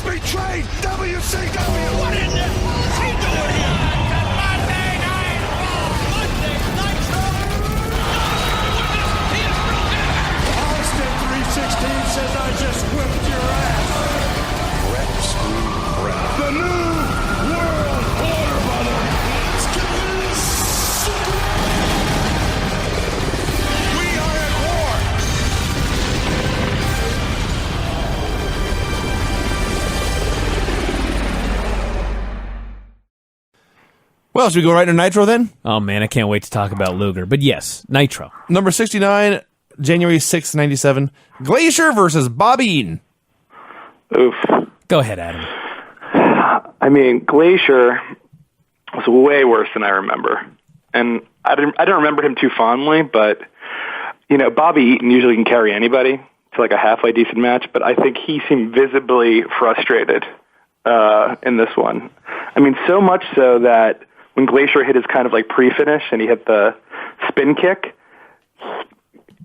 has betrayed WCW. What in the hell is he doing here? Monday Night Raw, Monday Nitro. He is broken. Austin 316 says I just whipped your ass. Brett Screw Brown. The new world order, brother. Let's get this. We are at war. Well, should we go right to Nitro then? Oh, man, I can't wait to talk about Luger. But yes, Nitro. Number 69, January 6th, 97. Glacier versus Bobby Eaton. Oof. Go ahead, Adam. I mean, Glacier was way worse than I remember. And I don't remember him too fondly, but, you know, Bobby Eaton usually can carry anybody to like a halfway decent match, but I think he seemed visibly frustrated in this one. I mean, so much so that when Glacier hit his kind of like pre-finish and he hit the spin kick,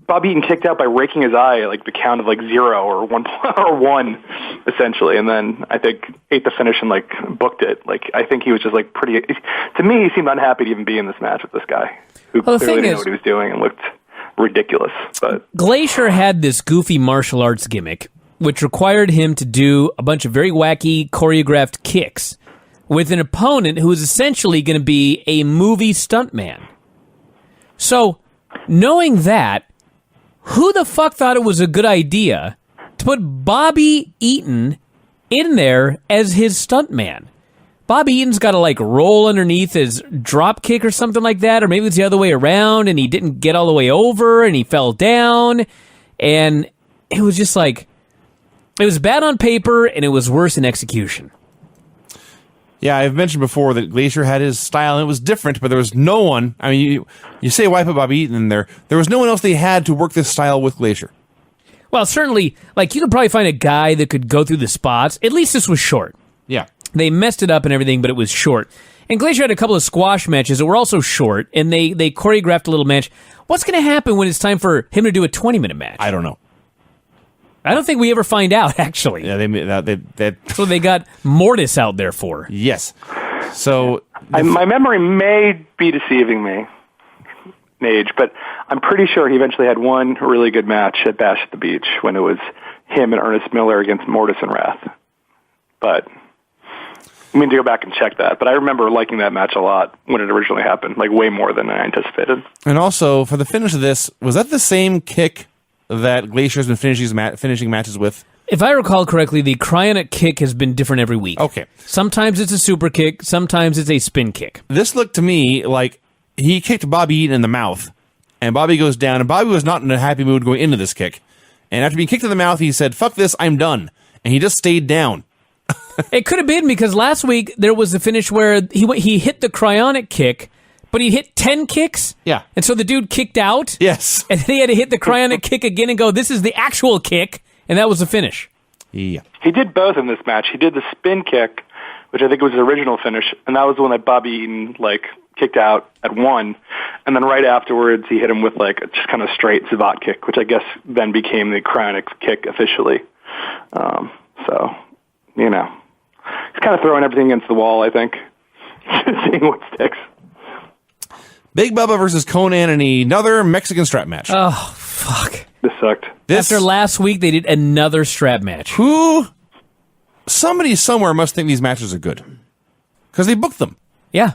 Bobby Eaton kicked out by raking his eye at like the count of like 0 or 1 essentially, and then I think ate the finish and like booked it. Like I think he was just like pretty. To me, he seemed unhappy to even be in this match with this guy who clearly didn't know what he was doing and looked ridiculous. But Glacier had this goofy martial arts gimmick, which required him to do a bunch of very wacky choreographed kicks with an opponent who was essentially going to be a movie stuntman. So, knowing that, who the fuck thought it was a good idea to put Bobby Eaton in there as his stuntman? Bobby Eaton's got to like roll underneath his drop kick or something like that, or maybe it's the other way around and he didn't get all the way over and he fell down, and it was just like, it was bad on paper and it was worse in execution. Yeah, I've mentioned before that Glacier had his style, and it was different, but there was no one. I mean, you say why put Bobby Eaton in there. There was no one else they had to work this style with Glacier. Well, certainly, like, you could probably find a guy that could go through the spots. At least this was short. Yeah. They messed it up and everything, but it was short. And Glacier had a couple of squash matches that were also short, and they choreographed a little match. What's going to happen when it's time for him to do a 20-minute match? I don't know. I don't think we ever find out, actually. Yeah, they That's what they got Mortis out there for. Yes. So my memory may be deceiving me, Nage, but I'm pretty sure he eventually had one really good match at Bash at the Beach when it was him and Ernest Miller against Mortis and Wrath. But I mean to go back and check that, but I remember liking that match a lot when it originally happened, like way more than I anticipated. And also, for the finish of this, was that the same kick that Glacier's been finishing matches with? If I recall correctly, the cryonic kick has been different every week. Okay. Sometimes it's a super kick, sometimes it's a spin kick. This looked to me like he kicked Bobby Eaton in the mouth, and Bobby goes down, and Bobby was not in a happy mood going into this kick. And after being kicked in the mouth, he said, "Fuck this, I'm done." And he just stayed down. It could have been because last week there was the finish where he hit the cryonic kick, but he hit 10 kicks? Yeah. And so the dude kicked out? Yes. And then he had to hit the cryonic kick again and go, this is the actual kick, and that was the finish. Yeah. He did both in this match. He did the spin kick, which I think was the original finish, and that was the one that Bobby Eaton, like, kicked out at 1. And then right afterwards, he hit him with, like, just kind of straight Savat kick, which I guess then became the cryonic kick officially. So, you know, he's kind of throwing everything against the wall, I think, seeing what sticks. Big Bubba versus Conan in another Mexican strap match. Oh, fuck. This sucked. After last week, they did another strap match. Somebody somewhere must think these matches are good, because they booked them. Yeah.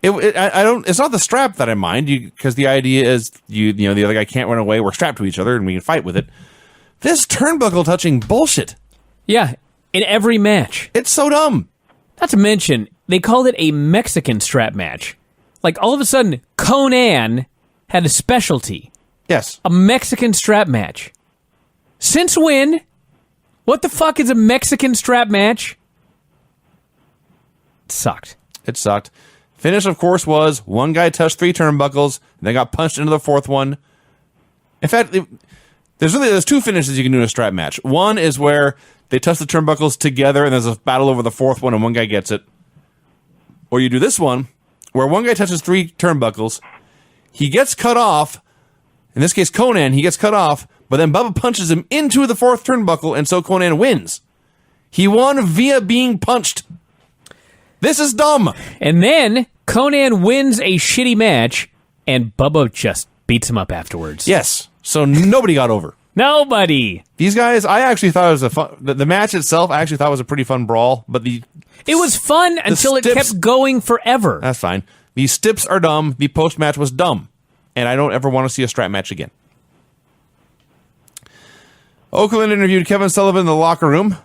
It's not the strap that I mind, because the idea is you know the other guy can't run away. We're strapped to each other and we can fight with it. This turnbuckle touching bullshit. Yeah, in every match. It's so dumb. Not to mention, they called it a Mexican strap match. Like, all of a sudden, Conan had a specialty. Yes. A Mexican strap match. Since when? What the fuck is a Mexican strap match? It sucked. It sucked. Finish, of course, was one guy touched 3 turnbuckles, and then got punched into the 4th one. In fact, there's 2 finishes you can do in a strap match. One is where they touch the turnbuckles together, and there's a battle over the 4th one, and one guy gets it. Or you do this one, where one guy touches 3 turnbuckles, he gets cut off. In this case, Conan, he gets cut off, but then Bubba punches him into the 4th turnbuckle, and so Conan wins. He won via being punched. This is dumb. And then Conan wins a shitty match, and Bubba just beats him up afterwards. Yes. So nobody got over. Nobody. These guys, I actually thought it was the match itself, I actually thought was a pretty fun brawl, but it was fun until it kept going forever. That's fine. The stips are dumb. The post-match was dumb. And I don't ever want to see a strap match again. Oakland interviewed Kevin Sullivan in the locker room.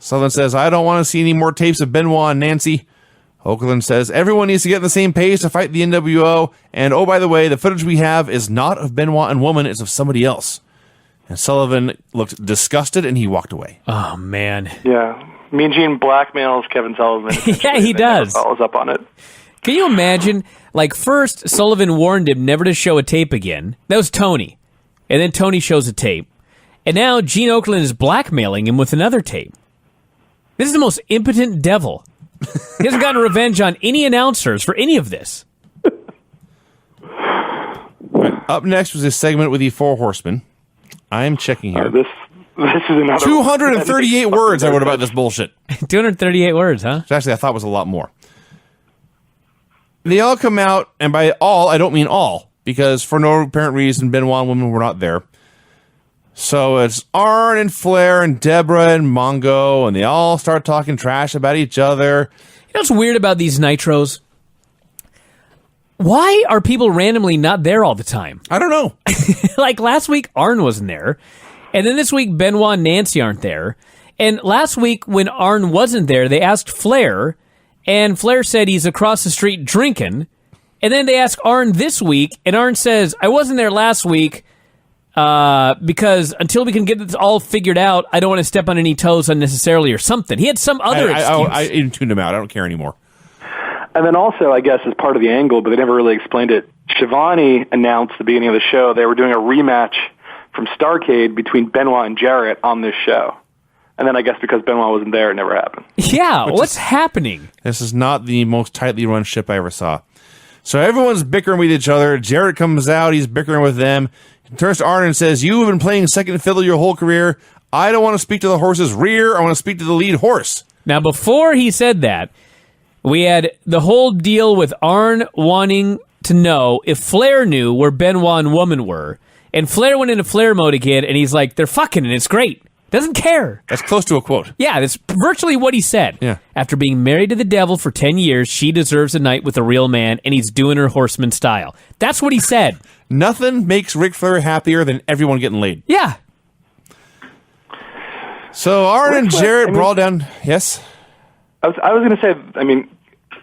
Sullivan says, I don't want to see any more tapes of Benoit and Nancy. Oakland says, everyone needs to get in the same pace to fight the NWO. And oh, by the way, the footage we have is not of Benoit and Woman, it's of somebody else. And Sullivan looked disgusted and he walked away. Oh, man. Yeah. Mean Gene blackmails Kevin Sullivan. Yeah, he does. Follows up on it. Can you imagine? Like, first, Sullivan warned him never to show a tape again. That was Tony. And then Tony shows a tape. And now Gene Oakland is blackmailing him with another tape. This is the most impotent devil. He hasn't gotten revenge on any announcers for any of this. Up next was a segment with the Four Horsemen. I am checking here. This is another 238 words I wrote about this bullshit. 238 words, huh? Which actually I thought was a lot more. They all come out, and by all, I don't mean all, because for no apparent reason, Benoit and Woman were not there. So it's Arn and Flair and Deborah and Mongo, and they all start talking trash about each other. You know what's weird about these Nitros? Why are people randomly not there all the time? I don't know. Like last week, Arn wasn't there. And then this week, Benoit and Nancy aren't there. And last week, when Arn wasn't there, they asked Flair, and Flair said he's across the street drinking. And then they ask Arn this week, and Arn says, I wasn't there last week because until we can get this all figured out, I don't want to step on any toes unnecessarily or something. He had some other excuse. I even tuned him out. I don't care anymore. And then also, I guess, as part of the angle, but they never really explained it, Shivani announced at the beginning of the show they were doing a rematch from Starrcade between Benoit and Jarrett on this show. And then I guess because Benoit wasn't there, it never happened. Yeah, what's happening? This is not the most tightly run ship I ever saw. So everyone's bickering with each other. Jarrett comes out. He's bickering with them. He turns to Arn and says, you have been playing second fiddle your whole career. I don't want to speak to the horse's rear. I want to speak to the lead horse. Now, before he said that, we had the whole deal with Arn wanting to know if Flair knew where Benoit and Woman were. And Flair went into Flair mode again, and he's like, they're fucking, and it's great. Doesn't care. That's close to a quote. Yeah, that's virtually what he said. Yeah. After being married to the devil for 10 years, she deserves a night with a real man, and he's doing her horseman style. That's what he said. Nothing makes Ric Flair happier than everyone getting laid. Yeah. So Arn and Jarrett brawl down. Yes? I was going to say, I mean,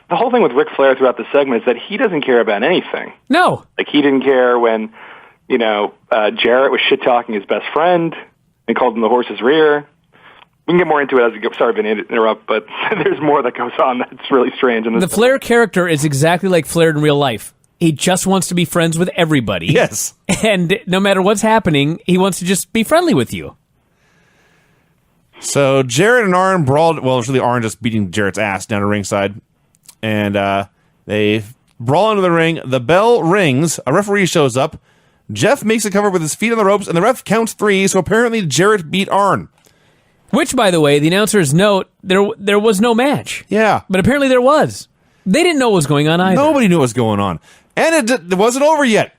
the whole thing with Ric Flair throughout the segment is that he doesn't care about anything. No. Like, he didn't care when, Jarrett was shit-talking his best friend and called him the horse's rear. We can get more into it as we go. Sorry, Vinny, to interrupt, but there's more that goes on that's really strange. The Flair character is exactly like Flair in real life. He just wants to be friends with everybody. Yes. And no matter what's happening, he wants to just be friendly with you. So Jarrett and Arn brawled. Well, it's really Arn just beating Jarrett's ass down to ringside. And they brawl into the ring. The bell rings. A referee shows up. Jeff makes a cover with his feet on the ropes, and the ref counts 3, so apparently Jarrett beat Arn. Which, by the way, the announcers note there was no match. Yeah. But apparently there was. They didn't know what was going on either. Nobody knew what was going on. And it wasn't over yet.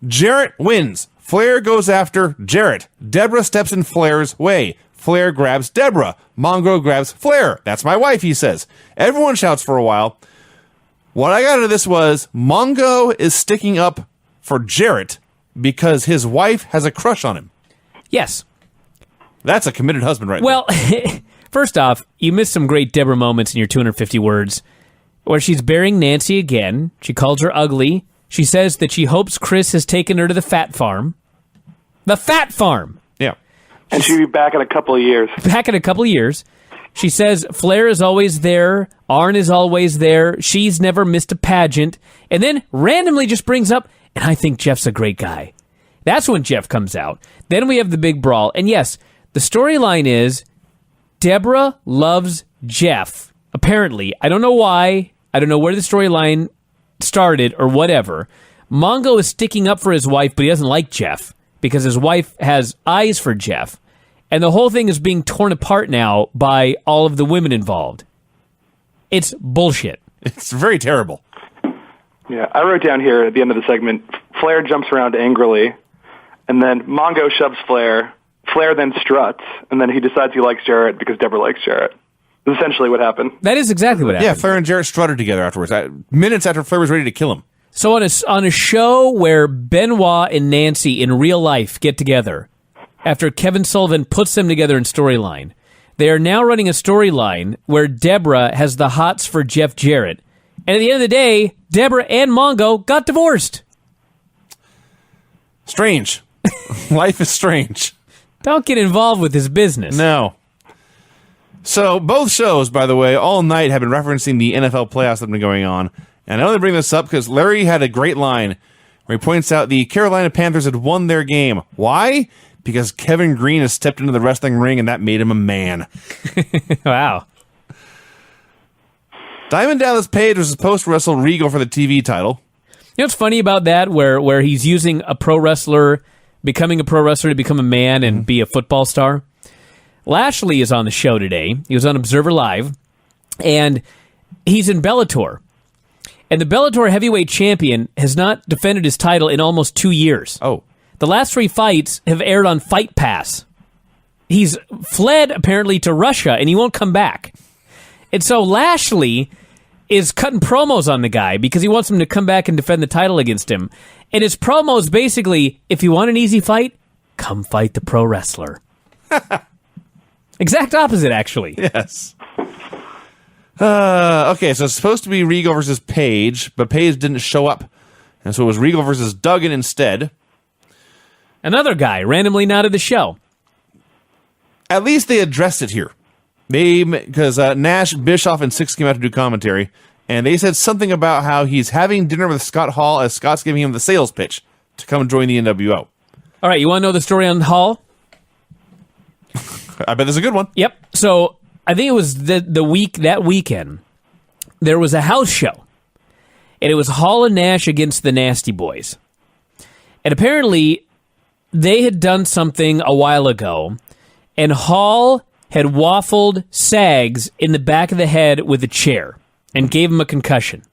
Jarrett wins. Flair goes after Jarrett. Deborah steps in Flair's way. Flair grabs Deborah. Mongo grabs Flair. That's my wife, he says. Everyone shouts for a while. What I got out of this was Mongo is sticking up for Jarrett because his wife has a crush on him. Yes. That's a committed husband right Well, first off, you missed some great Deborah moments in your 250 words where she's burying Nancy again. She calls her ugly. She says that she hopes Chris has taken her to the fat farm. The fat farm! Yeah. And she'll be back in a couple of years. Back in a couple of years. She says Flair is always there. Arn is always there. She's never missed a pageant. And then randomly just brings up, and I think Jeff's a great guy. That's when Jeff comes out. Then we have the big brawl. And yes, the storyline is Deborah loves Jeff. Apparently. I don't know why. I don't know where the storyline started or whatever. Mongo is sticking up for his wife, but he doesn't like Jeff because his wife has eyes for Jeff. And the whole thing is being torn apart now by all of the women involved. It's bullshit. It's very terrible. Yeah, I wrote down here at the end of the segment, Flair jumps around angrily, and then Mongo shoves Flair. Flair then struts, and then he decides he likes Jarrett because Deborah likes Jarrett. That's essentially what happened. That is exactly what happened. Yeah, Flair and Jarrett strutted together afterwards, minutes after Flair was ready to kill him. So on a show where Benoit and Nancy in real life get together, after Kevin Sullivan puts them together in storyline, they are now running a storyline where Deborah has the hots for Jeff Jarrett. And at the end of the day, Deborah and Mongo got divorced. Strange. Life is strange. Don't get involved with his business. No. So both shows, by the way, all night have been referencing the NFL playoffs that have been going on. And I only bring this up because Larry had a great line where he points out the Carolina Panthers had won their game. Why? Because Kevin Green has stepped into the wrestling ring and that made him a man. Wow. Diamond Dallas Page was supposed to wrestle Regal for the TV title. You know what's funny about that? Where he's using a pro wrestler, becoming a pro wrestler to become a man and be a football star? Lashley is on the show today. He was on Observer Live, and he's in Bellator. And the Bellator heavyweight champion has not defended his title in almost 2 years. Oh. The last 3 fights have aired on Fight Pass. He's fled, apparently, to Russia, and he won't come back. And so Lashley is cutting promos on the guy because he wants him to come back and defend the title against him. And his promo is basically, if you want an easy fight, come fight the pro wrestler. Exact opposite, actually. Yes. Okay, so it's supposed to be Regal versus Page, but Page didn't show up. And so it was Regal versus Duggan instead. Another guy randomly not at the show. At least they addressed it here. Because Nash, Bischoff, and Six came out to do commentary, and they said something about how he's having dinner with Scott Hall as Scott's giving him the sales pitch to come join the NWO. All right, you want to know the story on Hall? I bet there's a good one. Yep. So I think it was that weekend, there was a house show, and it was Hall and Nash against the Nasty Boys. And apparently, they had done something a while ago, and Hall had waffled Sags in the back of the head with a chair and gave him a concussion.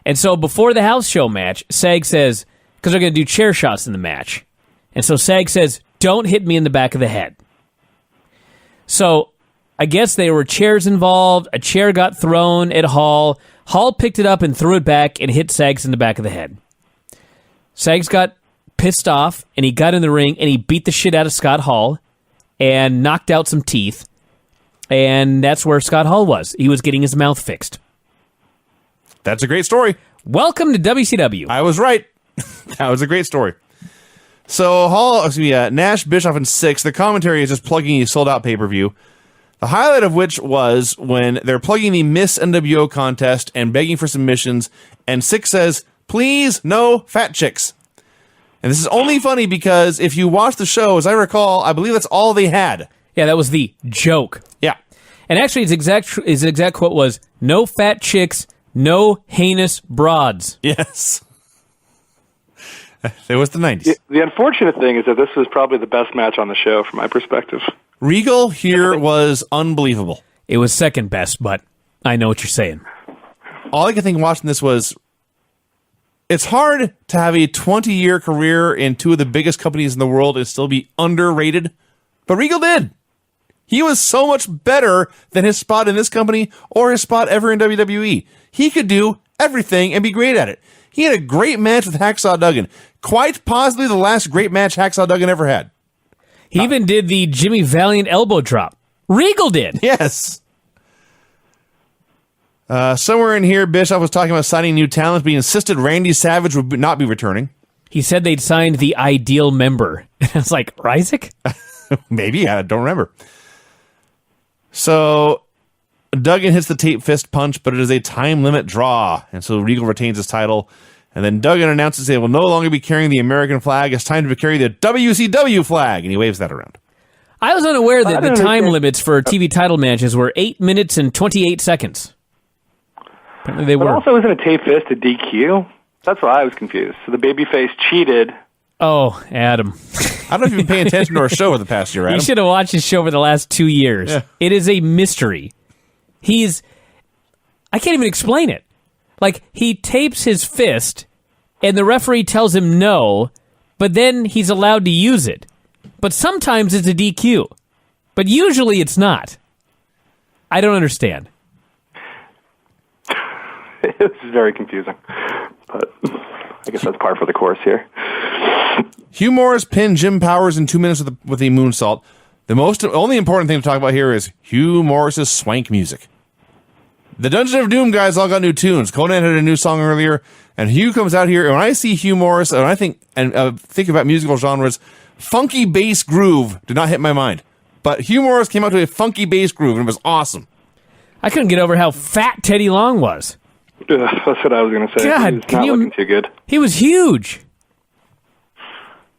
And so before the house show match, Sags says, because they're going to do chair shots in the match, and so Sags says, don't hit me in the back of the head. So I guess there were chairs involved. A chair got thrown at Hall. Hall picked it up and threw it back and hit Sags in the back of the head. Sags got pissed off, and he got in the ring, and he beat the shit out of Scott Hall and knocked out some teeth. And that's where Scott Hall was. He was getting his mouth fixed. That's a great story. Welcome to WCW. I was right. That was a great story. So Nash, Bischoff, and Six, the commentary is just plugging a sold-out pay-per-view. The highlight of which was when they're plugging the Miss NWO contest and begging for submissions, and Six says, please, no fat chicks. And this is only funny because if you watch the show, as I recall, I believe that's all they had. Yeah, that was the joke. Yeah. And actually, his exact quote was, no fat chicks, no heinous broads. Yes. It was the 90s. The unfortunate thing is that this was probably the best match on the show from my perspective. Regal here was unbelievable. It was second best, but I know what you're saying. All I could think watching this was, it's hard to have a 20-year career in two of the biggest companies in the world and still be underrated, but Regal did. He was so much better than his spot in this company or his spot ever in WWE. He could do everything and be great at it. He had a great match with Hacksaw Duggan. Quite possibly the last great match Hacksaw Duggan ever had. He even did the Jimmy Valiant elbow drop. Regal did. Yes. Somewhere in here, Bischoff was talking about signing new talent, but he insisted Randy Savage would not be returning. He said they'd signed the ideal member. I was like, Isaac? Maybe, I don't remember. So Duggan hits the tape fist punch, but it is a time limit draw, and so Regal retains his title. And then Duggan announces they will no longer be carrying the American flag. It's time to carry the WCW flag, and he waves that around. I was unaware that the time limits for TV title matches were 8 minutes and 28 seconds. Apparently they were. But also, isn't a tape fist a DQ? That's why I was confused. So the babyface cheated. Oh, Adam. don't know if you've been paying attention to our show over the past year, Adam. You should have watched his show for the last 2 years. Yeah. It is a mystery. I can't even explain it. Like, he tapes his fist, and the referee tells him no, but then he's allowed to use it. But sometimes it's a DQ. But usually it's not. I don't understand. It's very confusing. But I guess that's par for the course here. Humorous pinned Jim Powers in 2 minutes with a moonsault. The only important thing to talk about here is Hugh Morris's swank music. The Dungeon of Doom guys all got new tunes. Conan had a new song earlier, and Hugh comes out here. And when I see Hugh Morris, and I think about musical genres, funky bass groove did not hit my mind. But Hugh Morris came out to a funky bass groove, and it was awesome. I couldn't get over how fat Teddy Long was. Ugh, that's what I was going to say. God, He's not looking too good. He was huge.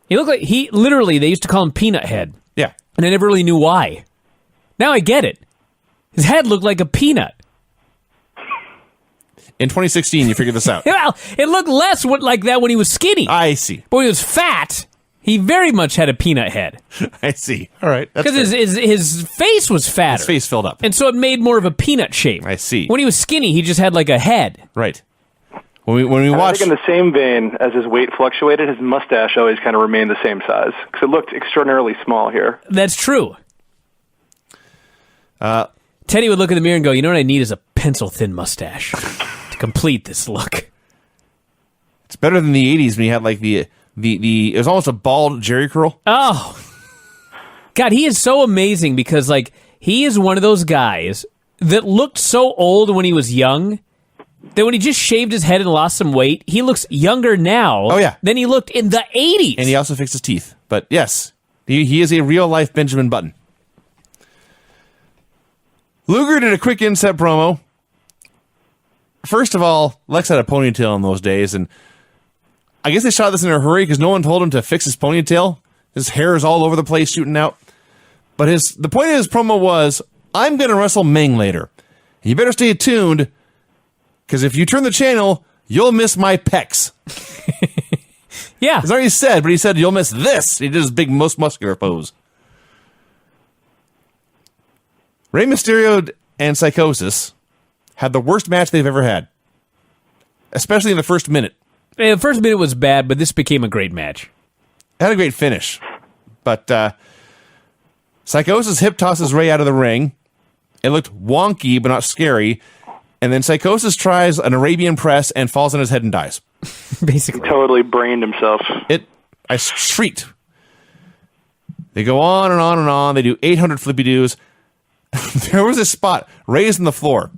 He looked like they used to call him Peanut Head. Yeah. And I never really knew why. Now I get it. His head looked like a peanut. In 2016, you figured this out. Well, it looked less like that when he was skinny. I see. But when he was fat, he very much had a peanut head. I see. All right. Because his face was fatter. His face filled up. And so it made more of a peanut shape. I see. When he was skinny, he just had like a head. Right. When we I watched... think in the same vein as his weight fluctuated, his mustache always kind of remained the same size. Because it looked extraordinarily small here. That's true. Teddy would look in the mirror and go, you know what I need is a pencil-thin mustache to complete this look. It's better than the 80s when you had like the it was almost a bald Jerry curl. Oh. God, he is so amazing because like he is one of those guys that looked so old when he was young that when he just shaved his head and lost some weight, he looks younger now than he looked in the 80s. And he also fixed his teeth. But yes, he is a real-life Benjamin Button. Luger did a quick inset promo. First of all, Lex had a ponytail in those days, and I guess they shot this in a hurry because no one told him to fix his ponytail. His hair is all over the place shooting out. But the point of his promo was, I'm going to wrestle Ming later. And you better stay tuned, because if you turn the channel, you'll miss my pecs. Yeah. It's already said, but he said, you'll miss this. He did his big, most muscular pose. Rey Mysterio and Psychosis had the worst match they've ever had. Especially in the first minute. Yeah, the first minute was bad, but this became a great match. It had a great finish. But Psychosis hip tosses Rey out of the ring. It looked wonky, but not scary. And then Psychosis tries an Arabian press and falls on his head and dies. Basically. Totally brained himself. I shrieked. They go on and on and on. They do 800 flippy doos. There was a spot. Rey's on the floor.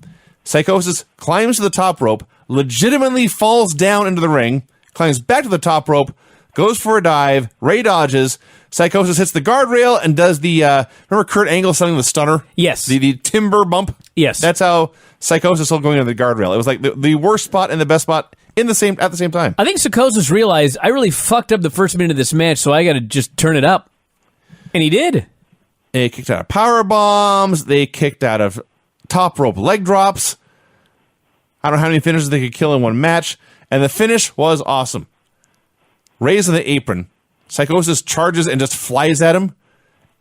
Psychosis climbs to the top rope, legitimately falls down into the ring, climbs back to the top rope, goes for a dive. Rey dodges. Psychosis hits the guardrail and does the, remember Kurt Angle selling the stunner? Yes. The timber bump? Yes. That's how Psychosis still going into the guardrail. It was like the worst spot and the best spot at the same time. I think Psychosis realized I really fucked up the first minute of this match, so I got to just turn it up. And he did. They kicked out of power bombs. They kicked out of top rope leg drops. I don't know how many finishes they could kill in one match. And the finish was awesome. Rey's on the apron. Psychosis charges and just flies at him.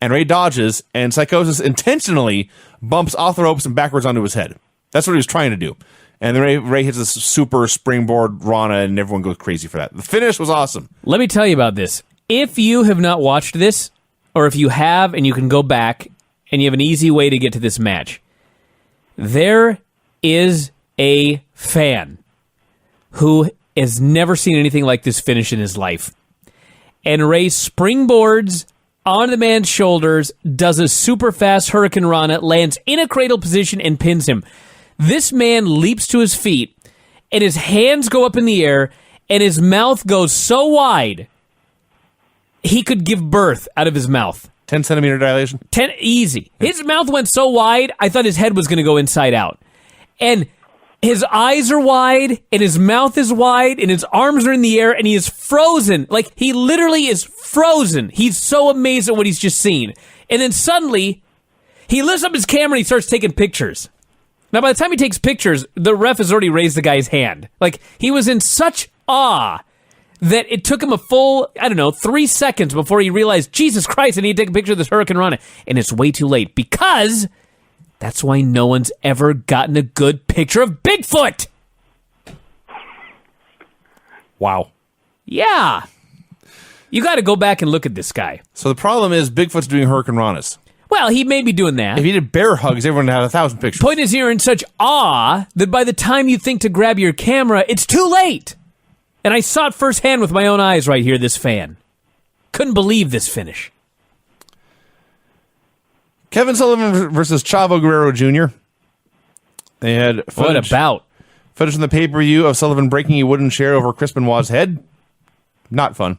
And Rey dodges. And Psychosis intentionally bumps off the ropes and backwards onto his head. That's what he was trying to do. And then Rey hits this super springboard Rana, and everyone goes crazy for that. The finish was awesome. Let me tell you about this. If you have not watched this, or if you have and you can go back and you have an easy way to get to this match, there is a fan who has never seen anything like this finish in his life. And Rey springboards on the man's shoulders, does a super fast Hurricane Rana, lands in a cradle position and pins him. This man leaps to his feet and his hands go up in the air and his mouth goes so wide he could give birth out of his mouth. 10 centimeter dilation? 10, easy. His mouth went so wide, I thought his head was going to go inside out. And his eyes are wide, and his mouth is wide, and his arms are in the air, and he is frozen. Like, he literally is frozen. He's so amazed at what he's just seen. And then suddenly, he lifts up his camera and he starts taking pictures. Now, by the time he takes pictures, the ref has already raised the guy's hand. Like, he was in such awe that it took him a full, 3 seconds before he realized, Jesus Christ, I need to take a picture of this Hurricane Rana. And it's way too late because that's why no one's ever gotten a good picture of Bigfoot. Wow. Yeah. You got to go back and look at this guy. So the problem is Bigfoot's doing Hurricane Ranas. Well, he may be doing that. If he did bear hugs, everyone would have 1,000 pictures. Point is, you're in such awe that by the time you think to grab your camera, it's too late. And I saw it firsthand with my own eyes right here, this fan. Couldn't believe this finish. Kevin Sullivan versus Chavo Guerrero Jr. They had What a bout. Footage from the pay-per-view of Sullivan breaking a wooden chair over Chris Benoit's head. Not fun.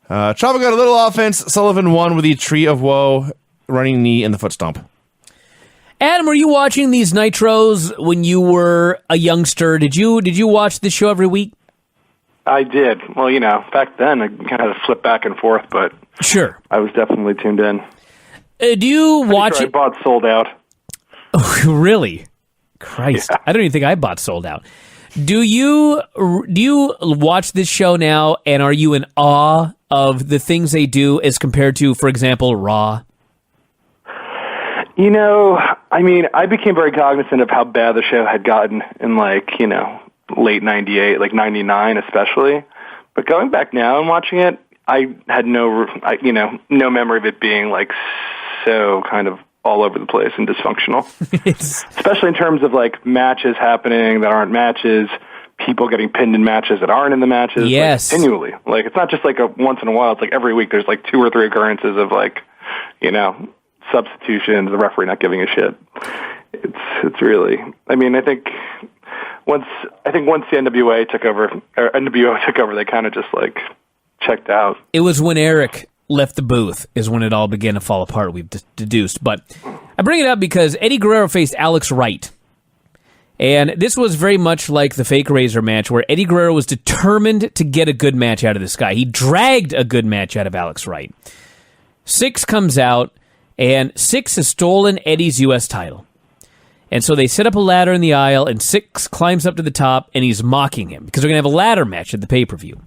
Chavo got a little offense. Sullivan won with the Tree of Woe, running knee, and the foot stomp. Adam, were you watching these Nitros when you were a youngster? Did you watch this show every week? I did. Well, back then I kind of had to flip back and forth, but Sure. I was definitely tuned in. Do you watch I it? bought Sold Out. Oh, really? Christ. Yeah. I don't even think I bought Sold Out. Do you watch this show now, and are you in awe of the things they do as compared to, for example, Raw? I became very cognizant of how bad the show had gotten in, late 98, 99 especially. But going back now and watching it, I had no memory of it being, so kind of all over the place and dysfunctional. Especially in terms of, matches happening that aren't matches, people getting pinned in matches that aren't in the matches. Yes. Continually. It's not just, a once in a while. It's, every week there's, 2 or 3 occurrences of, substitutions, the referee not giving a shit. It's really, I think once the NWO took over, they kind of just checked out. It was when Eric left the booth is when it all began to fall apart, we've deduced. But I bring it up because Eddie Guerrero faced Alex Wright. And this was very much like the fake Razor match where Eddie Guerrero was determined to get a good match out of this guy. He dragged a good match out of Alex Wright. Syxx comes out, and Syxx has stolen Eddie's U.S. title. And so they set up a ladder in the aisle, and Syxx climbs up to the top, and he's mocking him because they're going to have a ladder match at the pay-per-view.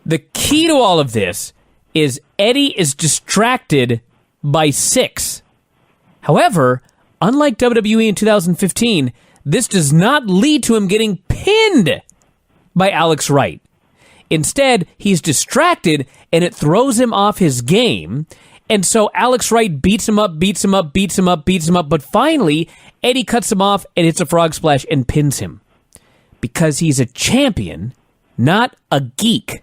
The key to all of this is Eddie is distracted by Syxx. However, unlike WWE in 2015, this does not lead to him getting pinned by Alex Wright. Instead, he's distracted, and it throws him off his game. And so Alex Wright beats him up, but finally, Eddie cuts him off and hits a frog splash and pins him. Because he's a champion, not a geek.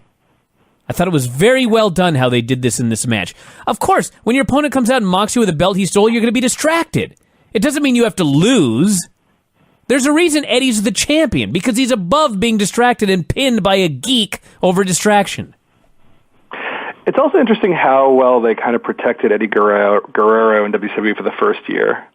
I thought it was very well done how they did this in this match. Of course, when your opponent comes out and mocks you with a belt he stole, you're going to be distracted. It doesn't mean you have to lose. There's a reason Eddie's the champion, because he's above being distracted and pinned by a geek over distraction. It's also interesting how well they kind of protected Eddie Guerrero in WCW for the first year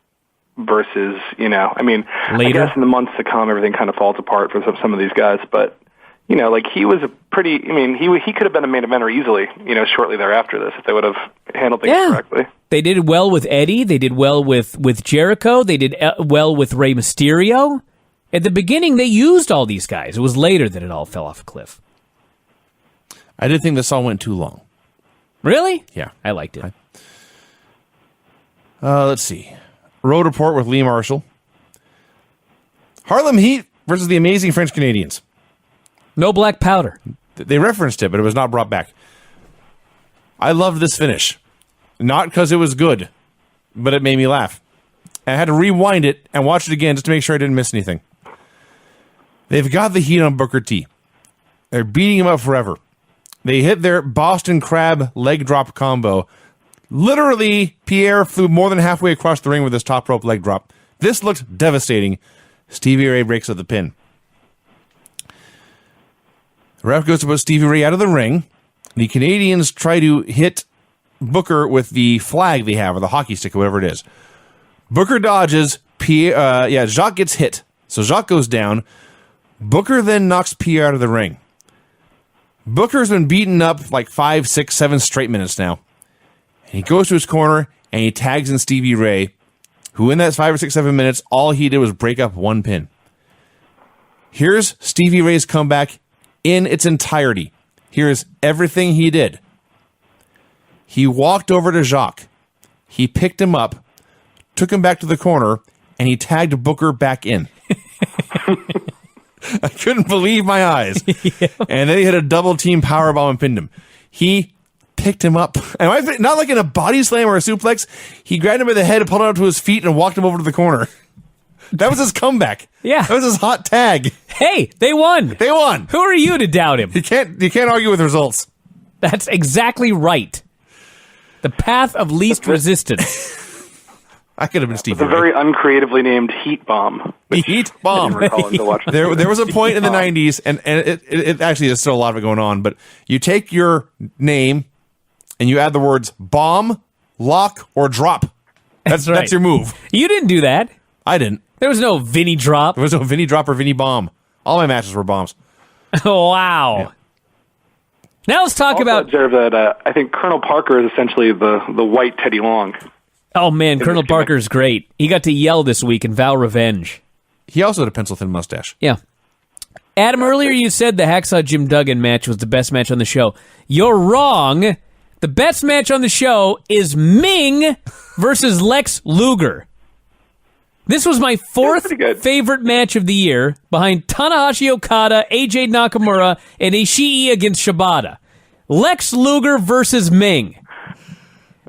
versus, Later? I guess in the months to come, everything kind of falls apart for some of these guys. But, he was a pretty, he could have been a main eventer easily, shortly thereafter this if they would have handled things correctly. They did well with Eddie. They did well with Jericho. They did well with Rey Mysterio. At the beginning, they used all these guys. It was later that it all fell off a cliff. I did think this all went too long. Really? Yeah. I liked it. Let's see. Road Report with Lee Marshall. Harlem Heat versus the Amazing French Canadians. No black powder. They referenced it, but it was not brought back. I loved this finish. Not because it was good, but it made me laugh. And I had to rewind it and watch it again just to make sure I didn't miss anything. They've got the heat on Booker T. They're beating him up forever. They hit their Boston Crab leg drop combo. Literally, Pierre flew more than halfway across the ring with his top rope leg drop. This looked devastating. Stevie Ray breaks up the pin. The ref goes to put Stevie Ray out of the ring. The Canadians try to hit Booker with the flag they have, or the hockey stick, or whatever it is. Booker dodges. Jacques gets hit. So Jacques goes down. Booker then knocks Pierre out of the ring. Booker's been beaten up 5, 6, 7 straight minutes now. And he goes to his corner, and he tags in Stevie Ray, who in that 5 or 6, 7 minutes, all he did was break up one pin. Here's Stevie Ray's comeback in its entirety. Here's everything he did. He walked over to Jacques. He picked him up, took him back to the corner, and he tagged Booker back in. I couldn't believe my eyes. Yeah. And then he hit a double team powerbomb and pinned him. He picked him up. And not like in a body slam or a suplex. He grabbed him by the head and pulled him up to his feet and walked him over to the corner. That was his comeback. Yeah. That was his hot tag. Hey, they won. They won. Who are you to doubt him? You can't argue with results. That's exactly right. The path of least resistance. I could have been Steve. It's a very uncreatively named Heat Bomb. The Heat Bomb. There was a point in the 90s, and it actually is still a lot of it going on, but you take your name and you add the words bomb, lock, or drop. That's right. That's your move. You didn't do that. I didn't. There was no Vinny drop. There was no Vinny drop or Vinny bomb. All my matches were bombs. Oh, wow. Yeah. Now let's talk about... observe that I think Colonel Parker is essentially the white Teddy Long. Oh, man, Colonel Parker's great. He got to yell this week and vow revenge. He also had a pencil-thin mustache. Yeah. Adam, earlier you said the Hacksaw Jim Duggan match was the best match on the show. You're wrong. The best match on the show is Ming versus Lex Luger. This was my fourth favorite match of the year, behind Tanahashi Okada, AJ Nakamura, and Ishii against Shibata. Lex Luger versus Ming.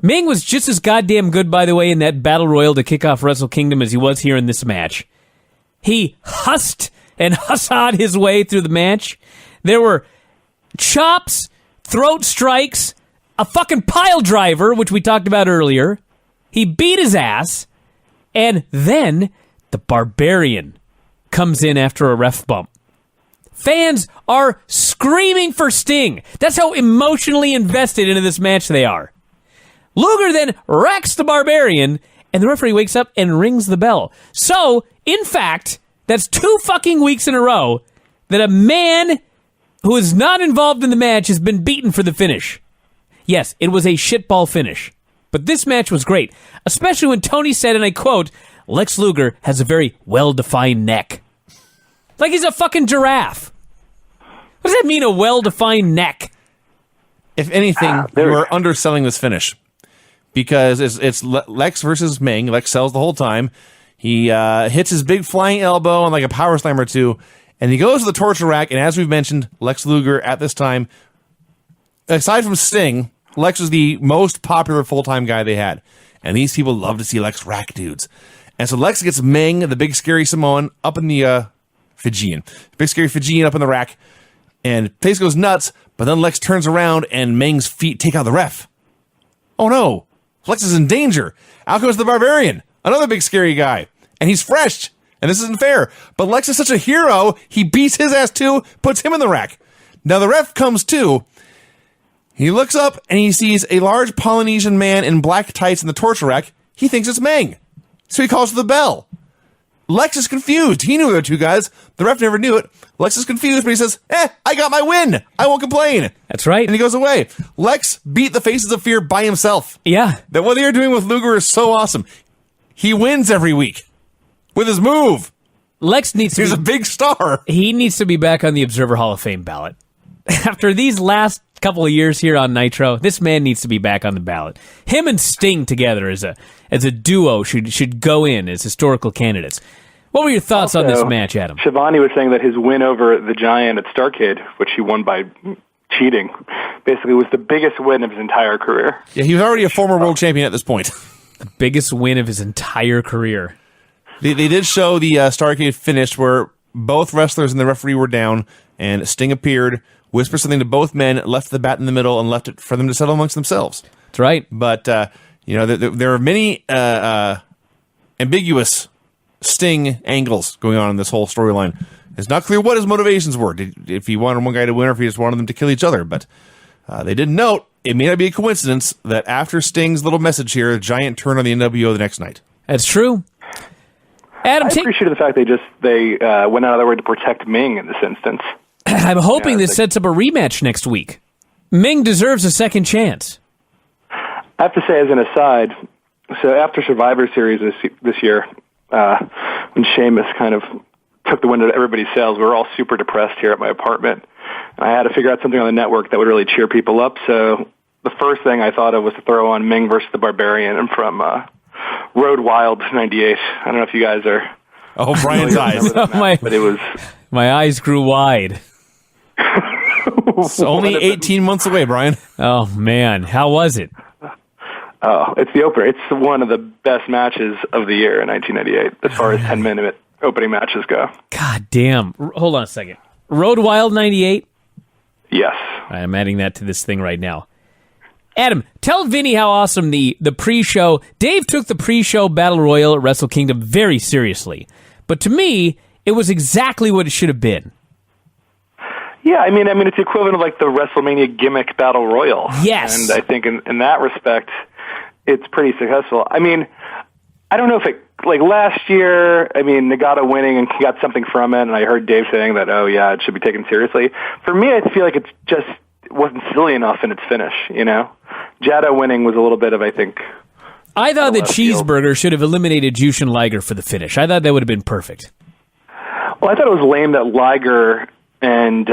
Ming was just as goddamn good, by the way, in that Battle Royal to kick off Wrestle Kingdom as he was here in this match. He hussed and hussad his way through the match. There were chops, throat strikes, a fucking pile driver, which we talked about earlier. He beat his ass. And then the Barbarian comes in after a ref bump. Fans are screaming for Sting. That's how emotionally invested into this match they are. Luger then racks the Barbarian, and the referee wakes up and rings the bell. So, in fact, that's 2 fucking weeks in a row that a man who is not involved in the match has been beaten for the finish. Yes, it was a shitball finish. But this match was great, especially when Tony said, and I quote, Lex Luger has a very well-defined neck. Like he's a fucking giraffe. What does that mean, a well-defined neck? If anything, you are underselling this finish. Because it's Lex versus Ming. Lex sells the whole time. He hits his big flying elbow on like a power slam or two, and he goes to the torture rack, and as we've mentioned, Lex Luger at this time, aside from Sting, Lex was the most popular full-time guy they had. And these people love to see Lex rack dudes. And so Lex gets Ming, the big scary Samoan, up in the Fijian. Big scary Fijian up in the rack. And place goes nuts, but then Lex turns around and Ming's feet take out the ref. Oh no, Lex is in danger. Out goes the Barbarian, another big scary guy. And he's fresh. And this isn't fair. But Lex is such a hero, he beats his ass too, puts him in the rack. Now the ref comes too. He looks up and he sees a large Polynesian man in black tights in the torture rack. He thinks it's Ming. So he calls for the bell. Lex is confused. He knew there were 2 guys. The ref never knew it. Lex is confused, but he says, I got my win. I won't complain. That's right. And he goes away. Lex beat the Faces of Fear by himself. Yeah. That what they're doing with Luger is so awesome. He wins every week with his move. Lex needs to He's a big star. He needs to be back on the Observer Hall of Fame ballot. After these last couple of years here on Nitro, this man needs to be back on the ballot. Him and Sting together as a duo should go in as historical candidates. What were your thoughts on this match, Adam? Shivani was saying that his win over the Giant at Starrcade, which he won by cheating, basically was the biggest win of his entire career. Yeah, he was already a former world champion at this point. The biggest win of his entire career. They did show the Starrcade finish where both wrestlers and the referee were down, and Sting appeared, whispered something to both men, left the bat in the middle, and left it for them to settle amongst themselves. That's right. But, there are many ambiguous Sting angles going on in this whole storyline. It's not clear what his motivations were. If he wanted one guy to win or if he just wanted them to kill each other. But they did note, it may not be a coincidence that after Sting's little message here, Giant turned on the NWO the next night. That's true. Adam, I appreciated the fact they went out of their way to protect Ming in this instance. I'm hoping this sets up a rematch next week. Ming deserves a second chance. I have to say, as an aside, so after Survivor Series this year, when Sheamus kind of took the wind out of everybody's sails, we were all super depressed here at my apartment. And I had to figure out something on the network that would really cheer people up. So the first thing I thought of was to throw on Ming versus the Barbarian and from Road Wild '98. I don't know if you guys are. Oh, Brian's eyes. But it was. My eyes grew wide. It's only 18 months away, Brian. Oh, man. How was it? Oh, it's the opener. It's one of the best matches of the year in 1998 as far as 10-minute opening matches go. God damn. Hold on a second. Road Wild 98? Yes. I'm adding that to this thing right now. Adam, tell Vinny how awesome the pre-show... Dave took the pre-show Battle Royal at Wrestle Kingdom very seriously. But to me, it was exactly what it should have been. Yeah, I mean, it's the equivalent of like the WrestleMania gimmick Battle Royal. Yes. And I think in that respect, it's pretty successful. I mean, I don't know if it, like last year, I mean, Nagata winning and he got something from it, and I heard Dave saying that, oh yeah, it should be taken seriously. For me, I feel like it wasn't silly enough in its finish, you know? Jado winning was a little bit of, I think... I thought that Cheeseburger should have eliminated Jushin Liger for the finish. I thought that would have been perfect. Well, I thought it was lame that Liger and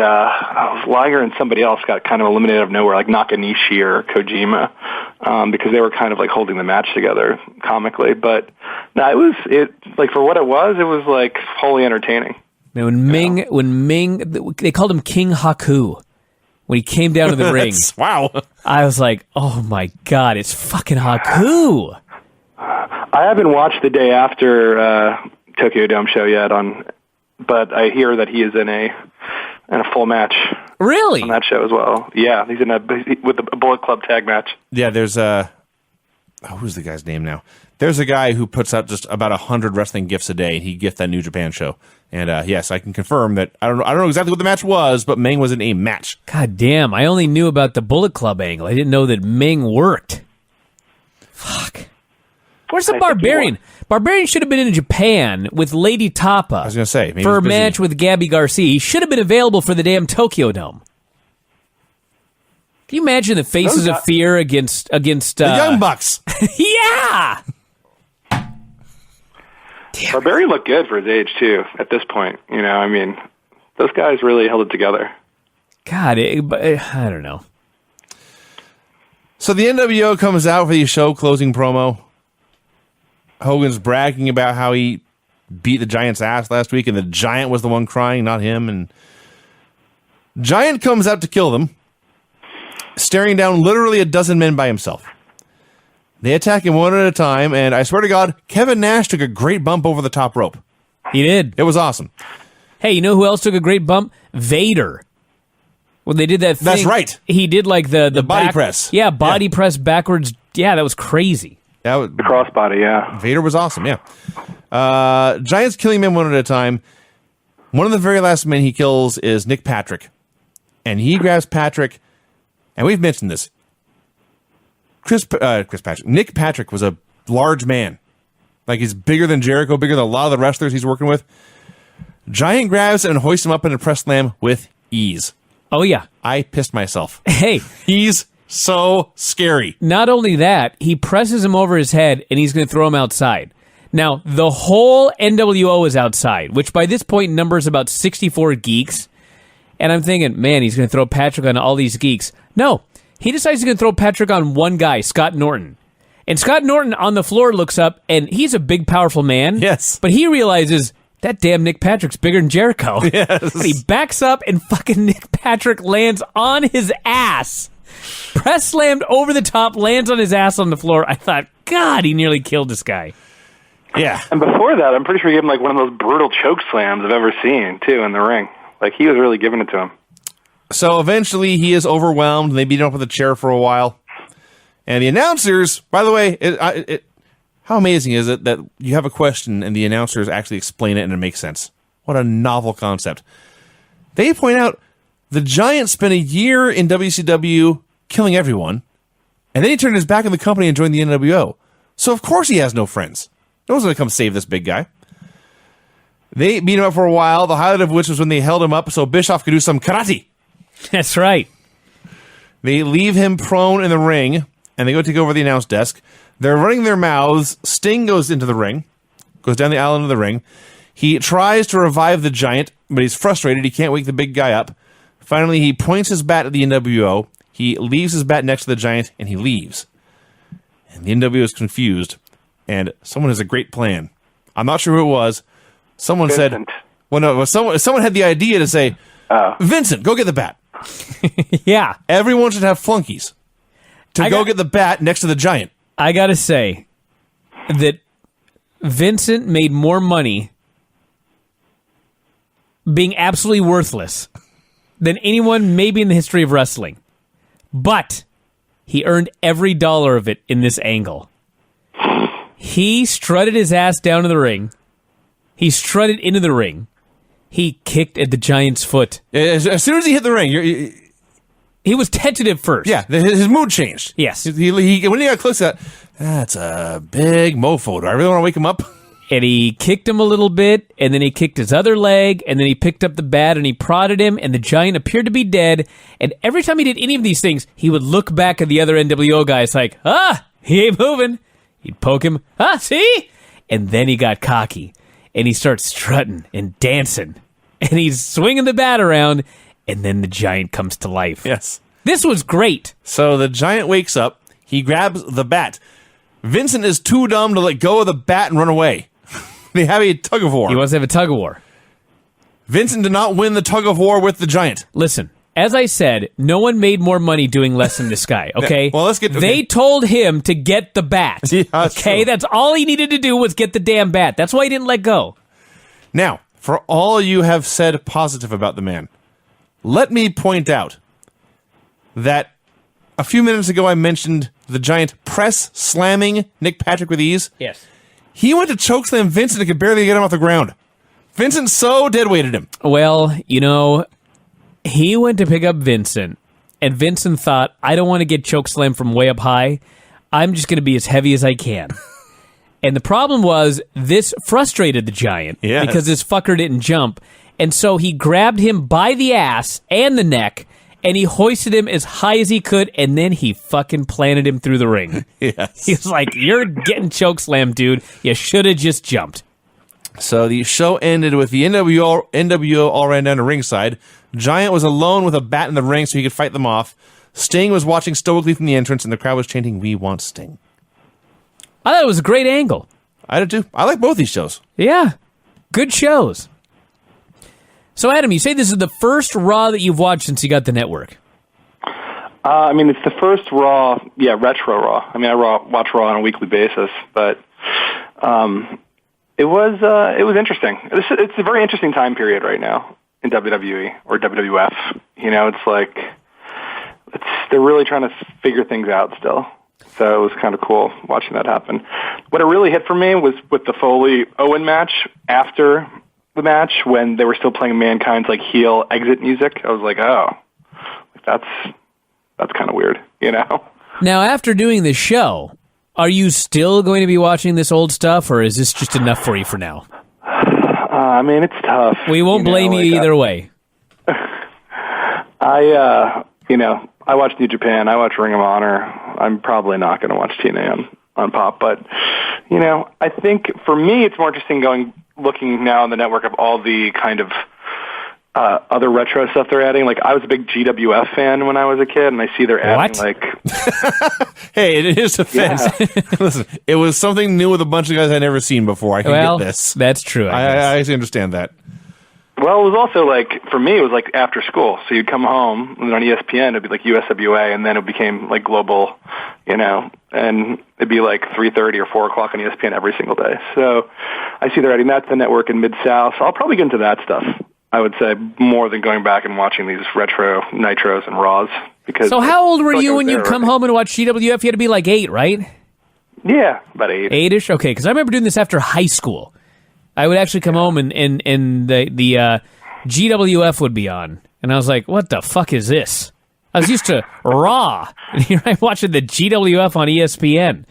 somebody else got kind of eliminated out of nowhere, like Nakanishi or Kojima, because they were kind of like holding the match together comically. But no, it like for what it was like wholly entertaining. Man, when Ming, they called him King Haku. When he came down to the ring, wow! I was like, "Oh my god, it's fucking Haku!" I haven't watched the day after Tokyo Dome show yet, but I hear that he is in a full match. Really? On that show as well. Yeah, he's with a Bullet Club tag match. Yeah, there's who's the guy's name now? There's a guy who puts out just about 100 wrestling gifts a day. He gifts that New Japan show, and yes, I can confirm that. I don't know exactly what the match was, but Ming was in a match. God damn! I only knew about the Bullet Club angle. I didn't know that Ming worked. Fuck. Where's the Barbarian? Barbarian should have been in Japan with Lady Tapa. I was going to say maybe for a match with Gabby Garcia. He should have been available for the damn Tokyo Dome. Can you imagine the Faces of Fear against the Young Bucks? Yeah. Barbarian looked good for his age too. At this point, you know, I mean, those guys really held it together. God, I don't know. So the NWO comes out for the show closing promo. Hogan's bragging about how he beat the Giant's ass last week, and the Giant was the one crying, not him. And Giant comes out to kill them, staring down literally a dozen men by himself. They attack him one at a time, and I swear to God, Kevin Nash took a great bump over the top rope. He did. It was awesome. Hey, you know who else took a great bump? Vader. When they did that thing. That's right. He did like the body press. Yeah, body press backwards. Yeah, that was crazy. The crossbody, yeah. Vader was awesome, yeah. Giant's killing men one at a time. One of the very last men he kills is Nick Patrick. And he grabs Patrick, and we've mentioned this. Nick Patrick was a large man. Like, he's bigger than Jericho, bigger than a lot of the wrestlers he's working with. Giant grabs and hoists him up in a press slam with ease. Oh, yeah. I pissed myself. Hey. He's so scary. Not only that, he presses him over his head, and he's going to throw him outside. Now, the whole NWO is outside, which by this point numbers about 64 geeks. And I'm thinking, man, he's going to throw Patrick on all these geeks. No. He decides he's going to throw Patrick on one guy, Scott Norton. And Scott Norton on the floor looks up, and he's a big, powerful man. Yes. But he realizes, that damn Nick Patrick's bigger than Jericho. Yes. And he backs up, and fucking Nick Patrick lands on his ass. Press slammed over the top, lands on his ass on the floor. I thought, God, he nearly killed this guy. Yeah. And before that, I'm pretty sure he gave him like one of those brutal choke slams I've ever seen, too, in the ring. Like, he was really giving it to him. So eventually he is overwhelmed. They beat him up with a chair for a while. And the announcers, by the way, how amazing is it that you have a question and the announcers actually explain it and it makes sense? What a novel concept. They point out the Giant spent a year in WCW killing everyone, and then he turned his back on the company and joined the NWO. So of course he has no friends. No one's going to come save this big guy. They beat him up for a while, the highlight of which was when they held him up so Bischoff could do some karate. That's right. They leave him prone in the ring, and they go take over the announce desk. They're running their mouths. Sting goes into the ring, goes down the aisle into the ring. He tries to revive the Giant, but he's frustrated. He can't wake the big guy up. Finally, he points his bat at the NWO. He leaves his bat next to the Giant, and he leaves. And the NWO is confused, and someone has a great plan. I'm not sure who it was. Someone Vincent. said, well, no, someone had the idea to say, Vincent, go get the bat. Yeah. Everyone should have flunkies to go get the bat next to the Giant. I gotta say that Vincent made more money being absolutely worthless than anyone maybe in the history of wrestling. But he earned every dollar of it in this angle. He strutted his ass down to the ring. He strutted into the ring. He kicked at the Giant's foot. As soon as he hit the ring, he was tentative first. yeah, his mood changed. Yes. He when he got close to that, that's a big mofo. Do I really want to wake him up? And he kicked him a little bit, and then he kicked his other leg, and then he picked up the bat and he prodded him, and the Giant appeared to be dead. And every time he did any of these things, he would look back at the other NWO guys like, he ain't moving. He'd poke him, see? And then he got cocky, and he starts strutting and dancing, and he's swinging the bat around, and then the Giant comes to life. Yes. This was great. So the Giant wakes up. He grabs the bat. Vincent is too dumb to let go of the bat and run away. They have a tug of war. He wants to have a tug of war. Vincent did not win the tug of war with the Giant. Listen, as I said, no one made more money doing less than this guy, okay? Well, let's get... Okay. They told him to get the bat, Yeah, that's okay? true. That's all he needed to do was get the damn bat. That's why he didn't let go. Now, for all you have said positive about the man, let me point out that a few minutes ago I mentioned the Giant press slamming Nick Patrick with ease. Yes. He went to chokeslam Vincent and could barely get him off the ground. Vincent so deadweighted him. Well, he went to pick up Vincent, and Vincent thought, I don't want to get chokeslammed from way up high. I'm just going to be as heavy as I can. And the problem was, this frustrated the Giant Yes. because this fucker didn't jump. And so he grabbed him by the ass and the neck, and he hoisted him as high as he could, and then he fucking planted him through the ring. Yes. He's like, you're getting chokeslammed, dude. You should have just jumped. So the show ended with the NWO all ran down to ringside. Giant was alone with a bat in the ring so he could fight them off. Sting was watching stoically from the entrance, and the crowd was chanting, "We want Sting." I thought it was a great angle. I did too. I like both these shows. Yeah. Good shows. So, Adam, you say this is the first Raw that you've watched since you got the network. It's the first Raw, retro Raw. I watch Raw on a weekly basis, but it was interesting. It's a very interesting time period right now in WWE or WWF. It's like they're really trying to figure things out still. So it was kind of cool watching that happen. What it really hit for me was with the Foley-Owen match after the match when they were still playing Mankind's heel exit music. I was like, oh, that's kind of weird, Now, after doing the show, are you still going to be watching this old stuff, or is this just enough for you for now? It's tough. We won't blame you either way. I watch New Japan. I watch Ring of Honor. I'm probably not going to watch TNA on Pop, but I think for me it's more interesting looking now on the network of all the kind of other retro stuff they're adding. Like I was a big GWF fan when I was a kid, and I see they're adding Hey, it is offense. Yeah. Listen, it was something new with a bunch of guys I'd never seen before. I can get this. That's true. I actually understand that. Well, it was also after me, it was after school. So you'd come home, and then on ESPN, it'd be USWA, and then it became global, and it'd be 3:30 or 4 o'clock on ESPN every single day. So I see they're adding that to the network in Mid-South. So I'll probably get into that stuff, I would say, more than going back and watching these retro Nitros and Raws. So how old were you when you'd come home and watch GWF? You had to be 8, right? Yeah, about 8. 8-ish? Okay, because I remember doing this after high school. I would actually come home and the GWF would be on. And I was like, what the fuck is this? I was used to Raw. And here I'm watching the GWF on ESPN.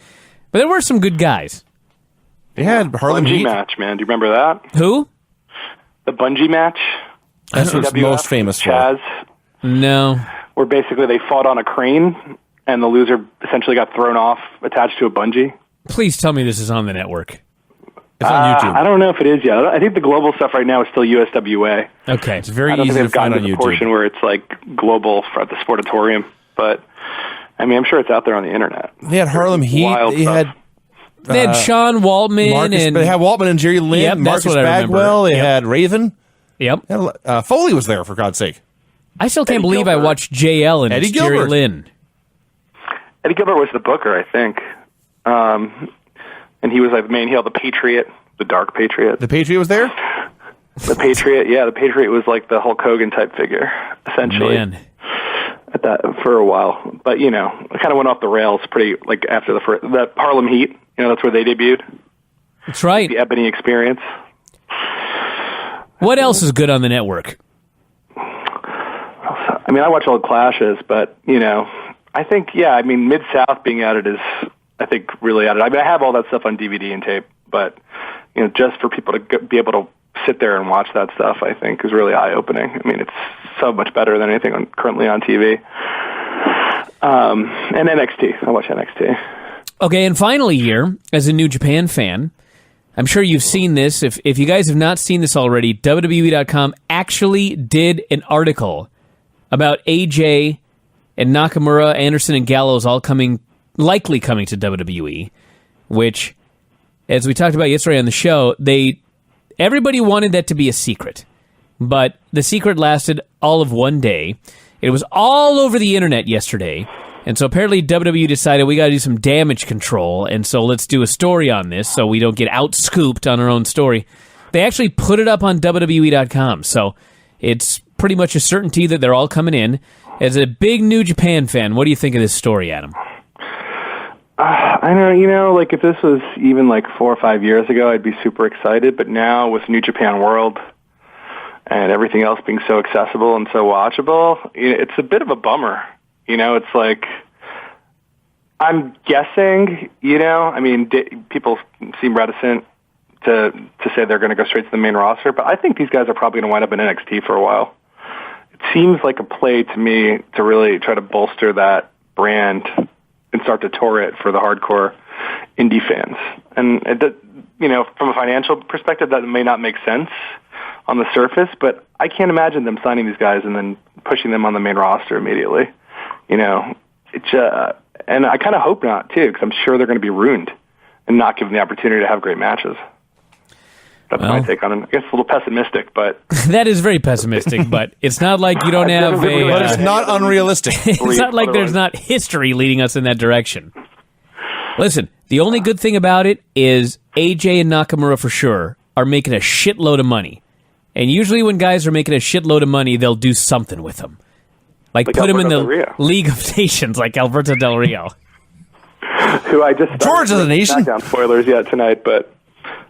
But there were some good guys. They had Harlem Bungee Heat. match, man. Do you remember that? Who? The Bungee match? That's what it's WWF, most famous for. Chaz, No. where basically they fought on a crane, and the loser essentially got thrown off, attached to a bungee. Please tell me this is on the network. It's on YouTube. I don't know if it is yet. I think the global stuff right now is still USWA. Okay. It's very I don't easy think to they've gotten find on to the YouTube. portion where it's like global at the Sportatorium, but I mean, I'm sure it's out there on the internet. They had Harlem Heat. Wild They stuff. had They had Sean Waltman Marcus. and They had Waltman and Jerry Lynn. Yep, that's Marcus what I remember. Bagwell. They Yep. had Raven. Yep. Foley was there, for God's sake. I still can't Eddie believe I Gilbert. watched JL and Eddie Jerry Gilbert. Lynn. Eddie Gilbert was the booker, I think, and he was like the main heel, the Patriot, the Dark Patriot. The Patriot was there? The Patriot, yeah, the Patriot was like the Hulk Hogan type figure, essentially. Man. At that for a while, but it kind of went off the rails pretty like after the Harlem Heat. That's where they debuted. That's right. The Ebony Experience. What else is good on the network? I mean, I watch all the Clashes, but I think Mid-South being added is, I think, really added. I mean, I have all that stuff on DVD and tape, but just for people to be able to sit there and watch that stuff, I think, is really eye-opening. I mean, it's so much better than anything currently on TV. And NXT. I watch NXT. Okay, and finally here, as a New Japan fan, I'm sure you've seen this. If you guys have not seen this already, WWE.com actually did an article about AJ and Nakamura, Anderson, and Gallows all likely coming to WWE, which, as we talked about yesterday on the show, everybody wanted that to be a secret. But the secret lasted all of one day. It was all over the internet yesterday. And so apparently WWE decided we got to do some damage control, and so let's do a story on this so we don't get out-scooped on our own story. They actually put it up on WWE.com, so it's pretty much a certainty that they're all coming in. As a big New Japan fan, what do you think of this story, Adam? I know, like if this was even like 4 or 5 years ago, I'd be super excited, but now with New Japan World and everything else being so accessible and so watchable, it's a bit of a bummer. It's like, I'm guessing, people seem reticent to say they're going to go straight to the main roster, but I think these guys are probably going to wind up in NXT for a while. It seems like a play to me to really try to bolster that brand and start to tour it for the hardcore indie fans. And, from a financial perspective, that may not make sense on the surface, but I can't imagine them signing these guys and then pushing them on the main roster immediately. And I kind of hope not, too, because I'm sure they're going to be ruined and not given the opportunity to have great matches. That's my take on it. I guess a little pessimistic, but... That is very pessimistic, but it's not like you don't have a... But it's not unrealistic. It's not like there's not history leading us in that direction. Listen, the only good thing about it is AJ and Nakamura, for sure, are making a shitload of money. And usually when guys are making a shitload of money, they'll do something with them. Like put him in the Alberto Del Rio. League of Nations, like Alberto Del Rio. Who I just... George of the Nation? SmackDown spoilers yet tonight, but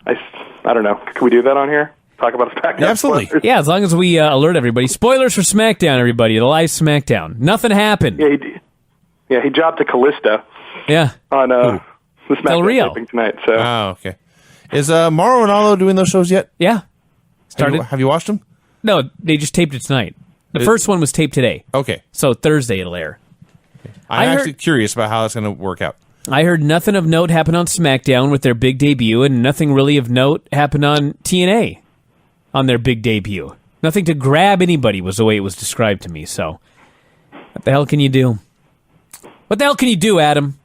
I don't know. Can we do that on here? Talk about SmackDown Absolutely. spoilers? Yeah, as long as we alert everybody. Spoilers for SmackDown, everybody. The live SmackDown. Nothing happened. Yeah, he dropped to Callisto Yeah. on the Del SmackDown Rio. taping tonight. So Oh, okay. Is Mauro Ronaldo doing those shows yet? Yeah. Started. Have you watched them? No, they just taped it tonight. The first one was taped today. Okay. So Thursday it'll air. I'm I heard- actually curious about how that's going to work out. I heard nothing of note happened on SmackDown with their big debut, and nothing really of note happened on TNA on their big debut. Nothing to grab anybody was the way it was described to me, so what the hell can you do? What the hell can you do, Adam?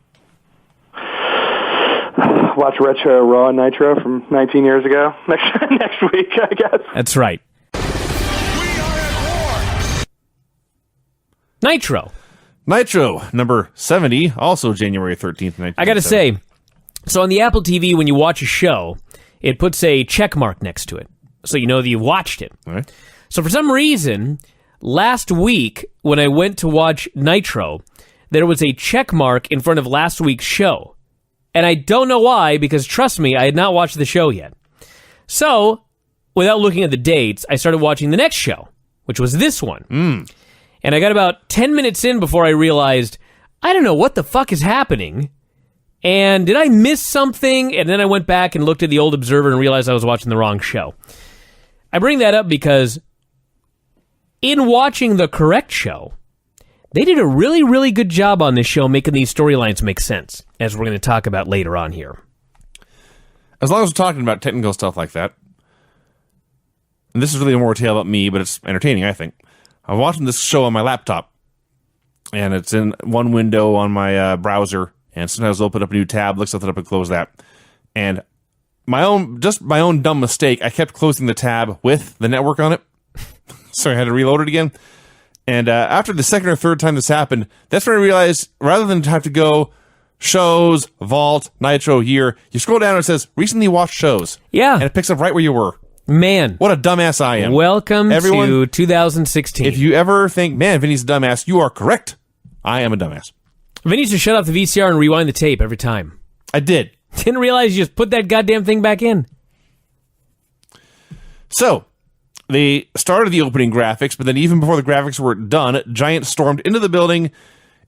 watch Retro Raw and Nitro from 19 years ago next week, I guess. That's right. Nitro. Nitro, number 70, also January 13th, 1970. I got to say, so on the Apple TV, when you watch a show, it puts a check mark next to it, so you know that you watched it. All right. So for some reason, last week, when I went to watch Nitro, there was a check mark in front of last week's show. And I don't know why, because trust me, I had not watched the show yet. So, without looking at the dates, I started watching the next show, which was this one. And I got about 10 minutes in before I realized, I don't know what the fuck is happening. And did I miss something? And then I went back and looked at the old Observer and realized I was watching the wrong show. I bring that up because in watching the correct show, they did a really, really good job on this show making these storylines make sense, as we're going to talk about later on here. as long as we're talking about technical stuff like that, and this is really more a tale about me, but it's entertaining, I think. I'm watching this show on my laptop, and it's in one window on my browser, and sometimes I'll open up a new tab, look something up, and close that. And my own dumb mistake, I kept closing the tab with the network on it, so I had to reload it again. And after the second or third time this happened, that's when I realized, rather than have to go shows, vault, Nitro, year, you scroll down and it says, recently watched shows. Yeah. And it picks up right where you were. Man. What a dumbass I am. Welcome Everyone, to 2016. If you ever think, man, Vinny's a dumbass, you are correct. I am a dumbass. Vinny used to shut off the VCR and rewind the tape every time. I did. Didn't realize you just put that goddamn thing back in. So, they started the opening graphics, but then even before the graphics were done, Giant stormed into the building,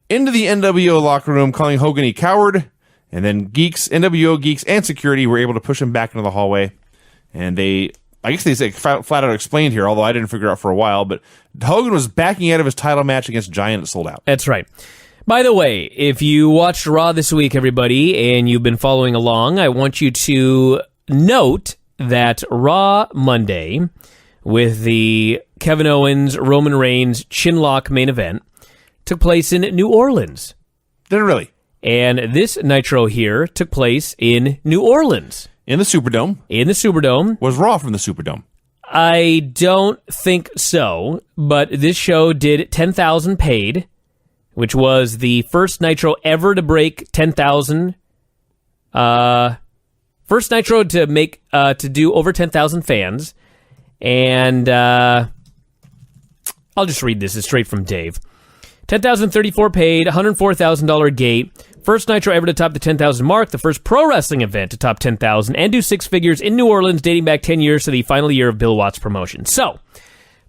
into the NWO locker room, calling Hogan a coward, and then NWO geeks, and security were able to push him back into the hallway. And I guess they flat out explained here, although I didn't figure out for a while, but Hogan was backing out of his title match against Giant. It sold out. That's right. By the way, if you watched Raw this week, everybody, and you've been following along, I want you to note that Raw Monday, with the Kevin Owens, Roman Reigns Chinlock main event, took place in New Orleans. Did it really? And this Nitro here took place in New Orleans. In the Superdome. In the Superdome. Was Raw from the Superdome? I don't think so, but this show did 10,000 paid, which was the first Nitro ever to break 10,000. First Nitro to do over 10,000 fans. And I'll just read this. It's straight from Dave. 10,034 paid, $104,000 gate. First Nitro ever to top the 10,000 mark. The first pro wrestling event to top 10,000 and do six figures in New Orleans, dating back 10 years to the final year of Bill Watts' promotion. So,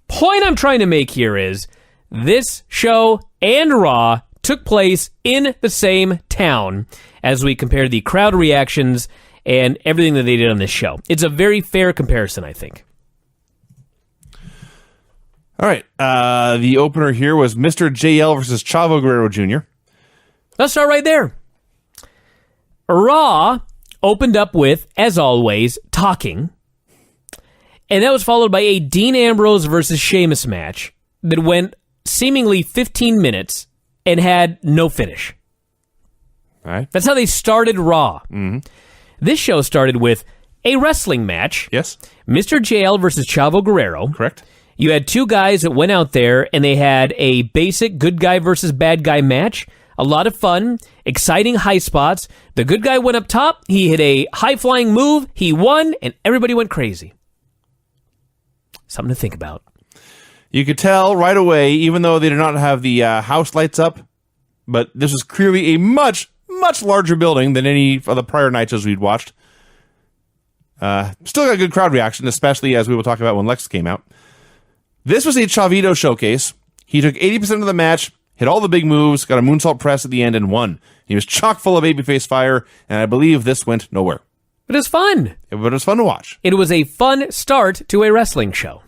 point I'm trying to make here is this show and Raw took place in the same town as we compare the crowd reactions and everything that they did on this show. It's a very fair comparison, I think. All right. The opener here was Mr. JL versus Chavo Guerrero Jr. Let's start right there. Raw opened up with, as always, talking. And that was followed by a Dean Ambrose versus Sheamus match that went seemingly 15 minutes and had no finish. All right. That's how they started Raw. Mm-hmm. This show started with a wrestling match. Yes. Mr. JL versus Chavo Guerrero. Correct. You had two guys that went out there and they had a basic good guy versus bad guy match. A lot of fun, exciting high spots. The good guy went up top. He hit a high-flying move. He won, and everybody went crazy. Something to think about. You could tell right away, even though they did not have the house lights up, but this was clearly a much, much larger building than any of the prior Nitros we'd watched. Still got a good crowd reaction, especially as we will talk about when Lex came out. This was a Chavito showcase. He took 80% of the match, hit all the big moves, got a moonsault press at the end, and won. He was chock full of babyface fire, and I believe this went nowhere. But it was fun. But it was fun to watch. It was a fun start to a wrestling show.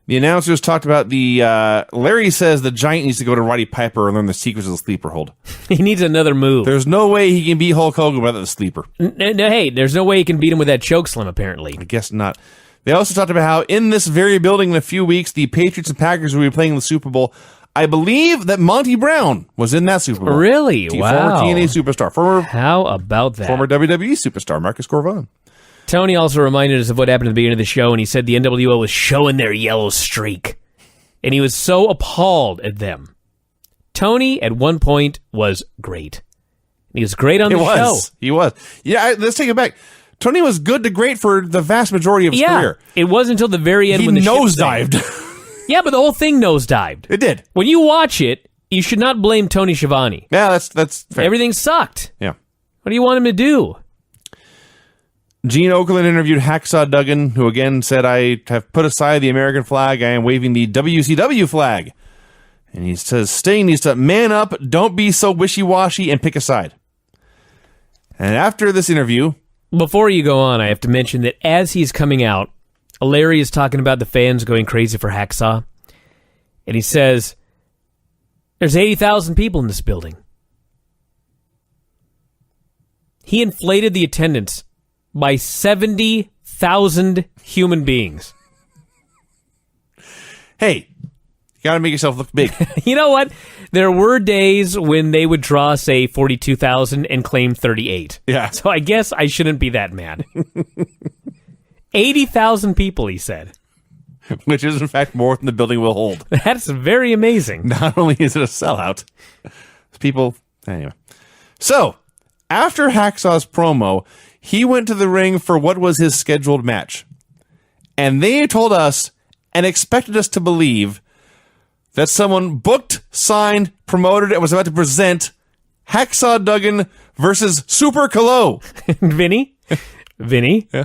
The announcers talked about Larry says the Giant needs to go to Roddy Piper and learn the secrets of the sleeper hold. He needs another move. There's no way he can beat Hulk Hogan without the sleeper. Hey, there's no way he can beat him with that chokeslam, apparently. I guess not. They also talked about how in this very building in a few weeks, the Patriots and Packers will be playing in the Super Bowl. I believe that Monty Brown was in that Super Bowl. Really? Wow. Former TNA superstar. How about that? Former WWE superstar, Marcus Corvon. Tony also reminded us of what happened at the beginning of the show, and he said the NWO was showing their yellow streak. And he was so appalled at them. Tony, at one point, was great. He was great on the show. He was. Yeah, let's take it back. Tony was good to great for the vast majority of his career. It wasn't until the very end he when the nosedived. Yeah, but the whole thing nosedived. It did. When you watch it, you should not blame Tony Schiavone. Yeah, that's fair. Everything sucked. Yeah. What do you want him to do? Gene Okerlund interviewed Hacksaw Duggan, who again said, I have put aside the American flag. I am waving the WCW flag. And he says, Sting needs to man up, don't be so wishy-washy, and pick a side. And after this interview... Before you go on, I have to mention that as he's coming out, Larry is talking about the fans going crazy for Hacksaw. And he says, there's 80,000 people in this building. He inflated the attendance by 70,000 human beings. Hey, you got to make yourself look big. You know what? There were days when they would draw, say, 42,000 and claim 38. Yeah. So I guess I shouldn't be that mad. 80,000 people, he said. Which is, in fact, more than the building will hold. That's very amazing. Not only is it a sellout, people... Anyway. So, after Hacksaw's promo, he went to the ring for what was his scheduled match. And they told us and expected us to believe that someone booked, signed, promoted, and was about to present Hacksaw Duggan versus Super Kalo. Vinny? Yeah.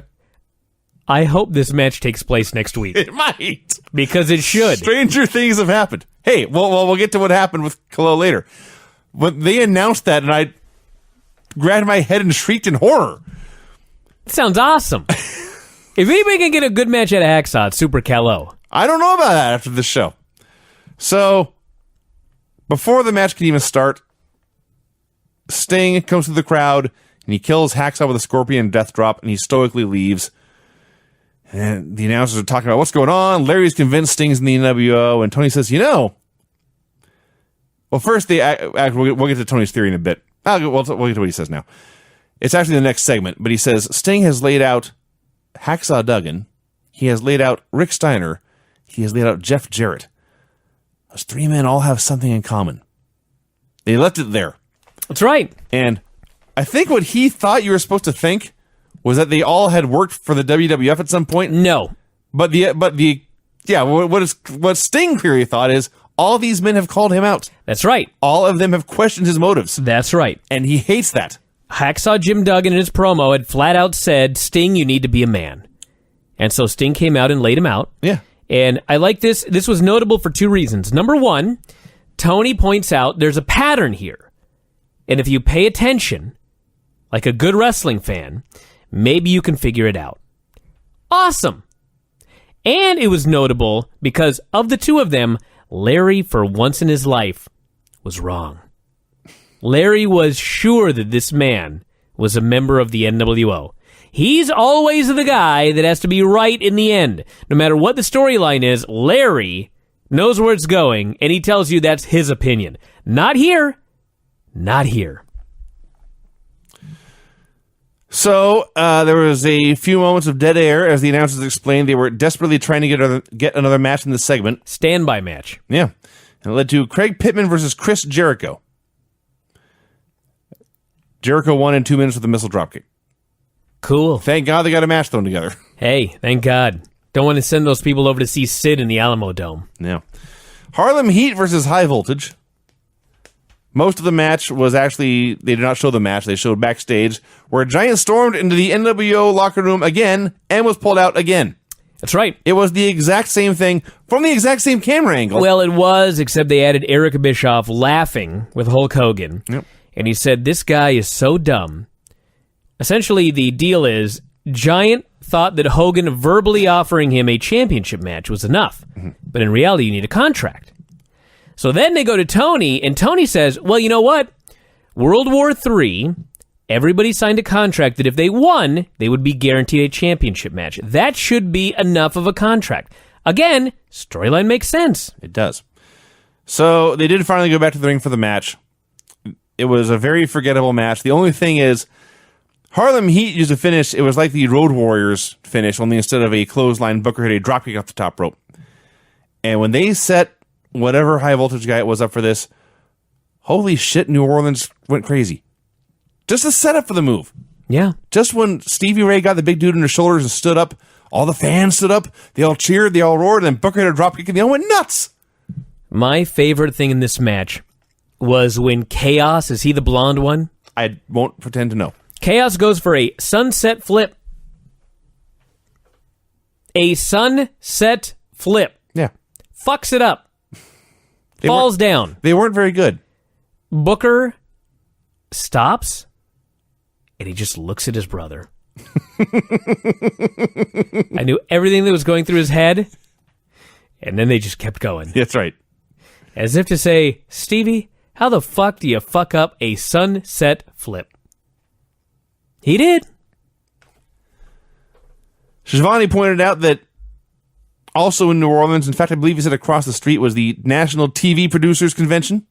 I hope this match takes place next week. It might. Because it should. Stranger things have happened. Hey, we'll get to what happened with Kalo later. But they announced that, and I grabbed my head and shrieked in horror. It sounds awesome. If anybody can get a good match out of Hacksaw, it's Super Kalo. I don't know about that after this show. So, before the match can even start, Sting comes to the crowd, and he kills Hacksaw with a scorpion death drop, and he stoically leaves. And the announcers are talking about what's going on. Larry's convinced Sting's in the NWO, and Tony says, well, first, we'll get to Tony's theory in a bit. We'll get to what he says now. It's actually the next segment, but he says, Sting has laid out Hacksaw Duggan. He has laid out Rick Steiner. He has laid out Jeff Jarrett. Those three men all have something in common. They left it there. That's right. And I think what he thought you were supposed to think was that they all had worked for the WWF at some point. No. What Sting theory thought is all these men have called him out. That's right. All of them have questioned his motives. That's right. And he hates that. Hacksaw Jim Duggan in his promo had flat out said, Sting, you need to be a man. And so Sting came out and laid him out. Yeah. And I like this. This was notable for two reasons. Number one, Tony points out there's a pattern here. And if you pay attention, like a good wrestling fan, maybe you can figure it out. Awesome. And it was notable because of the two of them, Larry, for once in his life, was wrong. Larry was sure that this man was a member of the NWO. He's always the guy that has to be right in the end. No matter what the storyline is, Larry knows where it's going, and he tells you that's his opinion. Not here. Not here. So, there was a few moments of dead air as the announcers explained they were desperately trying to get another match in this segment. Standby match. Yeah. And it led to Craig Pittman versus Chris Jericho. Jericho won in 2 minutes with a missile dropkick. Cool. Thank God they got a match thrown together. Hey, thank God. Don't want to send those people over to see Sid in the Alamo Dome. Yeah. Harlem Heat versus High Voltage. Most of the match was actually, they did not show the match, they showed backstage, where Giant stormed into the NWO locker room again and was pulled out again. That's right. It was the exact same thing from the exact same camera angle. Well, it was, except they added Eric Bischoff laughing with Hulk Hogan. Yep. And he said, this guy is so dumb. Essentially, the deal is, Giant thought that Hogan verbally offering him a championship match was enough. Mm-hmm. But in reality, you need a contract. So then they go to Tony, and Tony says, well, you know what? World War III, everybody signed a contract that if they won, they would be guaranteed a championship match. That should be enough of a contract. Again, storyline makes sense. It does. So they did finally go back to the ring for the match. It was a very forgettable match. The only thing is, Harlem Heat used a finish. It was like the Road Warriors finish, only instead of a clothesline, Booker hit a dropkick off the top rope. And when they set whatever High Voltage guy it was up for this, holy shit, New Orleans went crazy. Just the setup for the move. Yeah. Just when Stevie Ray got the big dude on his shoulders and stood up, all the fans stood up, they all cheered, they all roared, and then Booker hit a dropkick and they all went nuts. My favorite thing in this match was when Chaos, is he the blonde one? I won't pretend to know. Chaos goes for a sunset flip. A sunset flip. Yeah. Fucks it up. Falls down. They weren't very good. Booker stops, and he just looks at his brother. I knew everything that was going through his head, and then they just kept going. That's right. As if to say, Stevie, how the fuck do you fuck up a sunset flip? He did. Shivani pointed out that also in New Orleans, in fact, I believe he said across the street, was the National TV Producers Convention.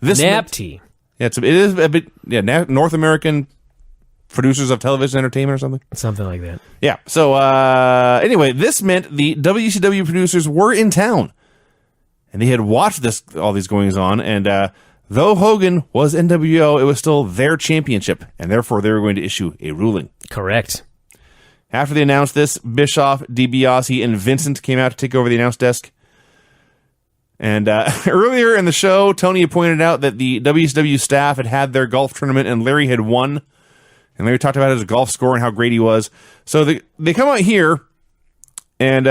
NAPT. Yeah, it is a bit, North American Producers of Television Entertainment or something. Something like that. Yeah. So anyway, this meant the WCW producers were in town, and they had watched all these goings on. And though Hogan was NWO, it was still their championship, and therefore they were going to issue a ruling. Correct. After they announced this, Bischoff, DiBiase, and Vincent came out to take over the announce desk. And earlier in the show, Tony had pointed out that the WCW staff had their golf tournament, and Larry had won. And Larry talked about his golf score and how great he was. So they come out here, and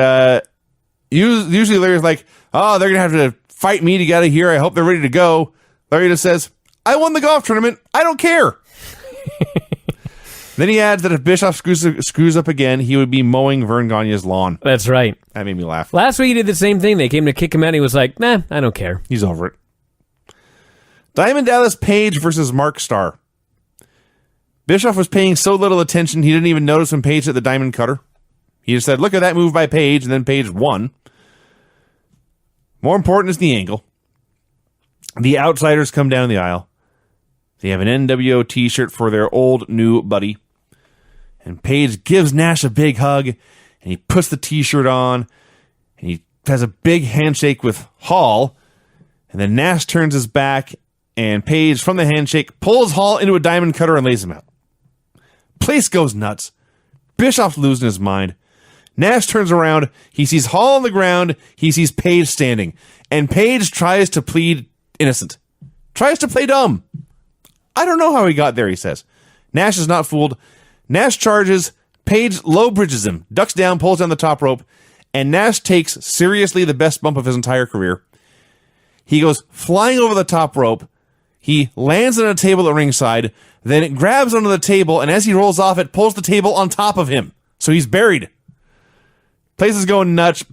usually Larry's like, oh, they're going to have to fight me to get out of here. I hope they're ready to go. Larry just says, I won the golf tournament. I don't care. Then he adds that if Bischoff screws up again, he would be mowing Vern Gagne's lawn. That's right. That made me laugh. Last week he did the same thing. They came to kick him out, and he was like, nah, I don't care. He's over it. Diamond Dallas Page versus Mark Starr. Bischoff was paying so little attention, he didn't even notice when Page hit the diamond cutter. He just said, look at that move by Page, and then Page won. More important is the angle. The Outsiders come down the aisle. They have an NWO t-shirt for their old new buddy. And Page gives Nash a big hug, and he puts the t-shirt on, and he has a big handshake with Hall, and then Nash turns his back, and Page, from the handshake, pulls Hall into a diamond cutter and lays him out. Place goes nuts. Bischoff's losing his mind. Nash turns around, he sees Hall on the ground, he sees Page standing, and Page tries to plead innocent. Tries to play dumb. I don't know how he got there, he says. Nash is not fooled. Nash charges, Page low bridges him, ducks down, pulls down the top rope, and Nash takes seriously the best bump of his entire career. He goes flying over the top rope, he lands on a table at ringside, then it grabs onto the table, and as he rolls off, it pulls the table on top of him. So he's buried. Place is going nuts.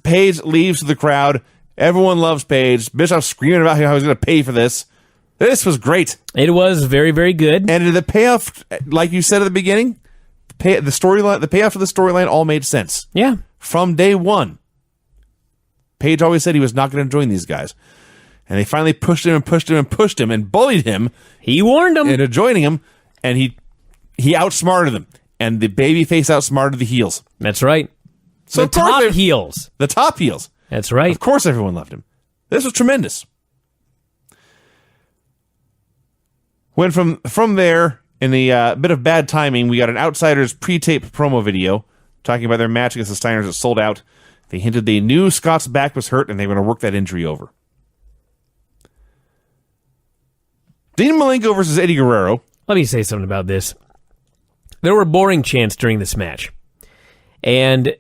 Page leaves to the crowd. Everyone loves Page. Bischoff screaming about how he's going to pay for this. This was great. It was very, very good. And the payoff, like you said at the beginning, the payoff for the storyline all made sense. Yeah. From day one. Page always said he was not going to join these guys. And they finally pushed him and bullied him. He warned him into joining him, and he outsmarted them. And the babyface outsmarted the heels. That's right. So the top heels. The top heels. That's right. Of course everyone loved him. This was tremendous. When from there, in the bit of bad timing, we got an Outsiders pre-tape promo video talking about their match against the Steiners that sold out. They hinted they knew Scott's back was hurt and they were going to work that injury over. Dean Malenko versus Eddie Guerrero. Let me say something about this. There were boring chants during this match. And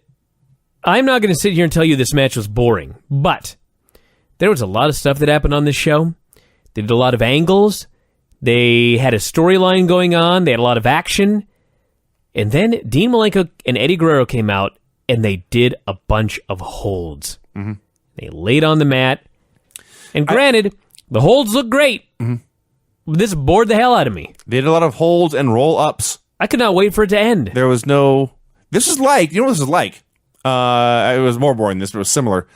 I'm not going to sit here and tell you this match was boring, but there was a lot of stuff that happened on this show. They did a lot of angles. They had a storyline going on. They had a lot of action. And then Dean Malenko and Eddie Guerrero came out, and they did a bunch of holds. Mm-hmm. They laid on the mat. And granted, the holds look great. Mm-hmm. This bored the hell out of me. They did a lot of holds and roll-ups. I could not wait for it to end. There was no... This is like... You know what this is like? It was more boring than this, but it was similar.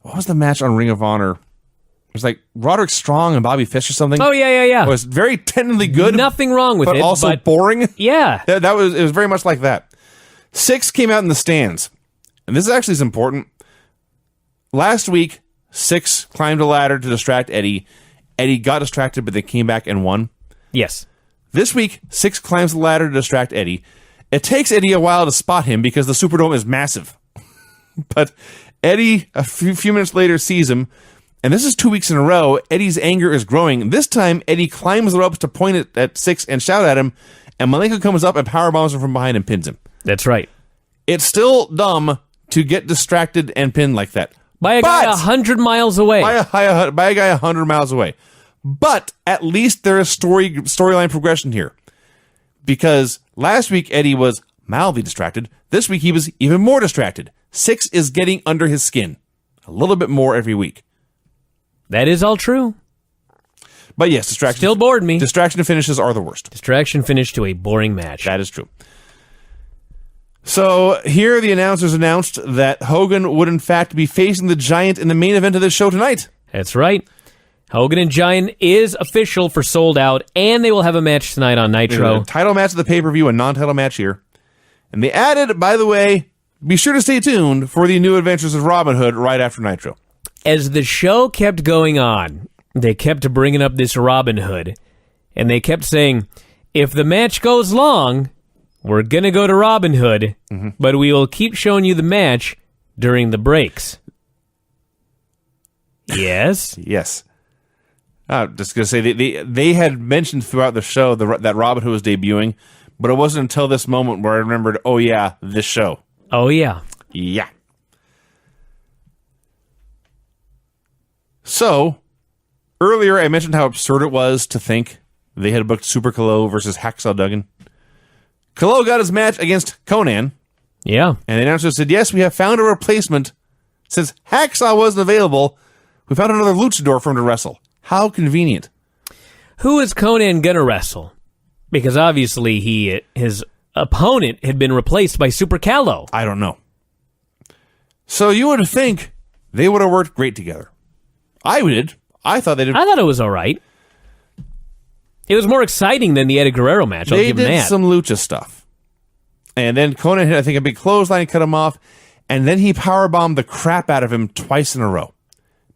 What was the match on Ring of Honor? It was like Roderick Strong and Bobby Fish or something. Oh, yeah. It was very technically good. Nothing wrong with it. But also boring. Yeah. It was very much like that. Six came out in the stands. And this actually is important. Last week, Six climbed a ladder to distract Eddie. Eddie got distracted, but they came back and won. Yes. This week, Six climbs the ladder to distract Eddie. It takes Eddie a while to spot him because the Superdome is massive. But Eddie, a few minutes later, sees him. And this is 2 weeks in a row. Eddie's anger is growing. This time, Eddie climbs the ropes to point it at Six and shout at him. And Malenko comes up and powerbombs him from behind and pins him. That's right. It's still dumb to get distracted and pinned like that. By a guy 100 miles away. By a guy 100 miles away. But at least there is storyline progression here. Because last week, Eddie was mildly distracted. This week, he was even more distracted. Six is getting under his skin. A little bit more every week. That is all true. But yes, distraction still bored me. Distraction finishes are the worst. Distraction finish to a boring match. That is true. So here the announcers announced that Hogan would in fact be facing the Giant in the main event of this show tonight. That's right. Hogan and Giant is official for Sold Out, and they will have a match tonight on Nitro. A title match of the pay-per-view, a non-title match here. And they added, by the way, be sure to stay tuned for the new adventures of Robin Hood right after Nitro. As the show kept going on, they kept bringing up this Robin Hood, and they kept saying, if the match goes long, we're going to go to Robin Hood, but we will keep showing you the match during the breaks. Yes? Yes. Just going to say, they had mentioned throughout the show that Robin Hood was debuting, but it wasn't until this moment where I remembered, oh yeah, this show. Oh, yeah. Yeah. So, earlier I mentioned how absurd it was to think they had booked Super Kalo versus Hacksaw Duggan. Kalo got his match against Conan, Yeah. and the announcer said, yes, we have found a replacement. Since Hacksaw wasn't available, we found another luchador for him to wrestle. How convenient. Who is Conan gonna wrestle? Because obviously his opponent had been replaced by Super Kalo. I don't know. So you would think they would have worked great together. I did. I thought they did. I thought it was all right. It was more exciting than the Eddie Guerrero match. I'll They give him did that. some lucha stuff. And then Conan hit, I think, a big clothesline, cut him off, and then he powerbombed the crap out of him twice in a row.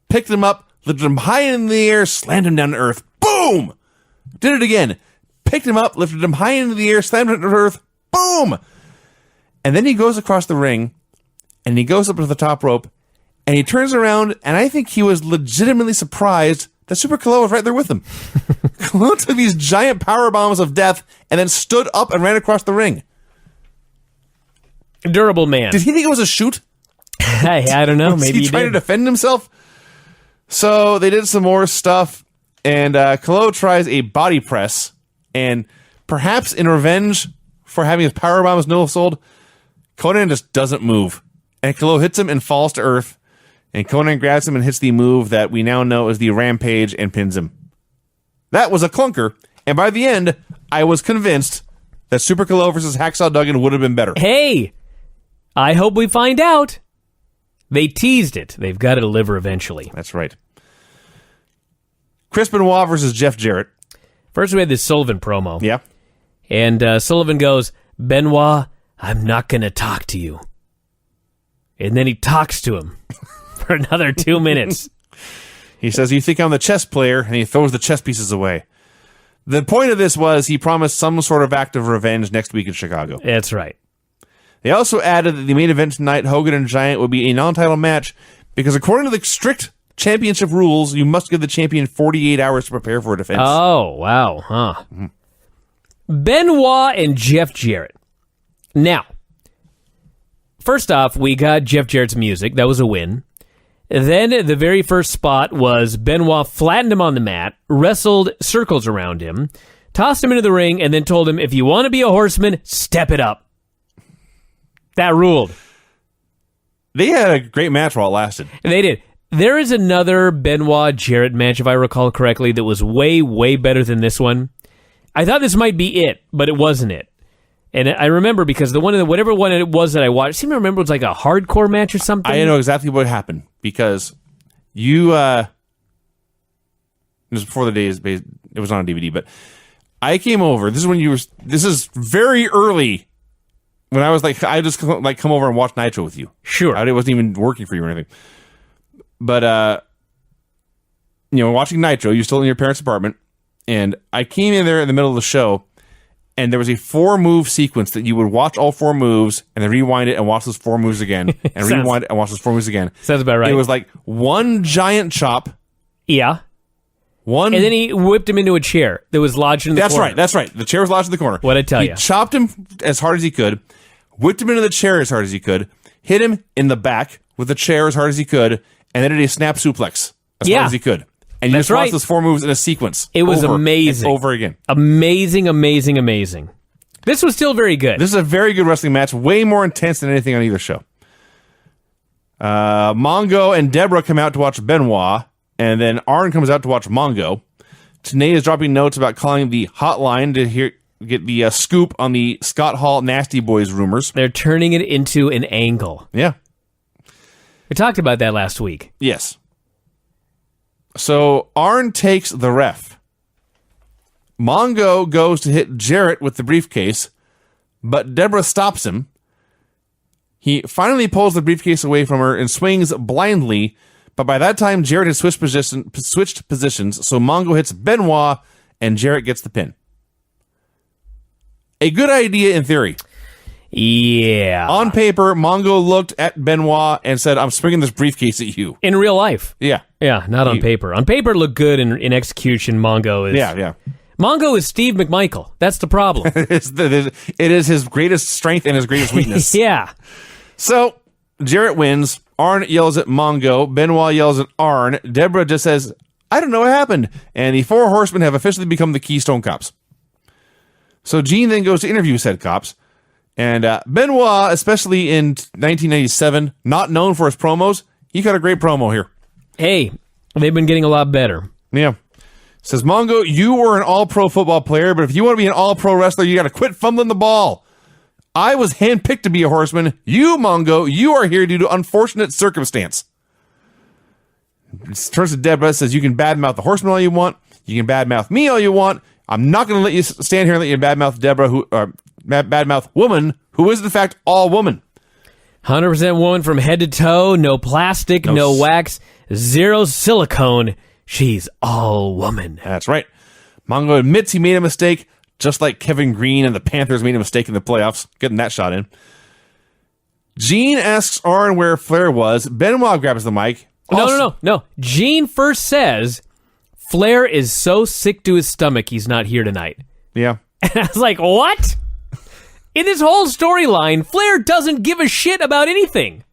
Picked him up, lifted him high in the air, slammed him down to earth. Boom! Did it again. Picked him up, lifted him high into the air, slammed him to earth. Boom! And then he goes across the ring, and he goes up to the top rope, and he turns around, and I think he was legitimately surprised that Super Kalo was right there with him. Kalo took these giant power bombs of death, and then stood up and ran across the ring. Durable man. Did he think it was a shoot? Hey, I don't know. Was Maybe he he trying did. to defend himself? So they did some more stuff, and Kalo tries a body press, and perhaps in revenge for having his power bombs no-sold, Conan just doesn't move. And Kalo hits him and falls to earth, and Conan grabs him and hits the move that we now know is the Rampage and pins him. That was a clunker, and by the end, I was convinced that Super Kalo versus Hacksaw Duggan would have been better. Hey, I hope we find out. They teased it. They've got to deliver eventually. That's right. Chris Benoit versus Jeff Jarrett. First, we had this Sullivan promo. Yeah. And Sullivan goes, Benoit, I'm not going to talk to you. And then he talks to him for another 2 minutes. He says, you think I'm the chess player, and he throws the chess pieces away. The point of this was he promised some sort of act of revenge next week in Chicago. That's right. They also added that the main event tonight, Hogan and Giant, would be a non-title match because according to the strict championship rules, you must give the champion 48 hours to prepare for a defense. Oh, wow. Huh. Benoit and Jeff Jarrett. Now, first off, we got Jeff Jarrett's music. That was a win. Then the very first spot was Benoit flattened him on the mat, wrestled circles around him, tossed him into the ring, and then told him, if you want to be a horseman, step it up. That ruled. They had a great match while it lasted. And they did. There is another Benoit Jarrett match, if I recall correctly, that was way, way better than this one. I thought this might be it, but it wasn't it. And I remember because whatever one it was that I watched, I seem to remember it was like a hardcore match or something. I know exactly what happened because you, it was before the days, it was on DVD, but I came over. This is very early when I was like, I just like come over and watch Nitro with you. Sure. I wasn't even working for you or anything. But, watching Nitro, you're still in your parents' apartment, and I came in there in the middle of the show, and there was a 4-move sequence that you would watch all 4 moves, and then rewind it and watch those 4 moves again, and rewind it and watch those 4 moves again. Sounds about right. It was like one giant chop. Yeah. And then he whipped him into a chair that was lodged in the corner. That's right. The chair was lodged in the corner. What'd I tell you? He chopped him as hard as he could, whipped him into the chair as hard as he could, hit him in the back with the chair as hard as he could, and then did a snap suplex as hard as he could. And you That's just watched right. those 4 moves in a sequence. It was over amazing. and over again. Amazing, amazing, amazing. This was still very good. This is a very good wrestling match, way more intense than anything on either show. Mongo and Deborah come out to watch Benoit, and then Arn comes out to watch Mongo. Tanay is dropping notes about calling the hotline to hear get the scoop on the Scott Hall Nasty Boys rumors. They're turning it into an angle. Yeah. We talked about that last week. Yes. So Arn takes the ref. Mongo goes to hit Jarrett with the briefcase, but Deborah stops him. He finally pulls the briefcase away from her and swings blindly, but by that time Jarrett has switched positions, so Mongo hits Benoit and Jarrett gets the pin. A good idea in theory. Yeah. On paper, Mongo looked at Benoit and said, I'm swinging this briefcase at you. In real life. Yeah. Yeah, not on paper. On paper, it looked good. In execution, Mongo is... Yeah. Mongo is Steve McMichael. That's the problem. It is his greatest strength and his greatest weakness. Yeah. So, Jarrett wins. Arn yells at Mongo. Benoit yells at Arn. Deborah just says, I don't know what happened. And the 4 horsemen have officially become the Keystone Cops. So Gene then goes to interview said cops. And Benoit, especially in 1997, not known for his promos, he got a great promo here. Hey, they've been getting a lot better. Yeah. Says, Mongo, you were an all-pro football player, but if you want to be an all-pro wrestler, you got to quit fumbling the ball. I was handpicked to be a horseman. You, Mongo, you are here due to unfortunate circumstance. Turns to Deborah, says, you can badmouth the horseman all you want. You can badmouth me all you want. I'm not going to let you stand here and let you badmouth Deborah, badmouth woman, who is in fact all woman. 100% woman from head to toe, no plastic, no wax, zero silicone. She's all woman. That's right. Mongo admits he made a mistake, just like Kevin Green and the Panthers made a mistake in the playoffs, getting that shot in. Gene asks Arn where Flair was. Benoit grabs the mic. No. Gene first says, Flair is so sick to his stomach he's not here tonight. Yeah. And I was like, what? In this whole storyline, Flair doesn't give a shit about anything.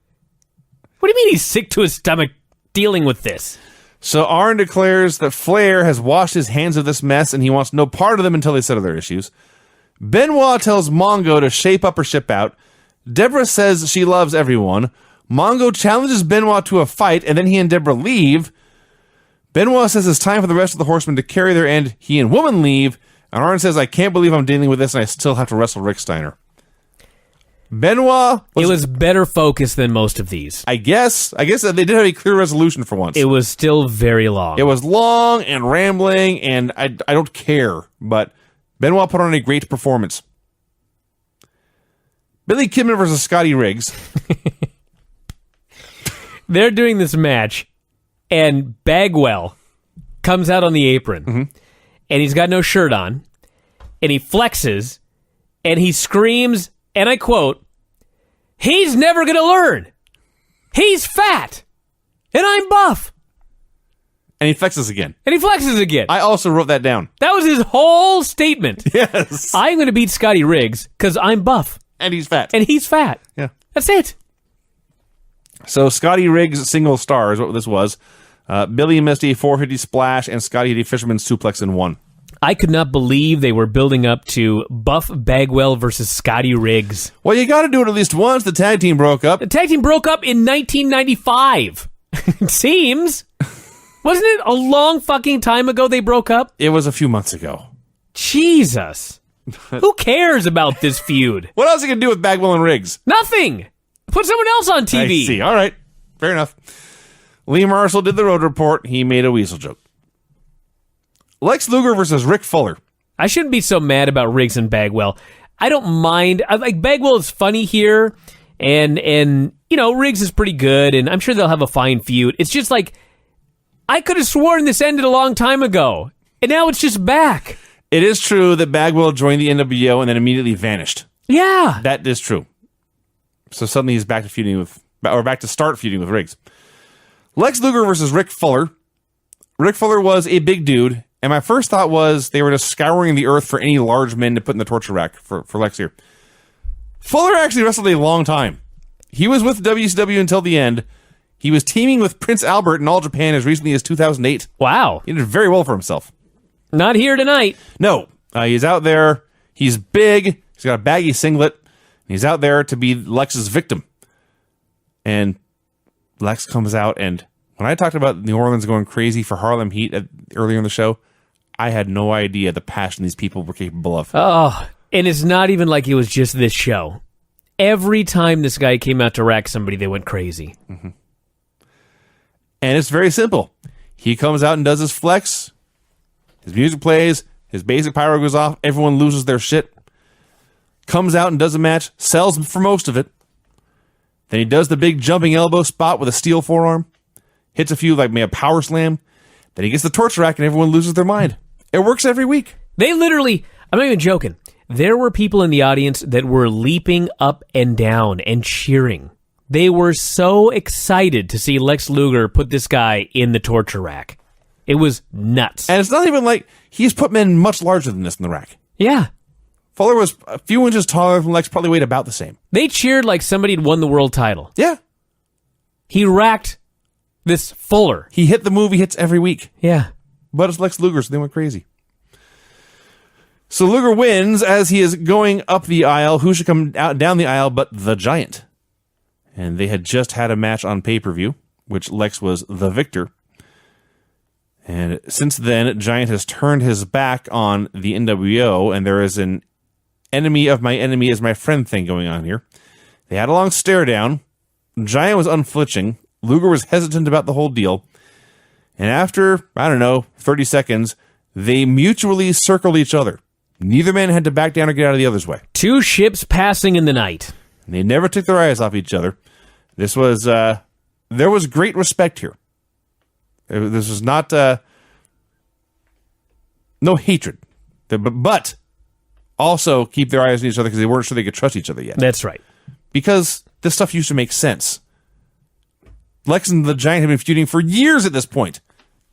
What do you mean he's sick to his stomach dealing with this? So Arn declares that Flair has washed his hands of this mess and he wants no part of them until they settle their issues. Benoit tells Mongo to shape up or ship out. Deborah says she loves everyone. Mongo challenges Benoit to a fight and then he and Deborah leave. Benoit says it's time for the rest of the horsemen to carry their end. He and woman leave. And Arn says, I can't believe I'm dealing with this and I still have to wrestle Rick Steiner. Benoit was better focused than most of these. I guess they did have a clear resolution for once. It was still very long. It was long and rambling, and I don't care. But Benoit put on a great performance. Billy Kidman versus Scotty Riggs. They're doing this match, and Bagwell comes out on the apron, and he's got no shirt on, and he flexes, and he screams, and I quote, he's never going to learn. He's fat, and I'm buff. And he flexes again. I also wrote that down. That was his whole statement. Yes. I'm going to beat Scotty Riggs because I'm buff. And he's fat. Yeah. That's it. So Scotty Riggs' single star is what this was. Billy missed a 450 splash, and Scotty had a fisherman's suplex in one. I could not believe they were building up to Buff Bagwell versus Scotty Riggs. Well, you got to do it at least once. The tag team broke up. The tag team broke up in 1995. It seems. Wasn't it a long fucking time ago they broke up? It was a few months ago. Jesus. Who cares about this feud? What else are you going to do with Bagwell and Riggs? Nothing. Put someone else on TV. I see. All right. Fair enough. Lee Marshall did the road report. He made a weasel joke. Lex Luger versus Rick Fuller. I shouldn't be so mad about Riggs and Bagwell. I don't mind. Like Bagwell is funny here, and you know Riggs is pretty good, and I'm sure they'll have a fine feud. It's just like I could have sworn this ended a long time ago, and now it's just back. It is true that Bagwell joined the NWO and then immediately vanished. Yeah, that is true. So suddenly he's back to start feuding with Riggs. Lex Luger versus Rick Fuller. Rick Fuller was a big dude. And my first thought was they were just scouring the earth for any large men to put in the torture rack for Lex here. Fuller actually wrestled a long time. He was with WCW until the end. He was teaming with Prince Albert in All Japan as recently as 2008. Wow. He did very well for himself. Not here tonight. No. He's out there. He's big. He's got a baggy singlet. He's out there to be Lex's victim. And Lex comes out, and when I talked about New Orleans going crazy for Harlem Heat earlier in the show, I had no idea the passion these people were capable of. Oh, and it's not even like it was just this show. Every time this guy came out to rack somebody, they went crazy. Mm-hmm. And it's very simple. He comes out and does his flex. His music plays. His basic pyro goes off. Everyone loses their shit. Comes out and does a match. Sells for most of it. Then he does the big jumping elbow spot with a steel forearm. Hits a few like maybe a power slam. Then he gets the torch rack and everyone loses their mind. It works every week. They literally, I'm not even joking. There were people in the audience that were leaping up and down and cheering. They were so excited to see Lex Luger put this guy in the torture rack. It was nuts. And it's not even like he's put men much larger than this in the rack. Yeah. Fuller was a few inches taller than Lex, probably weighed about the same. They cheered like somebody had won the world title. Yeah. He racked this Fuller. He hit the move he hits every week. Yeah. But it's Lex Luger, so they went crazy. So Luger wins as he is going up the aisle. Who should come out down the aisle but the Giant? And they had just had a match on pay-per-view, which Lex was the victor. And since then, Giant has turned his back on the NWO, and there is an enemy of my enemy is my friend thing going on here. They had a long stare down. Giant was unflinching. Luger was hesitant about the whole deal. And after, 30 seconds, they mutually circled each other. Neither man had to back down or get out of the other's way. Two ships passing in the night. And they never took their eyes off each other. This was, there was great respect here. This was not, no hatred. But also keep their eyes on each other because they weren't sure they could trust each other yet. That's right. Because this stuff used to make sense. Lex and the Giant have been feuding for years at this point.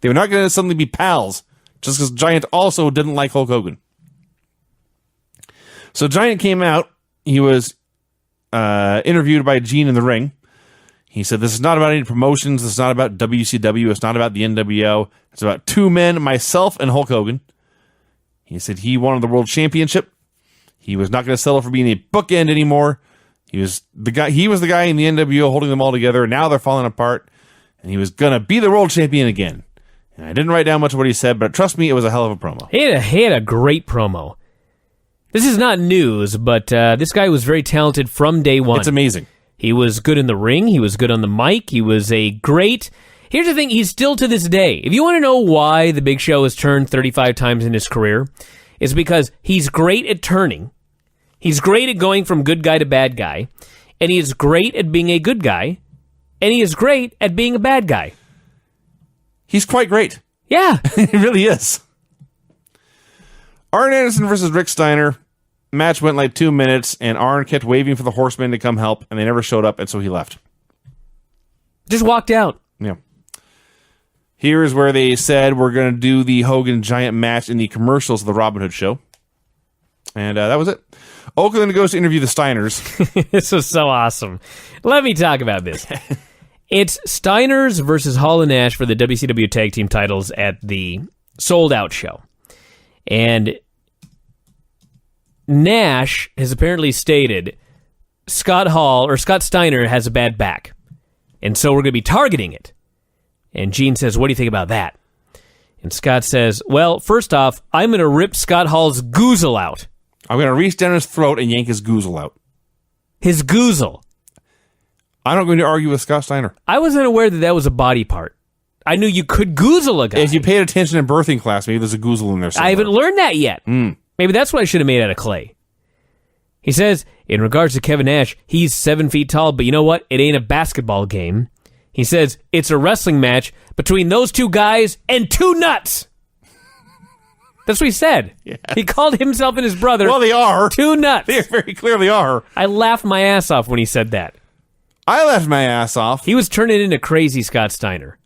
They were not going to suddenly be pals just because Giant also didn't like Hulk Hogan. So Giant came out. He was interviewed by Gene in the ring. He said, this is not about any promotions. This is not about WCW. It's not about the NWO. It's about two men, myself and Hulk Hogan. He said he wanted the world championship. He was not going to settle for being a bookend anymore. He was the guy in the NWO holding them all together. And now they're falling apart. And he was going to be the world champion again. And I didn't write down much of what he said, but trust me, it was a hell of a promo. He had a great promo. This is not news, but this guy was very talented from day one. It's amazing. He was good in the ring. He was good on the mic. He was a great... Here's the thing. He's still to this day. If you want to know why the Big Show has turned 35 times in his career, it's because he's great at turning. He's great at going from good guy to bad guy. And he is great at being a good guy. And he is great at being a bad guy. He's quite great. Yeah. He really is. Arn Anderson versus Rick Steiner. Match went like 2 minutes, and Arn kept waving for the Horsemen to come help, and they never showed up, and so he left. Just walked out. Yeah. Here is where they said we're going to do the Hogan Giant match in the commercials of the Robin Hood show. And that was it. Oakland goes to interview the Steiners. This was so awesome. Let me talk about this. It's Steiners versus Hall and Nash for the WCW Tag Team titles at the Sold Out show. And Nash has apparently stated Scott Steiner has a bad back. And so we're going to be targeting it. And Gene says, what do you think about that? And Scott says, well, first off, I'm going to rip Scott Hall's goozle out. I'm going to reach down his throat and yank his goozle out. His goozle. I'm not going to argue with Scott Steiner. I wasn't aware that was a body part. I knew you could goozle a guy. If you paid attention in birthing class, maybe there's a goozle in there somewhere. I haven't learned that yet. Maybe that's what I should have made out of clay. He says, in regards to Kevin Nash, he's 7 feet tall, but you know what? It ain't a basketball game. He says, it's a wrestling match between those two guys and two nuts. That's what he said. Yes. He called himself and his brother. Well, they are. Two nuts. They very clearly are. I laughed my ass off when he said that. I laughed my ass off. He was turning into crazy Scott Steiner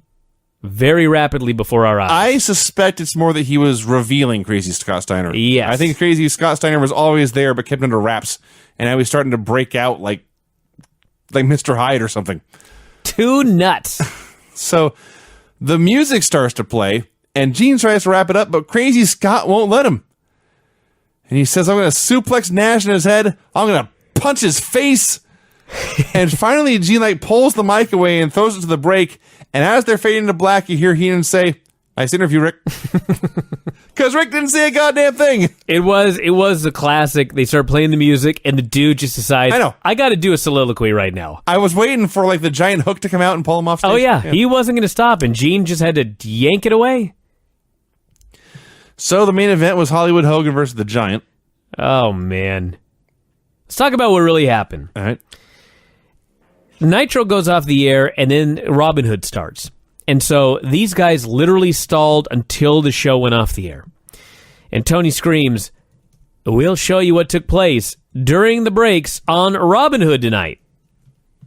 very rapidly before our eyes. I suspect it's more that he was revealing crazy Scott Steiner. Yes. I think crazy Scott Steiner was always there but kept under wraps. And now he's starting to break out like Mr. Hyde or something. Two nuts. So the music starts to play, and Gene tries to wrap it up, but crazy Scott won't let him. And he says, I'm going to suplex Nash in his head. I'm going to punch his face. And finally, Gene pulls the mic away and throws it to the break. And as they're fading to black, you hear Heenan say, I said interview Rick. Because Rick didn't say a goddamn thing. It was a classic. They start playing the music, and the dude just decides, I know. I got to do a soliloquy right now. I was waiting for like the giant hook to come out and pull him off stage. Oh, yeah. He wasn't going to stop, and Gene just had to yank it away. So the main event was Hollywood Hogan versus the Giant. Oh, man. Let's talk about what really happened. All right. Nitro goes off the air, and then Robin Hood starts. And so these guys literally stalled until the show went off the air. And Tony screams, "We'll show you what took place during the breaks on Robin Hood tonight."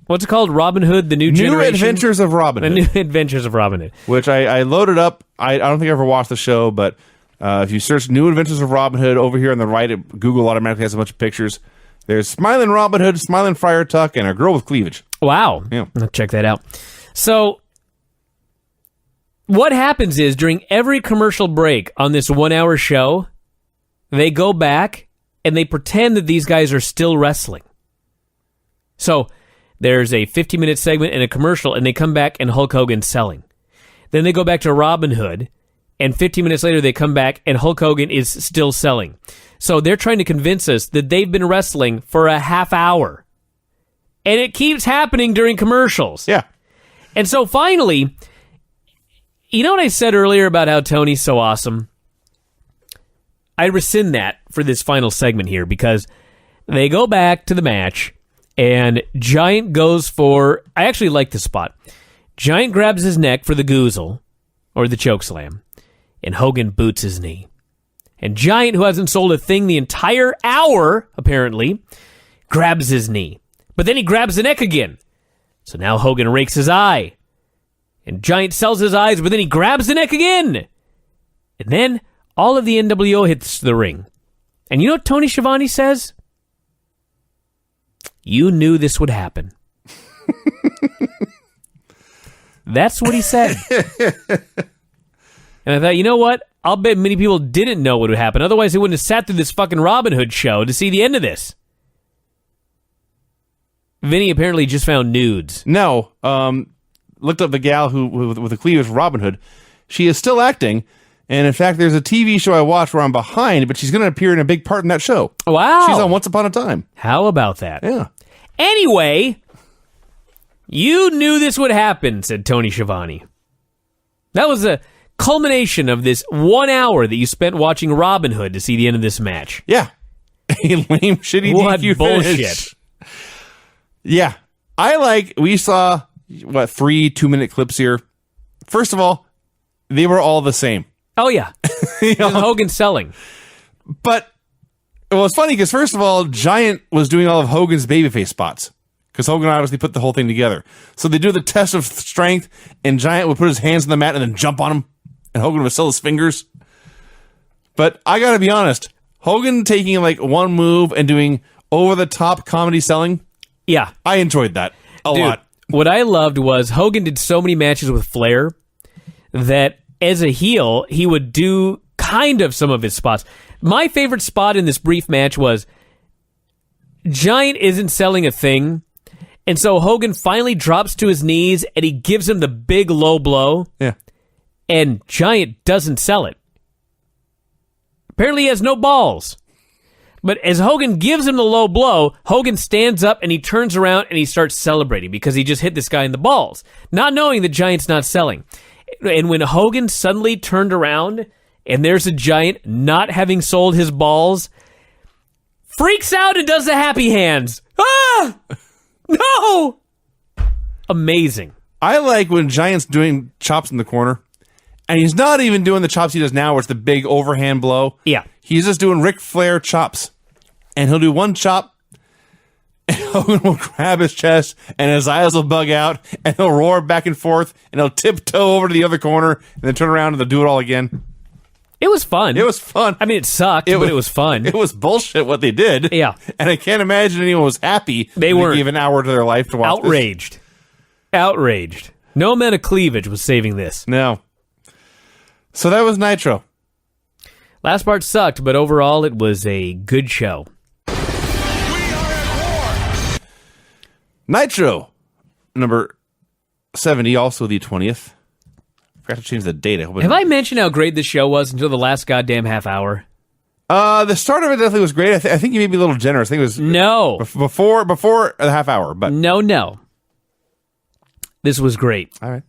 What's it called? Robin Hood, the New Generation? New Adventures of Robin Hood. The New Adventures of Robin Hood. Which I loaded up. I don't think I ever watched the show, but if you search New Adventures of Robin Hood over here on the right, Google automatically has a bunch of pictures. There's Smiling Robin Hood, Smiling Friar Tuck, and a girl with cleavage. Wow. Yeah. I'll check that out. So what happens is during every commercial break on this 1 hour show, they go back and they pretend that these guys are still wrestling. So there's a 50-minute segment and a commercial, and they come back and Hulk Hogan's selling. Then they go back to Robin Hood, and 15 minutes later they come back and Hulk Hogan is still selling. So they're trying to convince us that they've been wrestling for a half hour. And it keeps happening during commercials. Yeah. And so finally, you know what I said earlier about how Tony's so awesome? I rescind that for this final segment here because they go back to the match and Giant goes for... I actually like this spot. Giant grabs his neck for the goozle, or the chokeslam, and Hogan boots his knee. And Giant, who hasn't sold a thing the entire hour, apparently, grabs his knee. But then he grabs the neck again. So now Hogan rakes his eye. And Giant sells his eyes, but then he grabs the neck again. And then all of the NWO hits the ring. And you know what Tony Schiavone says? You knew this would happen. That's what he said. And I thought, you know what? I'll bet many people didn't know what would happen. Otherwise, they wouldn't have sat through this fucking Robin Hood show to see the end of this. Vinny apparently just found nudes. No. Looked up the gal who with the cleavage, Robin Hood. She is still acting. And in fact, there's a TV show I watched where I'm behind, but she's going to appear in a big part in that show. Wow. She's on Once Upon a Time. How about that? Yeah. Anyway, you knew this would happen, said Tony Schiavone. That was a culmination of this 1 hour that you spent watching Robin Hood to see the end of this match. Yeah. A lame, shitty What DQ bullshit. finish. Yeah. We saw, 3 2-minute clips here. First of all, they were all the same. Oh, yeah. Hogan selling. But it was funny because, first of all, Giant was doing all of Hogan's babyface spots because Hogan obviously put the whole thing together. So they do the test of strength, and Giant would put his hands on the mat and then jump on him, and Hogan would sell his fingers. But I got to be honest, Hogan taking like one move and doing over-the-top comedy selling, Yeah. I enjoyed that a lot. What I loved was Hogan did so many matches with Flair that as a heel, he would do kind of some of his spots. My favorite spot in this brief match was Giant isn't selling a thing, and so Hogan finally drops to his knees and he gives him the big low blow, Yeah. and Giant doesn't sell it. Apparently he has no balls. But as Hogan gives him the low blow, Hogan stands up and he turns around and he starts celebrating because he just hit this guy in the balls, not knowing the Giant's not selling. And when Hogan suddenly turned around and there's a Giant not having sold his balls, freaks out and does the happy hands. Ah! No! Amazing. I like when Giant's doing chops in the corner, and he's not even doing the chops he does now where it's the big overhand blow. Yeah. He's just doing Ric Flair chops. And he'll do one chop, and Hogan will grab his chest, and his eyes will bug out, and he'll roar back and forth, and he'll tiptoe over to the other corner, and then turn around and they'll do it all again. It was fun. It was fun. I mean, it sucked, but it was fun. It was bullshit what they did. Yeah. And I can't imagine anyone was happy They when weren't. gave an hour to their life to watch Outraged. Outraged. No amount of cleavage was saving this. this. No. So that was Nitro. Last part sucked, but overall it was a good show. Nitro, number 70, also the 20th. Forgot to change the date. Have I mentioned how great this show was until the last goddamn half hour? The start of it definitely was great. I think you may be a little generous. I think it was No. before the half hour. But No. This was great. all right.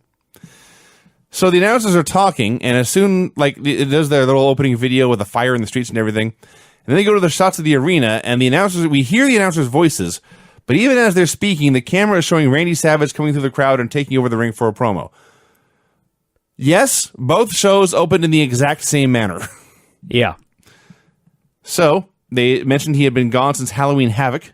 So the announcers are talking, and as soon it does their little opening video with the fire in the streets and everything, and then they go to the shots of the arena, and we hear the announcers' voices, but even as they're speaking, the camera is showing Randy Savage coming through the crowd and taking over the ring for a promo. Yes, both shows opened in the exact same manner. Yeah. So they mentioned he had been gone since Halloween Havoc.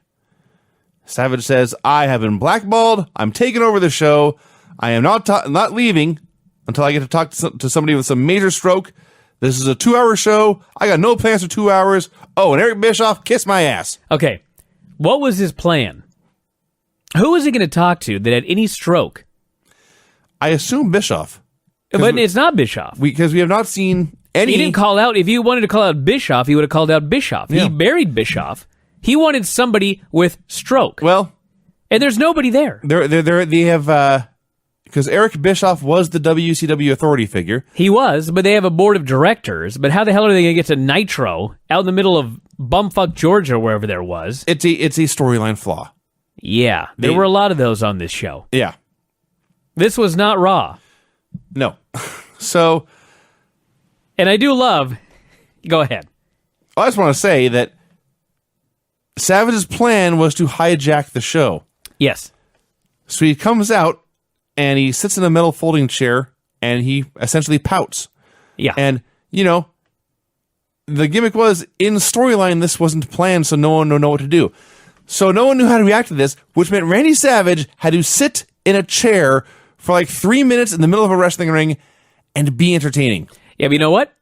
Savage says, "I have been blackballed. I'm taking over the show. I am not leaving until I get to talk to somebody with some major stroke. This is a 2-hour show. I got no plans for 2 hours. Oh, and Eric Bischoff, kiss my ass." Okay. What was his plan? Who was he going to talk to that had any stroke? I assume Bischoff. But it's not Bischoff. Because we have not seen any... He didn't call out. If you wanted to call out Bischoff, he would have called out Bischoff. Yeah. He buried Bischoff. He wanted somebody with stroke. Well... And there's nobody there. They have... Because Eric Bischoff was the WCW authority figure. He was, but they have a board of directors. But how the hell are they going to get to Nitro out in the middle of bumfuck Georgia, wherever there was? It's a storyline flaw. Yeah, there were a lot of those on this show. Yeah. This was not Raw. No. So... And I do love... Go ahead. I just want to say that Savage's plan was to hijack the show. Yes. So he comes out, and he sits in a metal folding chair, and he essentially pouts. Yeah. And, the gimmick was, in storyline, this wasn't planned, so no one would know what to do. So no one knew how to react to this, which meant Randy Savage had to sit in a chair for like 3 minutes in the middle of a wrestling ring and be entertaining. Yeah, but you know what?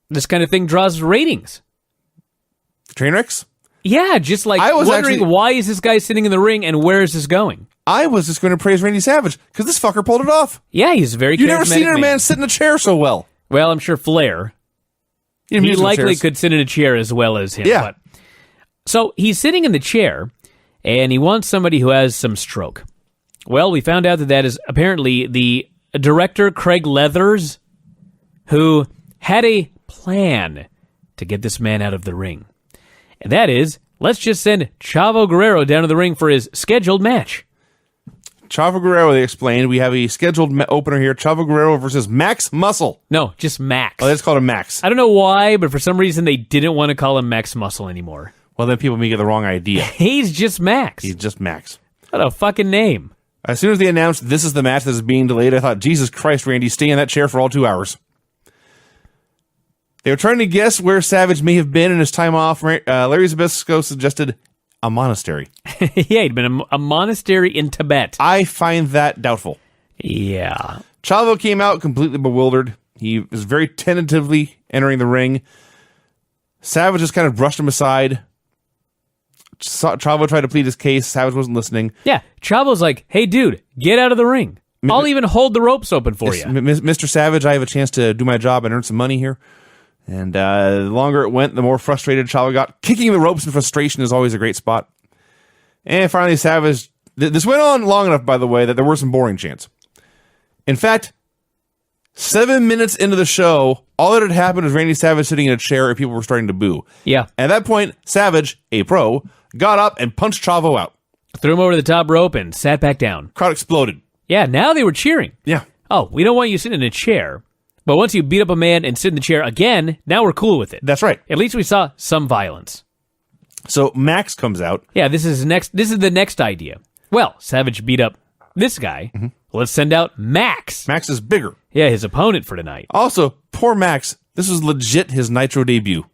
This kind of thing draws ratings. Train wrecks? Yeah, just like I was wondering why is this guy sitting in the ring and where is this going? I was just going to praise Randy Savage, because this fucker pulled it off. Yeah, he's a very You've never seen charismatic a man sit in a chair so well. Well, I'm sure Flair. He likely could sit in a chair as well as him. Yeah. But. So he's sitting in the chair, and he wants somebody who has some stroke. Well, we found out that is apparently the director, Craig Leathers, who had a plan to get this man out of the ring. And that is, let's just send Chavo Guerrero down to the ring for his scheduled match. Chavo Guerrero, they explained, we have a scheduled opener here, Chavo Guerrero versus Max Muscle. No, just Max. Oh, that's called him Max. I don't know why, but for some reason they didn't want to call him Max Muscle anymore. Well, then people may get the wrong idea. He's just Max. He's just Max. What a fucking name. As soon as they announced this is the match that is being delayed, I thought, Jesus Christ, Randy, stay in that chair for all 2 hours. They were trying to guess where Savage may have been in his time off. Larry Zbyszko suggested a monastery. Yeah, he'd been a monastery in Tibet. I find that doubtful. Yeah. Chavo came out completely bewildered. He was very tentatively entering the ring. Savage just kind of brushed him aside. Chavo tried to plead his case. Savage wasn't listening. Yeah, Chavo's like, hey, dude, get out of the ring. I'll even hold the ropes open for you. Mr. Savage, I have a chance to do my job and earn some money here. And the longer it went, the more frustrated Chavo got. Kicking the ropes in frustration is always a great spot. And finally, Savage... This went on long enough, by the way, that there were some boring chants. In fact, 7 minutes into the show, all that had happened was Randy Savage sitting in a chair and people were starting to boo. Yeah. At that point, Savage, a pro, got up and punched Chavo out. Threw him over the top rope and sat back down. Crowd exploded. Yeah, now they were cheering. Yeah. Oh, we don't want you sitting in a chair. But once you beat up a man and sit in the chair again, now we're cool with it. That's right. At least we saw some violence. So Max comes out. Yeah, this is the next idea. Well, Savage beat up this guy. Mm-hmm. Let's send out Max. Max is bigger. Yeah, his opponent for tonight. Also, poor Max. This was legit his Nitro debut.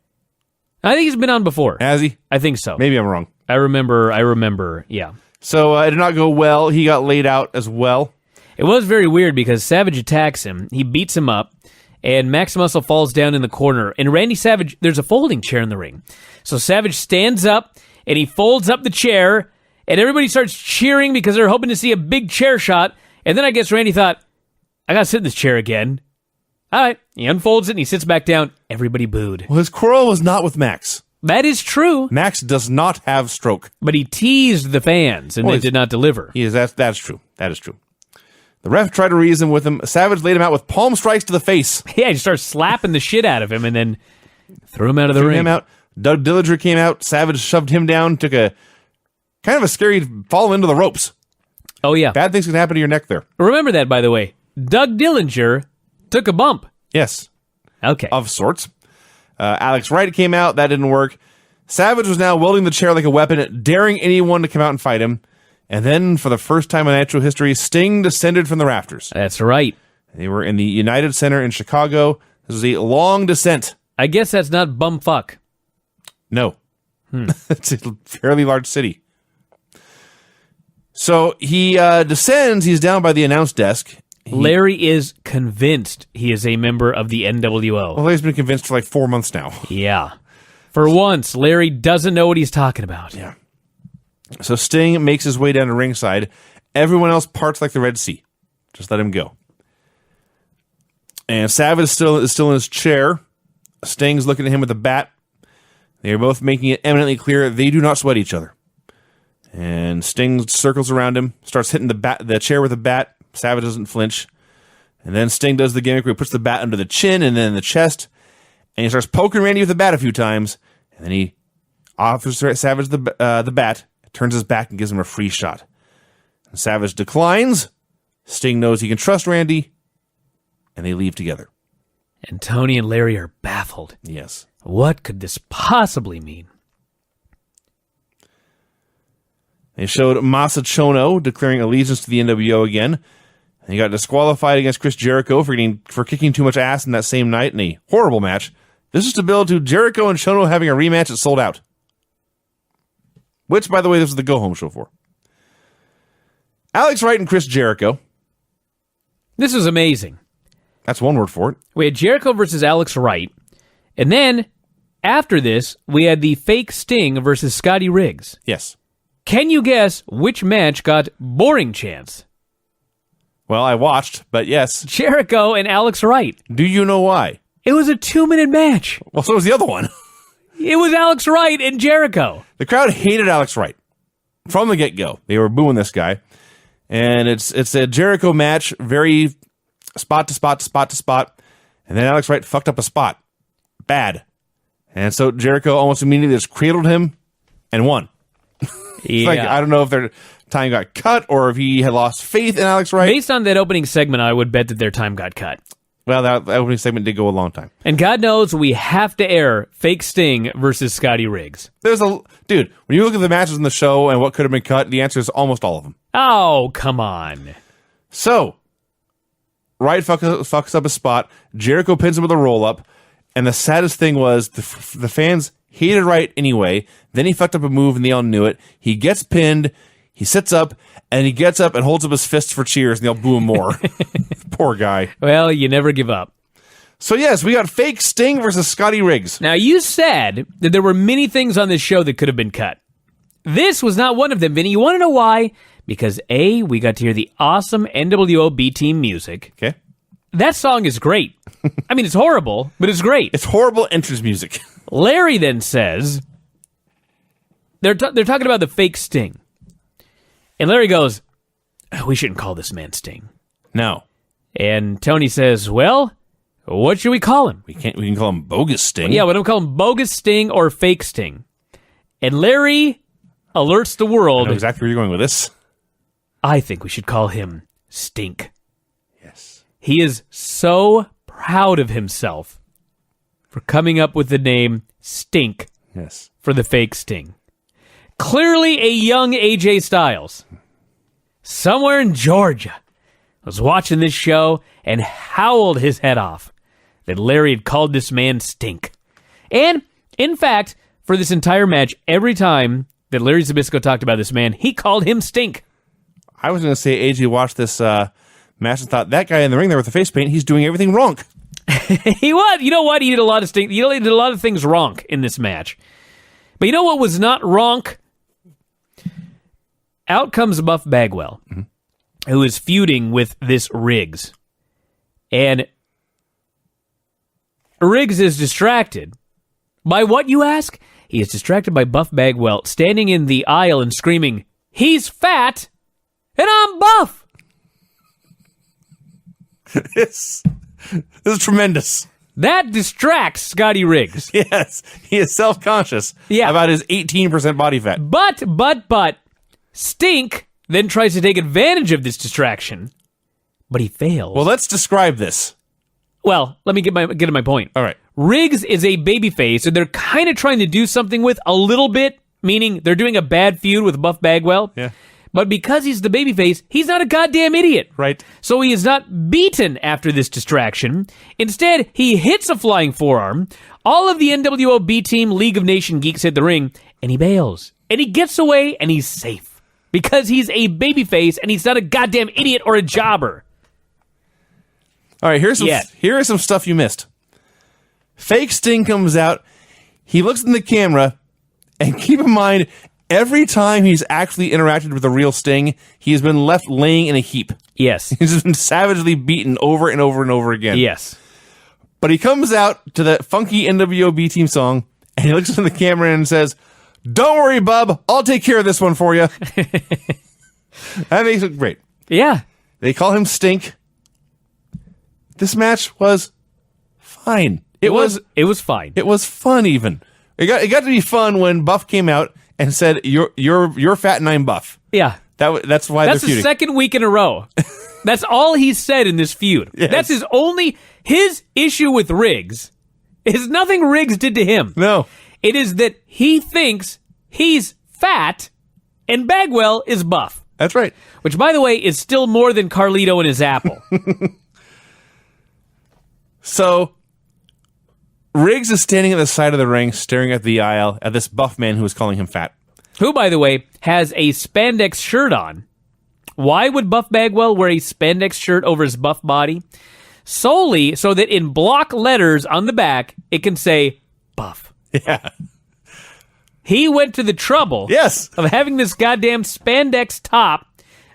I think he's been on before. Has he? I think so. Maybe I'm wrong. I remember, yeah. So it did not go well. He got laid out as well. It was very weird because Savage attacks him. He beats him up. And Max Muscle falls down in the corner. And Randy Savage, there's a folding chair in the ring. So Savage stands up, and he folds up the chair, and everybody starts cheering because they're hoping to see a big chair shot. And then I guess Randy thought, I gotta sit in this chair again. All right. He unfolds it, and he sits back down. Everybody booed. Well, his quarrel was not with Max. That is true. Max does not have stroke. But he teased the fans, and they did not deliver. That's true. That is true. The ref tried to reason with him. Savage laid him out with palm strikes to the face. Yeah, he started slapping the shit out of him and then threw him out of the ring. Him out. Doug Dillinger came out. Savage shoved him down, took a kind of a scary fall into the ropes. Oh, yeah. Bad things can happen to your neck there. Remember that, by the way. Doug Dillinger took a bump. Yes. Okay. Of sorts. Alex Wright came out. That didn't work. Savage was now wielding the chair like a weapon, daring anyone to come out and fight him. And then, for the first time in Nitro history, Sting descended from the rafters. That's right. They were in the United Center in Chicago. This was a long descent. I guess that's not bumfuck. No. It's a fairly large city. So he descends. He's down by the announce desk. Larry is convinced he is a member of the NWO. Well, he's been convinced for like 4 months now. Yeah. For once, Larry doesn't know what he's talking about. Yeah. So Sting makes his way down to ringside. Everyone else parts like the Red Sea. Just let him go. And Savage is still in his chair. Sting's looking at him with a bat. They are both making it eminently clear they do not sweat each other. And Sting circles around him, starts hitting the chair with a bat. Savage doesn't flinch. And then Sting does the gimmick where he puts the bat under the chin and then the chest. And he starts poking Randy with the bat a few times. And then he offers Savage the bat, turns his back, and gives him a free shot. And Savage declines. Sting knows he can trust Randy. And they leave together. And Tony and Larry are baffled. Yes. What could this possibly mean? They showed Masa Chono declaring allegiance to the NWO again. And he got disqualified against Chris Jericho for kicking too much ass in that same night in a horrible match. This is to build to Jericho and Chono having a rematch that sold out. Which, by the way, this was the go-home show for. Alex Wright and Chris Jericho. This was amazing. That's one word for it. We had Jericho versus Alex Wright. And then, after this, we had the fake Sting versus Scotty Riggs. Yes. Can you guess which match got boring chance? Well, I watched, but yes. Jericho and Alex Wright. Do you know why? It was a 2-minute match. Well, so was the other one. It was Alex Wright and Jericho. The crowd hated Alex Wright from the get-go. They were booing this guy. And it's a Jericho match, very spot to spot to spot to spot. And then Alex Wright fucked up a spot. Bad. And so Jericho almost immediately just cradled him and won. Yeah. Like, I don't know if their time got cut or if he had lost faith in Alex Wright. Based on that opening segment, I would bet that their time got cut. Well, that opening segment did go a long time. And God knows we have to air fake Sting versus Scotty Riggs. Dude, when you look at the matches in the show and what could have been cut, the answer is almost all of them. Oh, come on. So, Wright fucks up a spot. Jericho pins him with a roll-up. And the saddest thing was the fans hated Wright anyway. Then he fucked up a move and they all knew it. He gets pinned. He sits up and he gets up and holds up his fists for cheers and they'll boo him more. Poor guy. Well, you never give up. So yes, we got fake Sting versus Scotty Riggs. Now, you said that there were many things on this show that could have been cut. This was not one of them, Vinny. You want to know why? Because A, we got to hear the awesome NWO B-Team music. Okay. That song is great. I mean, it's horrible, but it's great. It's horrible entrance music. Larry then says, they're talking about the fake Sting. And Larry goes, we shouldn't call this man Sting. No. And Tony says, well, what should we call him? We can call him Bogus Sting. Yeah, what do we call him? Bogus Sting or fake Sting? And Larry alerts the I world. know exactly where you're going with this. I think we should call him Stink. Yes. He is so proud of himself for coming up with the name Stink Yes. for the fake Sting. Clearly a young AJ Styles, somewhere in Georgia, was watching this show and howled his head off that Larry had called this man Stink. And, in fact, for this entire match, every time that Larry Zbyszko talked about this man, he called him Stink. I was going to say AJ watched this match and thought, that guy in the ring there with the face paint, he's doing everything wrong. He was. You know what? He did a lot of Stink. He did a lot of things wrong in this match. But you know what was not wrong? Out comes Buff Bagwell, who is feuding with this Riggs. And Riggs is distracted. By what, you ask? He is distracted by Buff Bagwell standing in the aisle and screaming, "He's fat, and I'm buff!" This is tremendous. That distracts Scotty Riggs. Yes, he is self-conscious Yeah. about his 18% body fat. But, Stink then tries to take advantage of this distraction, but he fails. Well, let's describe this. Well, let me get to my point. All right. Riggs is a babyface, and they're kind of trying to do something with a little bit, meaning they're doing a bad feud with Buff Bagwell. Yeah. But because he's the babyface, he's not a goddamn idiot. Right. So he is not beaten after this distraction. Instead, he hits a flying forearm. All of the NWO B Team League of Nation Geeks hit the ring, and he bails. And he gets away, and he's safe. Because he's a babyface, and he's not a goddamn idiot or a jobber. All right, here is some stuff you missed. Fake Sting comes out. He looks in the camera, and keep in mind, every time he's actually interacted with the real Sting, he has been left laying in a heap. Yes. He's been savagely beaten over and over and over again. Yes. But he comes out to that funky NWO B Team song, and he looks in the camera and says, "Don't worry, bub. I'll take care of this one for you." That makes it great. Yeah. They call him Stink. This match was fine. It was fine. It was fun even. It got to be fun when Buff came out and said, "You're fat and I'm buff." Yeah. That's why That's they're the feuding. second week in a row. That's all he said in this feud. Yes. That's his issue with Riggs is nothing Riggs did to him. No. It is that he thinks he's fat and Bagwell is buff. That's right. Which, by the way, is still more than Carlito and his apple. So Riggs is standing at the side of the ring, staring at the aisle at this buff man who is calling him fat. Who, by the way, has a spandex shirt on. Why would Buff Bagwell wear a spandex shirt over his buff body? Solely so that in block letters on the back, it can say Buff. Yeah. He went to the trouble Yes. of having this goddamn spandex top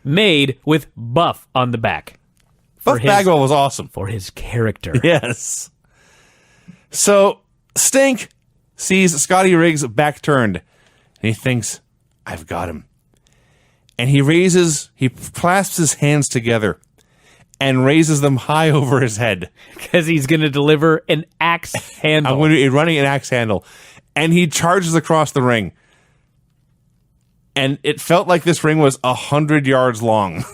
made with Buff on the back. Buff Bagwell was awesome. For his character. Yes. So Stink sees Scotty Riggs' back turned, and he thinks, "I've got him." And he clasps his hands together and raises them high over his head. Because he's going to deliver an axe handle. I'm going to be running an axe handle. And he charges across the ring. And it felt like this ring was 100 yards long.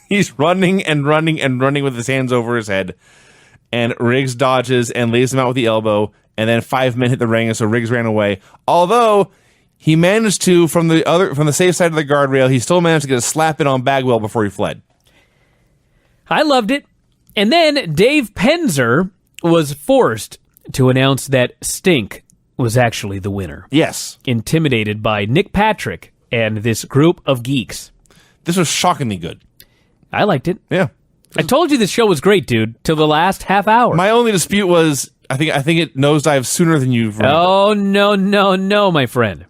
He's running and running and running with his hands over his head. And Riggs dodges and lays him out with the elbow. And then 5 men hit the ring, and so Riggs ran away. Although he managed to, from the safe side of the guardrail, he still managed to get a slap in on Bagwell before he fled. I loved it. And then Dave Penzer was forced to announce that Stink was actually the winner. Yes. Intimidated by Nick Patrick and this group of geeks. This was shockingly good. I liked it. Yeah. I told you this show was great, dude, till the last half hour. My only dispute was, I think it nosedived sooner than you remember. Oh, no, my friend.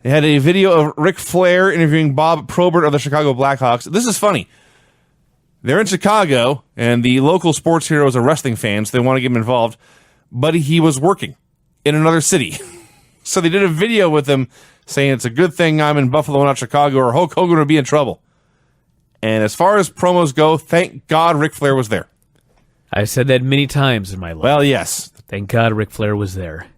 They had a video of Ric Flair interviewing Bob Probert of the Chicago Blackhawks. This is funny. They're in Chicago, and the local sports hero is a wrestling fan, so they want to get him involved. But he was working in another city. So they did a video with him saying it's a good thing I'm in Buffalo, not Chicago, or Hulk Hogan would be in trouble. And as far as promos go, thank God Ric Flair was there. I've said that many times in my life. Well, yes. Thank God Ric Flair was there.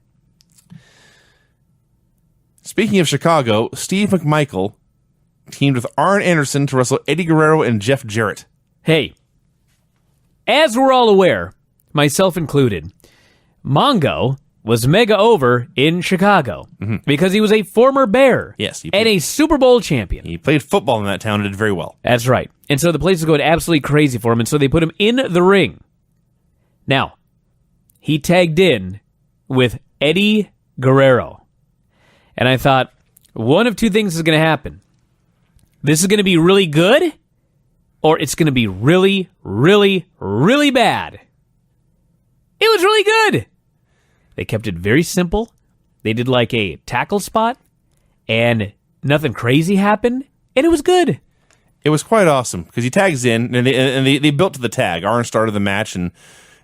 Speaking of Chicago, Steve McMichael teamed with Arn Anderson to wrestle Eddie Guerrero and Jeff Jarrett. Hey, as we're all aware, myself included, Mongo was mega over in Chicago because he was a former Bear Yes, he and a Super Bowl champion. He played football in that town and did very well. That's right. And so the place was going absolutely crazy for him, and so they put him in the ring. Now, he tagged in with Eddie Guerrero. And I thought, one of two things is going to happen. This is going to be really good, or it's going to be really, really, really bad. It was really good. They kept it very simple. They did like a tackle spot, and nothing crazy happened, and it was good. It was quite awesome because he tags in, and they built to the tag. Arn started the match, and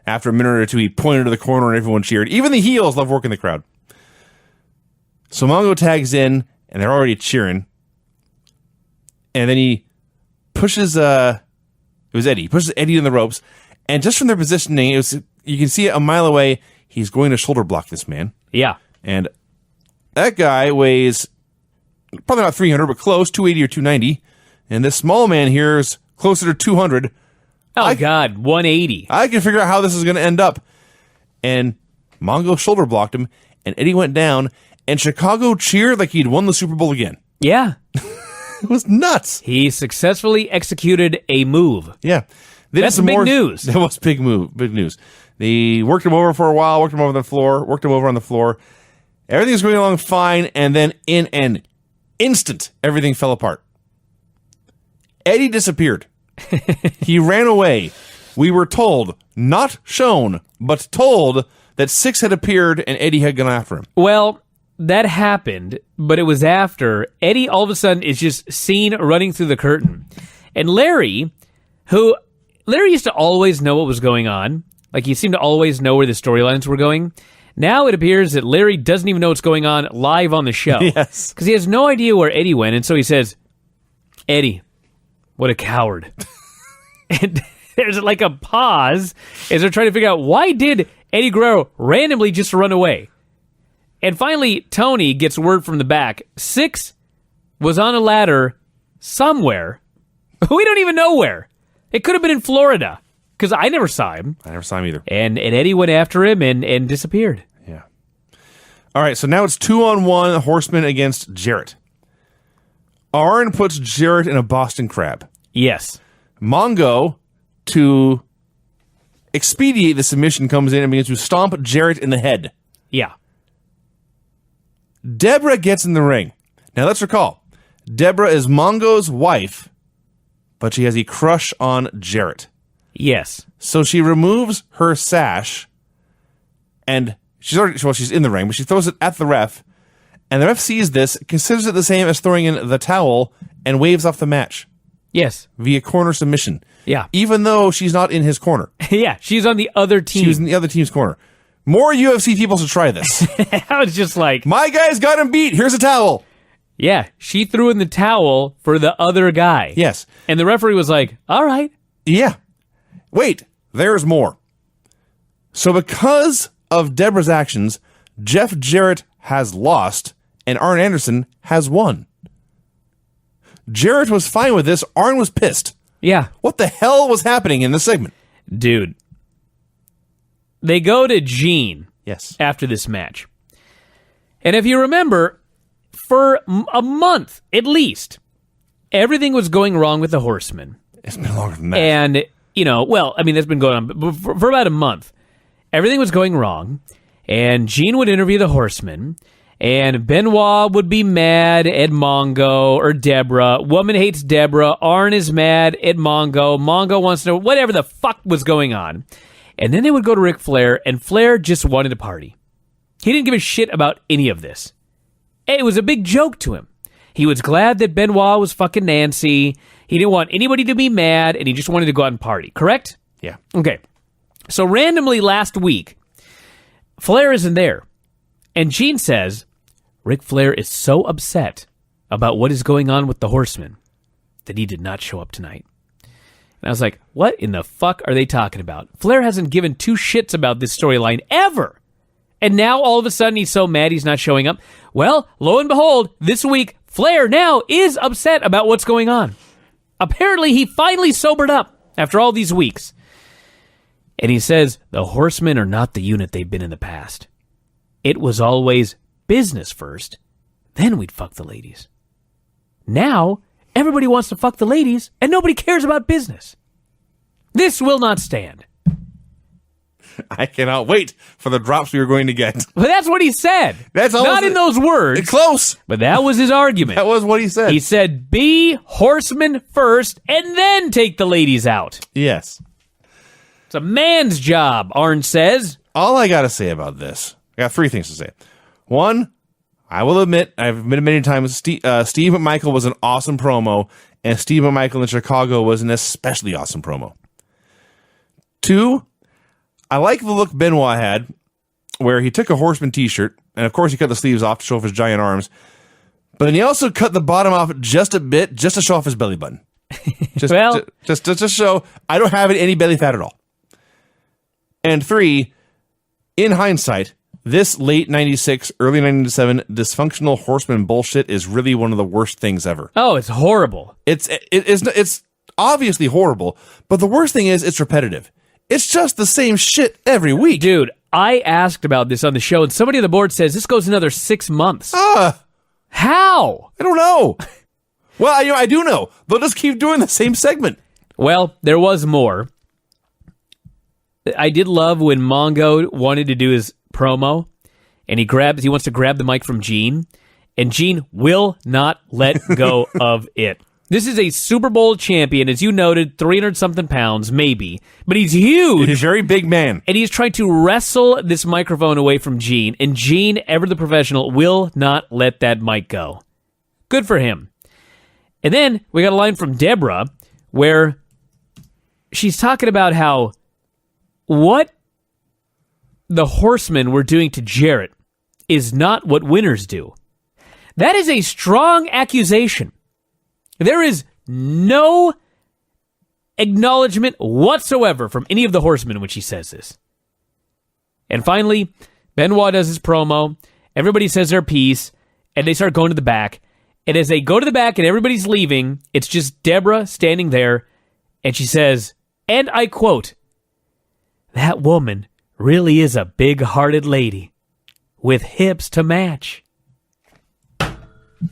after a minute or two, he pointed to the corner, and everyone cheered. Even the heels love working the crowd. So Mongo tags in, and they're already cheering. And then he pushes, it was Eddie. He pushes Eddie in the ropes, And just from their positioning, you can see it a mile away. He's going to shoulder block this man. Yeah. And that guy weighs probably not 300, but close, 280 or 290. And this small man here is closer to 200. Oh, God, 180. I can figure out how this is going to end up. And Mongo shoulder blocked him, and Eddie went down, and Chicago cheered like he'd won the Super Bowl again. Yeah. It was nuts. He successfully executed a move. Yeah. That's big news. That was big news. They worked him over for a while, worked him over on the floor. Everything was going along fine, and then in an instant, everything fell apart. Eddie disappeared. He ran away. We were told, not shown, but told that Six had appeared and Eddie had gone after him. Well, that happened, but it was after Eddie all of a sudden is just seen running through the curtain. And Larry used to always know what was going on. Like, he seemed to always know where the storylines were going. Now it appears that Larry doesn't even know what's going on live on the show. Yes. Because he has no idea where Eddie went, and so he says, Eddie, what a coward. And there's like a pause as they're trying to figure out, why did Eddie Guerrero randomly just run away? And finally, Tony gets word from the back. Six was on a ladder somewhere. We don't even know where. It could have been in Florida, because I never saw him. I never saw him either. And Eddie went after him and disappeared. Yeah. All right, so now it's 2-on-1 Horseman against Jarrett. Arn puts Jarrett in a Boston Crab. Yes. Mongo, to expedite the submission, comes in and begins to stomp Jarrett in the head. Yeah. Deborah gets in the ring. Now let's recall, Deborah is Mongo's wife, but she has a crush on Jarrett. Yes. So she removes her sash, and she's in the ring, but she throws it at the ref, and the ref sees this, considers it the same as throwing in the towel, and waves off the match. Yes. Via corner submission. Yeah. Even though she's not in his corner. Yeah, she's on the other team. She was in the other team's corner. More UFC people should try this. I was just like, My guy's got him beat. Here's a towel. yeah, she threw in the towel for the other guy. Yes. And the referee was like, all right. Yeah. Wait, there's more. So because of Deborah's actions, Jeff Jarrett has lost, and Arn Anderson has won. Jarrett was fine with this. Arn was pissed. Yeah. What the hell was happening in this segment? Dude. They go to Gene Yes. after this match. And if you remember, for a month at least, everything was going wrong with the Horsemen. It's been longer than that. And, that's been going on for about a month. Everything was going wrong, and Gene would interview the Horsemen, and Benoit would be mad at Mongo or Deborah. Woman hates Deborah. Arn is mad at Mongo. Mongo wants to know whatever the fuck was going on. And then they would go to Ric Flair, and Flair just wanted to party. He didn't give a shit about any of this. It was a big joke to him. He was glad that Benoit was fucking Nancy. He didn't want anybody to be mad, and he just wanted to go out and party. Correct? Yeah. Okay. So randomly last week, Flair isn't there. And Gene says, Ric Flair is so upset about what is going on with the Horsemen that he did not show up tonight. And I was like, what in the fuck are they talking about? Flair hasn't given two shits about this storyline ever. And now all of a sudden he's so mad he's not showing up. Well, lo and behold, this week, Flair now is upset about what's going on. Apparently he finally sobered up after all these weeks. And he says, the Horsemen are not the unit they've been in the past. It was always business first, then we'd fuck the ladies. Now, everybody wants to fuck the ladies, and nobody cares about business. This will not stand. I cannot wait for the drops we are going to get. But that's what he said. That's not in those words. Close. But that was his argument. That was what he said. He said, be Horsemen first, and then take the ladies out. Yes. It's a man's job, Arn says. All I got to say about this, I got three things to say. One, I will admit, I've admitted many times, Steve McMichael was an awesome promo, and Steve McMichael in Chicago was an especially awesome promo. Two, I like the look Benoit had, where he took a Horseman t-shirt, and of course he cut the sleeves off to show off his giant arms, but then he also cut the bottom off just a bit, just to show off his belly button. Just to show I don't have any belly fat at all. And 3, in hindsight, this late 96, early 97 dysfunctional horseman bullshit is really one of the worst things ever. Oh, it's horrible. It's obviously horrible, but the worst thing is it's repetitive. It's just the same shit every week. Dude, I asked about this on the show, and somebody on the board says this goes another 6 months. How? I don't know. Well, I do know. They'll just keep doing the same segment. Well, there was more. I did love when Mongo wanted to do his promo, and he wants to grab the mic from Gene, and Gene will not let go of it. This is a Super Bowl champion, as you noted, 300-something pounds, maybe, but he's huge. He's a very big man. And he's trying to wrestle this microphone away from Gene, and Gene, ever the professional, will not let that mic go. Good for him. And then we got a line from Deborah where she's talking about how what the Horsemen were doing to Jarrett is not what winners do. That is a strong accusation. There is no acknowledgement whatsoever from any of the Horsemen when she says this. And finally, Benoit does his promo. Everybody says their piece, and they start going to the back. And as they go to the back and everybody's leaving, it's just Deborah standing there, and she says, and I quote, "That woman really is a big-hearted lady with hips to match."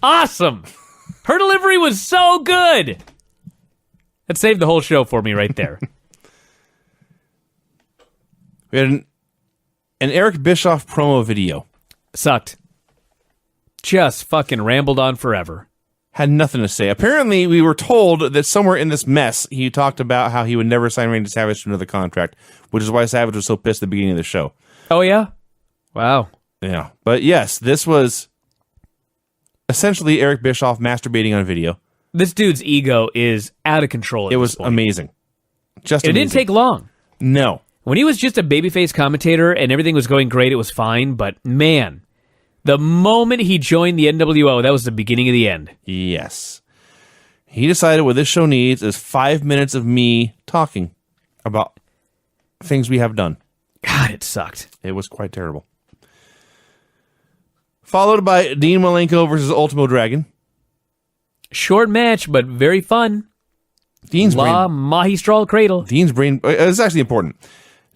Awesome! Her delivery was so good! That saved the whole show for me right there. We had an Eric Bischoff promo video. Sucked. Just fucking rambled on forever. Had nothing to say. Apparently, we were told that somewhere in this mess, he talked about how he would never sign Randy Savage to another contract, which is why Savage was so pissed at the beginning of the show. Oh, yeah? Wow. Yeah. But yes, this was essentially Eric Bischoff masturbating on video. This dude's ego is out of control at It was this point. amazing. Just It amazing. didn't take long. No. When he was just a babyface commentator and everything was going great, it was fine. But, man, the moment he joined the NWO, that was the beginning of the end. Yes. He decided what this show needs is 5 minutes of me talking about things we have done. God, it sucked. It was quite terrible. Followed by Dean Malenko versus Ultimo Dragon. Short match, but very fun. Dean's La brain. Magistral Cradle. Dean's brain. It's actually important.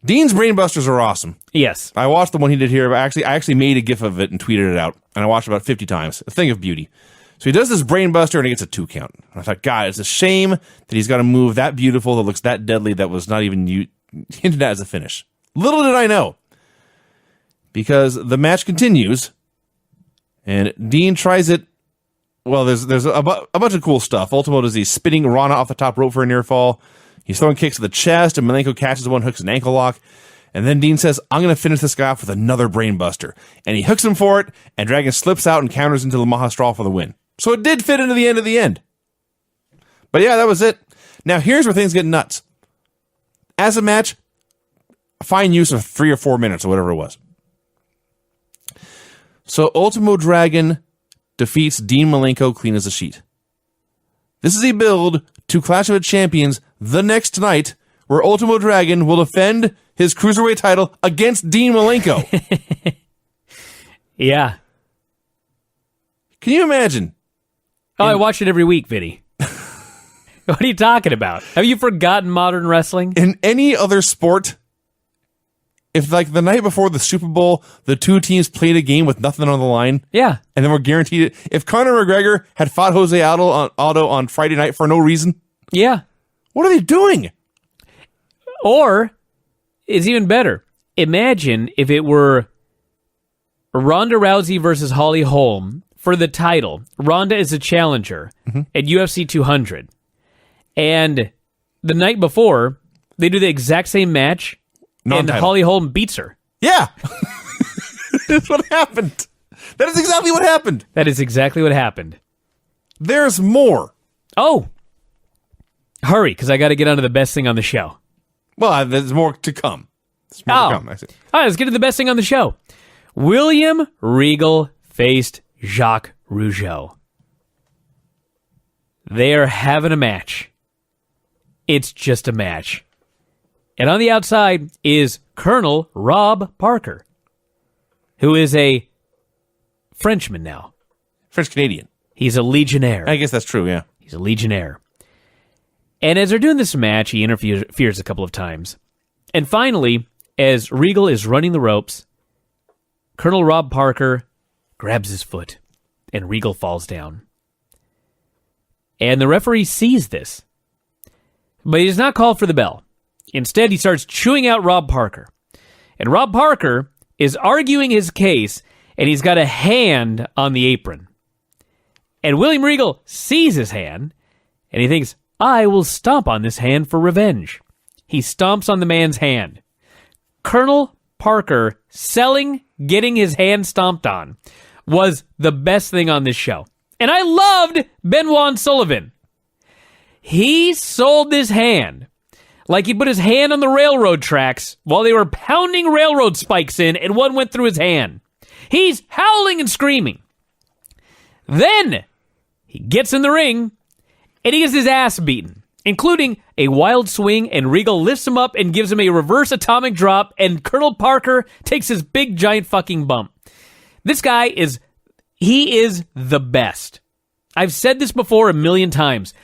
Dean's brainbusters are awesome. Yes. I watched the one he did here. I actually made a GIF of it and tweeted it out, and I watched it about 50 times. A thing of beauty. So he does this brainbuster, and he gets a 2 count. And I thought, God, it's a shame that he's got a move that beautiful that looks that deadly that was not even hinted at as a finish. Little did I know, because the match continues, and Dean tries it. Well, there's a bunch of cool stuff. Ultimo does he's spinning Rana off the top rope for a near fall. He's throwing kicks to the chest, and Malenko catches one, hooks an ankle lock. And then Dean says, I'm going to finish this guy off with another brainbuster. And he hooks him for it, and Dragon slips out and counters into the Mahastral for the win. So it did fit into the end of the end. But yeah, that was it. Now here's where things get nuts. As a match, fine use of 3 or 4 minutes or whatever it was. So Ultimo Dragon defeats Dean Malenko clean as a sheet. This is a build to Clash of the Champions the next night, where Ultimo Dragon will defend his Cruiserweight title against Dean Malenko. Yeah. Can you imagine? Oh, I watch it every week, Vinny. What are you talking about? Have you forgotten modern wrestling? In any other sport, if like the night before the Super Bowl, the two teams played a game with nothing on the line, Yeah. and then we're guaranteed it. If Conor McGregor had fought Jose Aldo on Friday night for no reason, Yeah. what are they doing? Or, it's even better. Imagine if it were Ronda Rousey versus Holly Holm for the title. Ronda is a challenger at UFC 200. And the night before, they do the exact same match, and Non-title. Holly Holm beats her. Yeah. That's what happened. That is exactly what happened. That is exactly what happened. There's more. Oh! Hurry, because I got to get on to the best thing on the show. Well, there's more to come. There's more to come. I see. All right, let's get to the best thing on the show. William Regal faced Jacques Rougeau. They are having a match. It's just a match. And on the outside is Colonel Rob Parker, who is a Frenchman now. French-Canadian. He's a Legionnaire. I guess that's true, yeah. He's a Legionnaire. And as they're doing this match, he interferes a couple of times. And finally, as Regal is running the ropes, Colonel Rob Parker grabs his foot, and Regal falls down. And the referee sees this, but he does not call for the bell. Instead, he starts chewing out Rob Parker. And Rob Parker is arguing his case, and he's got a hand on the apron. And William Regal sees his hand, and he thinks, I will stomp on this hand for revenge. He stomps on the man's hand. Colonel Parker getting his hand stomped on was the best thing on this show. And I loved Benoit Sullivan. He sold this hand like he put his hand on the railroad tracks while they were pounding railroad spikes in and one went through his hand. He's howling and screaming. Then he gets in the ring and he gets his ass beaten, including a wild swing, and Regal lifts him up and gives him a reverse atomic drop, and Colonel Parker takes his big giant fucking bump. This guy is the best. I've said this before a million times.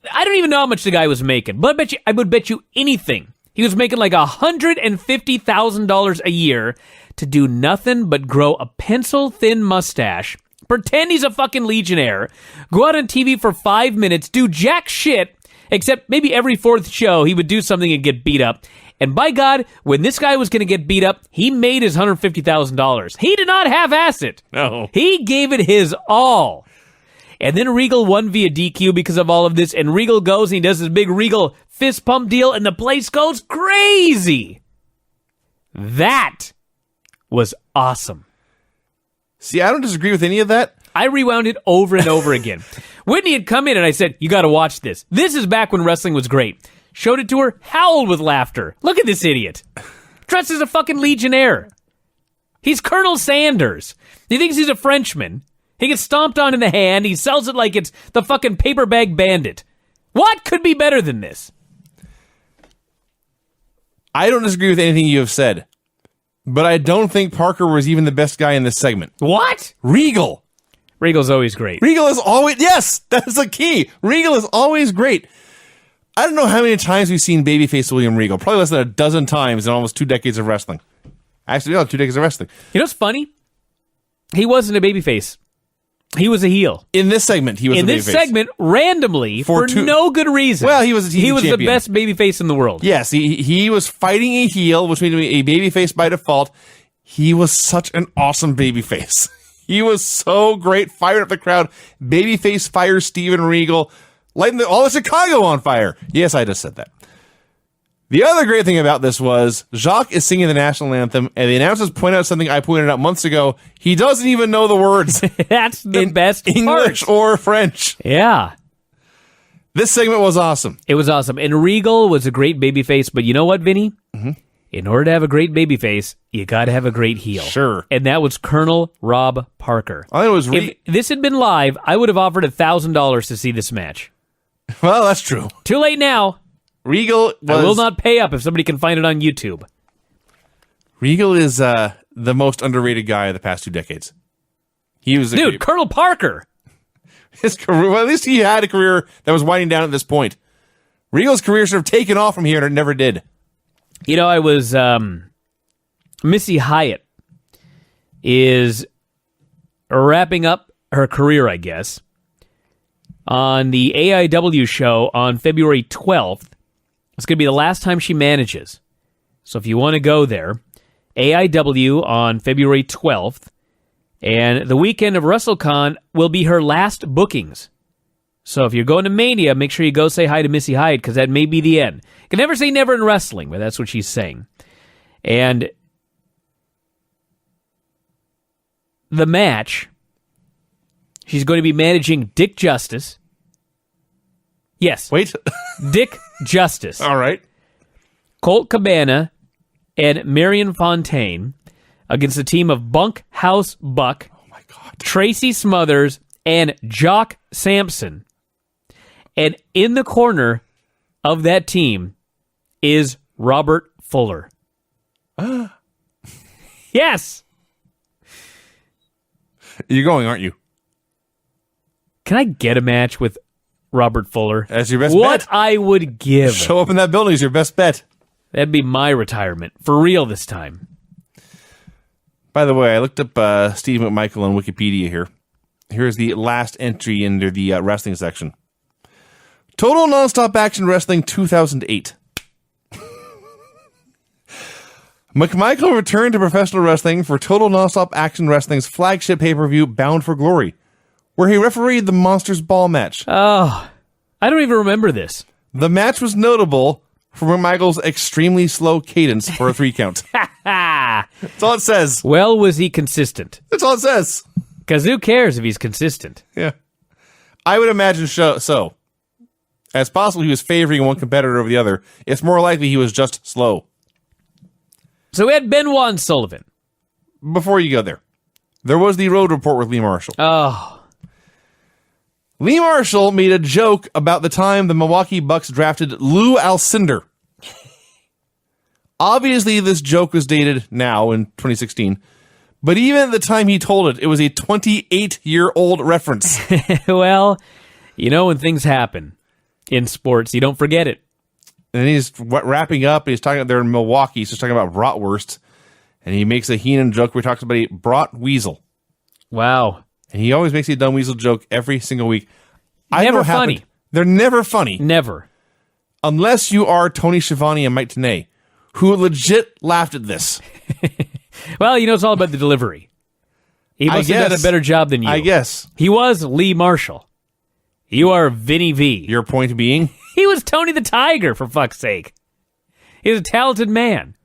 I don't even know how much the guy was making, but I would bet you anything. He was making like $150,000 a year to do nothing but grow a pencil-thin mustache, pretend he's a fucking Legionnaire, go out on TV for 5 minutes, do jack shit, except maybe every fourth show he would do something and get beat up. And by God, when this guy was going to get beat up, he made his $150,000. He did not half-ass it. No. He gave it his all. And then Regal won via DQ because of all of this, and Regal goes and he does his big Regal fist pump deal, and the place goes crazy. That was awesome. See, I don't disagree with any of that. I rewound it over and over again. Whitney had come in and I said, you got to watch this. This is back when wrestling was great. Showed it to her, howled with laughter. Look at this idiot. Dressed as a fucking Legionnaire. He's Colonel Sanders. He thinks he's a Frenchman. He gets stomped on in the hand. He sells it like it's the fucking paper bag bandit. What could be better than this? I don't disagree with anything you have said, but I don't think Parker was even the best guy in this segment. What? Regal. Regal's always great. Regal is always, yes, that's the key. Regal is always great. I don't know how many times we've seen babyface William Regal. Probably less than a dozen times in almost 2 decades of wrestling. Actually, no, 2 decades of wrestling. You know what's funny? He wasn't a babyface. He was a heel. In this segment, he was a babyface. In this segment, randomly, for no good reason. Well, he was a TV He was champion. the best babyface in the world. Yes, he was fighting a heel, which means a babyface by default. He was such an awesome babyface. He was so great, fired up the crowd. Babyface fires Steven Regal, lighting all of Chicago on fire. Yes, I just said that. The other great thing about this was Jacques is singing the national anthem, and the announcers point out something I pointed out months ago. He doesn't even know the words. That's the best English part. or French. Yeah. This segment was awesome. It was awesome. And Regal was a great babyface, but you know what, Vinny? Mm-hmm. In order to have a great babyface, you got to have a great heel. Sure. And that was Colonel Rob Parker. I think it was if this had been live, I would have offered $1,000 to see this match. Well, that's true. Too late now. Regal was... I will not pay up if somebody can find it on YouTube. Regal is the most underrated guy of the past 2 decades. He was Dude, Colonel Parker. His career, well, at least he had a career that was winding down at this point. Regal's career should have taken off from here, and it never did. You know, I was... Missy Hyatt is wrapping up her career, I guess, on the AIW show on February 12th. It's going to be the last time she manages. So if you want to go there, AIW on February 12th, and the weekend of WrestleCon will be her last bookings. So if you're going to Mania, make sure you go say hi to Missy Hyatt, because that may be the end. You can never say never in wrestling, but that's what she's saying. And the match, she's going to be managing Dick Justice. Yes. Wait. Dick Justice. All right. Colt Cabana and Marion Fontaine against a team of Bunkhouse Buck, Oh, my God. Tracy Smothers, and Jock Sampson. And in the corner of that team is Robert Fuller. Yes. You're going, aren't you? Can I get a match with Robert Fuller? That's your best what bet. I would give. Show up in that building is your best bet. That'd be my retirement. For real this time. By the way, I looked up Steve McMichael on Wikipedia here. Here's the last entry into the wrestling section. Total Nonstop Action Wrestling 2008. McMichael returned to professional wrestling for Total Nonstop Action Wrestling's flagship pay-per-view Bound for Glory, where he refereed the Monsters Ball match. Oh, I don't even remember this. The match was notable for McMichael's extremely slow cadence for a 3 count. That's all it says. Well, was he consistent? That's all it says. Because who cares if he's consistent? Yeah. I would imagine so. As possible he was favoring one competitor over the other. It's more likely he was just slow. So we had Benoit and Sullivan. Before you go there was the Road Report with Lee Marshall. Oh, Lee Marshall made a joke about the time the Milwaukee Bucks drafted Lou Alcindor. Obviously, this joke was dated now in 2016, but even at the time he told it, it was a 28-year-old reference. well, you know when things happen in sports, you don't forget it. And then he's wrapping up, and he's talking about there in Milwaukee, he's just talking about bratwurst, and he makes a Heenan joke where he talks about a brat weasel. Wow. And he always makes a dumb weasel joke every single week. I Never know what funny. happened. They're never funny. Never. Unless you are Tony Schiavone and Mike Tenay, who legit laughed at this. Well, you know, it's all about the delivery. He must have done a better job than you. I guess. He was Lee Marshall. You are Vinny V. Your point being? He was Tony the Tiger, for fuck's sake. He's a talented man.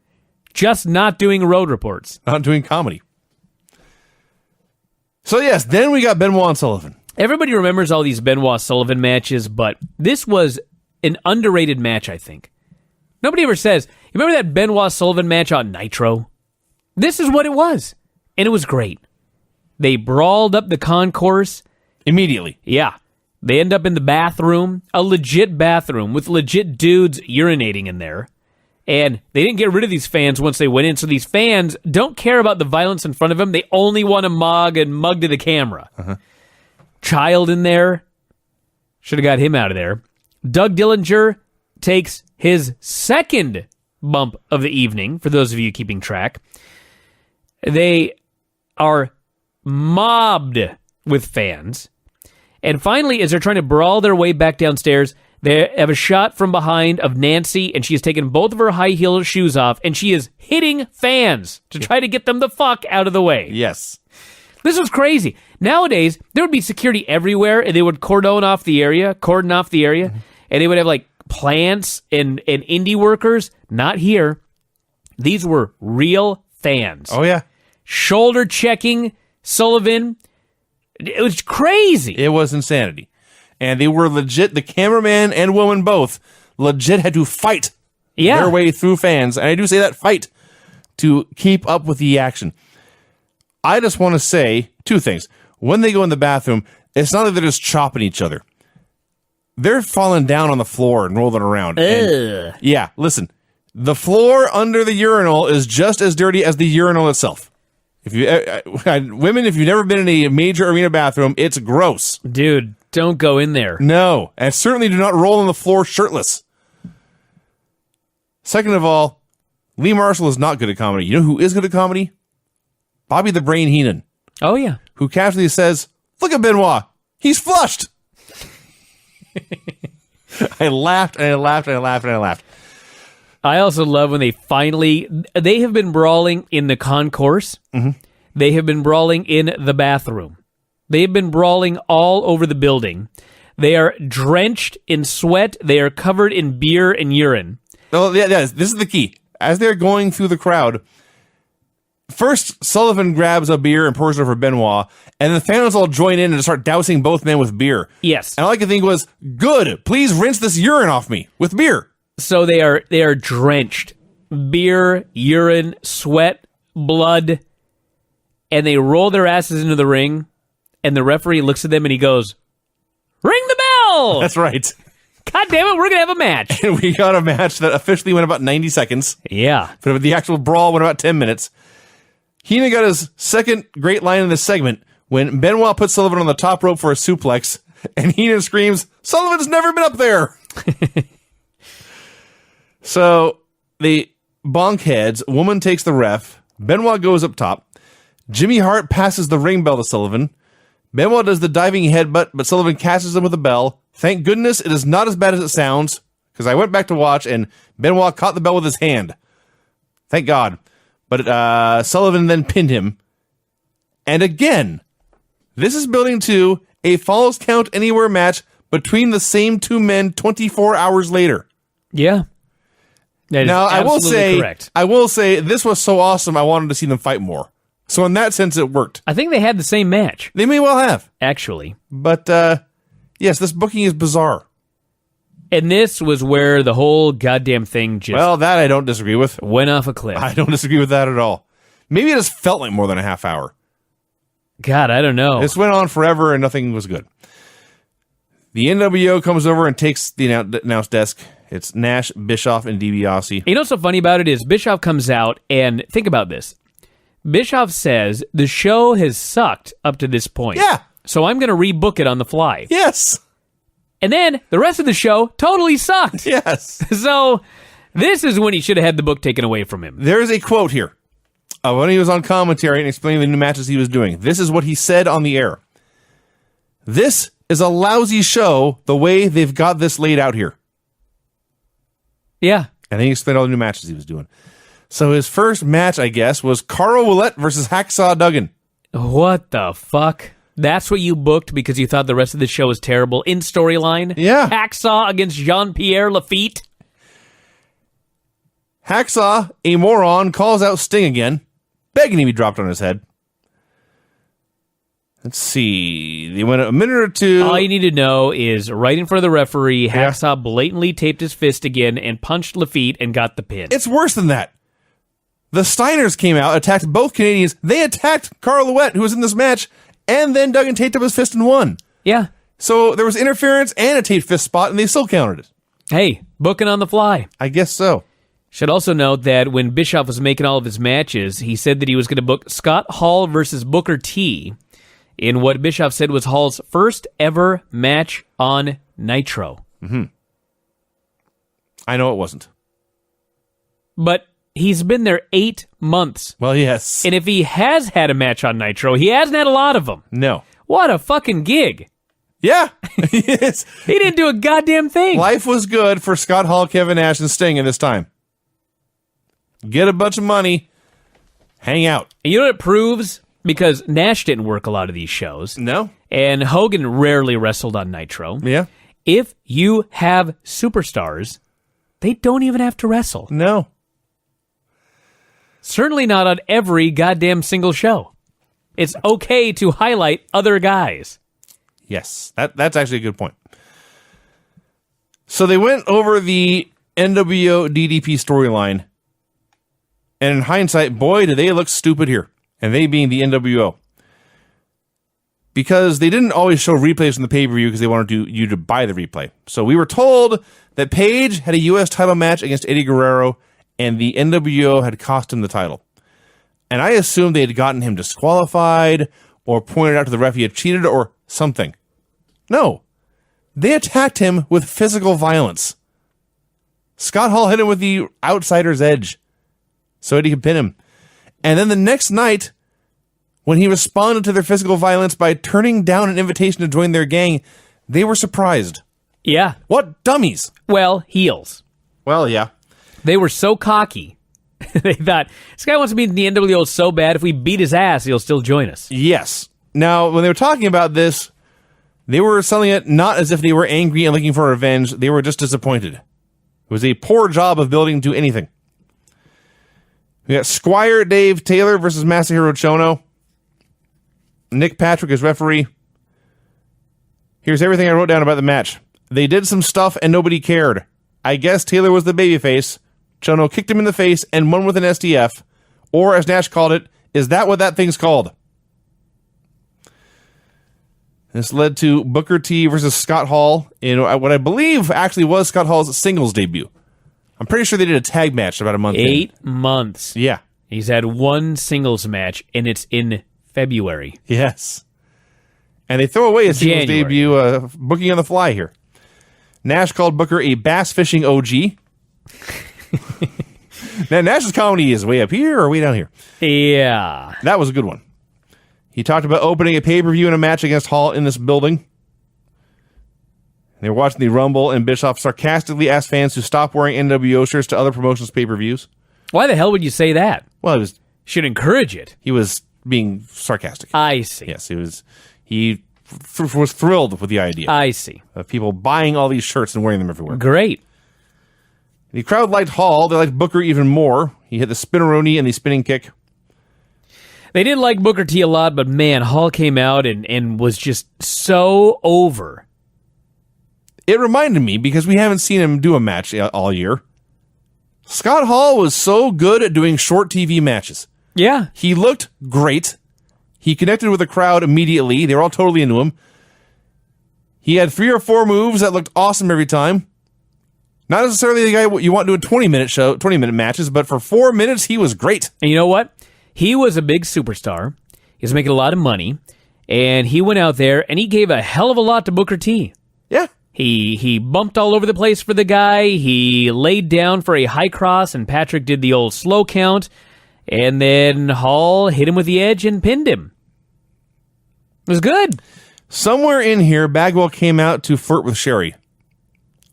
Just not doing road reports. Not doing comedy. So yes, then we got Benoit and Sullivan. Everybody remembers all these Benoit Sullivan matches, but this was an underrated match, I think. Nobody ever says, you remember that Benoit Sullivan match on Nitro? This is what it was. And it was great. They brawled up the concourse. Immediately. Yeah. They end up in the bathroom, a legit bathroom with legit dudes urinating in there. And they didn't get rid of these fans once they went in, so these fans don't care about the violence in front of them. They only want to mug to the camera. Uh-huh. Child in there. Should have got him out of there. Doug Dillinger takes his second bump of the evening, for those of you keeping track. They are mobbed with fans. And finally, as they're trying to brawl their way back downstairs, they have a shot from behind of Nancy, and she has taken both of her high heel shoes off, and she is hitting fans to try to get them the fuck out of the way. Yes. This was crazy. Nowadays, there would be security everywhere, and they would cordon off the area, and they would have like plants and indie workers. Not here. These were real fans. Oh, yeah. Shoulder checking Sullivan. It was crazy. It was insanity. And they were legit, the cameraman and woman both, legit had to fight their way through fans. And I do say that, fight, to keep up with the action. I just want to say two things. When they go in the bathroom, it's not that they're just chopping each other. They're falling down on the floor and rolling around. And, yeah, listen. The floor under the urinal is just as dirty as the urinal itself. If you women, if you've never been in a major arena bathroom, it's gross. Dude, don't go in there. No, and certainly do not roll on the floor shirtless. Second of all, Lee Marshall is not good at comedy. You know who is good at comedy? Bobby the Brain Heenan. Oh, yeah. Who casually says, "Look at Benoit. He's flushed." I laughed and I laughed and I laughed and I laughed. I also love when they have been brawling in the concourse. Mm-hmm. They have been brawling in the bathroom. They have been brawling all over the building. They are drenched in sweat. They are covered in beer and urine. Oh, yeah, this is the key. As they're going through the crowd, first Sullivan grabs a beer and pours it over Benoit, and the fans all join in and start dousing both men with beer. Yes. And all I could think was, good, please rinse this urine off me with beer. So they are drenched. Beer, urine, sweat, blood, and they roll their asses into the ring, and the referee looks at them and he goes, "Ring the bell!" That's right. God damn it, we're going to have a match. And we got a match that officially went about 90 seconds. Yeah. But the actual brawl went about 10 minutes. Heenan got his second great line in this segment when Benoit put Sullivan on the top rope for a suplex, and Heenan screams, "Sullivan's never been up there!" So, the bonk heads, woman takes the ref, Benoit goes up top, Jimmy Hart passes the ring bell to Sullivan, Benoit does the diving headbutt, but Sullivan catches him with a bell. Thank goodness it is not as bad as it sounds, because I went back to watch, and Benoit caught the bell with his hand. Thank God. But Sullivan then pinned him. And again, this is building to a Falls Count Anywhere match between the same two men 24 hours later. Yeah. That is Now, absolutely correct. I will say, this was so awesome, I wanted to see them fight more. So in that sense, it worked. I think they had the same match, They may well have. actually. But, yes, this booking is bizarre. And this was where the whole goddamn thing just Well, that I don't disagree with. went off a cliff. I don't disagree with that at all. Maybe it just felt like more than a half hour. God, I don't know. This went on forever and nothing was good. The NWO comes over and takes the announce desk. It's Nash, Bischoff, and DiBiase. You know what's so funny about it is Bischoff comes out, and think about this. Bischoff says, the show has sucked up to this point. Yeah. So I'm going to rebook it on the fly. Yes. And then the rest of the show totally sucked. Yes. So this is when he should have had the book taken away from him. There's a quote here when he was on commentary and explaining the new matches he was doing. This is what he said on the air. "This is a lousy show the way they've got this laid out here." Yeah. And then he explained all the new matches he was doing. So his first match, I guess, was Carl Ouellet versus Hacksaw Duggan. What the fuck? That's what you booked because you thought the rest of the show was terrible in storyline? Yeah. Hacksaw against Jean-Pierre Lafitte? Hacksaw, a moron, calls out Sting again, begging him to be dropped on his head. Let's see. They went a minute or two. All you need to know is right in front of the referee, Hacksaw blatantly taped his fist again and punched Lafitte and got the pin. It's worse than that. The Steiners came out, attacked both Canadians. They attacked Carl Ouellet, who was in this match, and then Duggan taped up his fist and won. Yeah. So there was interference and a taped fist spot, and they still counted it. Hey, booking on the fly. I guess so. Should also note that when Bischoff was making all of his matches, he said that he was going to book Scott Hall versus Booker T in what Bischoff said was Hall's first ever match on Nitro. I know it wasn't. But he's been there 8 months. Well, yes. And if he has had a match on Nitro, he hasn't had a lot of them. No. What a fucking gig. Yeah. Yes. He didn't do a goddamn thing. Life was good for Scott Hall, Kevin Nash, and Sting in this time. Get a bunch of money, hang out. And you know what it proves? Because Nash didn't work a lot of these shows. No? And Hogan rarely wrestled on Nitro. Yeah? If you have superstars, they don't even have to wrestle. No. Certainly not on every goddamn single show. It's okay to highlight other guys. Yes. That's actually a good point. So they went over the NWO DDP storyline. And in hindsight, boy, do they look stupid here. And they being the NWO. Because they didn't always show replays from the pay-per-view because they wanted you to buy the replay. So we were told that Paige had a U.S. title match against Eddie Guerrero, and the NWO had cost him the title. And I assumed they had gotten him disqualified, or pointed out to the ref he had cheated, or something. No. They attacked him with physical violence. Scott Hall hit him with the outsider's edge, so Eddie could pin him. And then the next night, when he responded to their physical violence by turning down an invitation to join their gang, they were surprised. Yeah. What dummies. Well, heels. Well, yeah. They were so cocky. They thought, this guy wants to be in the NWO so bad, if we beat his ass, he'll still join us. Yes. Now, when they were talking about this, they were selling it not as if they were angry and looking for revenge. They were just disappointed. It was a poor job of building to anything. We got Squire Dave Taylor versus Masahiro Chono. Nick Patrick as referee. Here's everything I wrote down about the match. They did some stuff and nobody cared. I guess Taylor was the babyface. Chono kicked him in the face and won with an STF. Or, as Nash called it, is that what that thing's called? This led to Booker T versus Scott Hall in what I believe actually was Scott Hall's singles debut. I'm pretty sure they did a tag match about a month in. 8 months. Yeah. He's had one singles match, and it's in February. Yes. And they throw away a singles January. debut booking on the fly here. Nash called Booker a bass fishing OG. Now, Nash's comedy is way up here or way down here? Yeah. That was a good one. He talked about opening a pay-per-view in a match against Hall in this building. They were watching the Rumble, and Bischoff sarcastically asked fans to stop wearing NWO shirts to other promotions' pay-per-views. Why the hell would you say that? Well, Should encourage it. he was being sarcastic. I see. Yes, he was thrilled with the idea I see. of people buying all these shirts and wearing them everywhere. Great. The crowd liked Hall. They liked Booker even more. He hit the spinneroonie and the spinning kick. They didn't like Booker T a lot, but man, Hall came out and was just so over. It reminded me, because we haven't seen him do a match all year, Scott Hall was so good at doing short TV matches. Yeah. He looked great. He connected with the crowd immediately. They were all totally into him. He had 3 or 4 moves that looked awesome every time. Not necessarily the guy you want to do a 20-minute matches, but for 4 minutes, he was great. And you know what? He was a big superstar. He was making a lot of money. And he went out there and he gave a hell of a lot to Booker T. Yeah. He bumped all over the place for the guy. He laid down for a high cross, and Patrick did the old slow count. And then Hall hit him with the edge and pinned him. It was good. Somewhere in here, Bagwell came out to flirt with Sherry.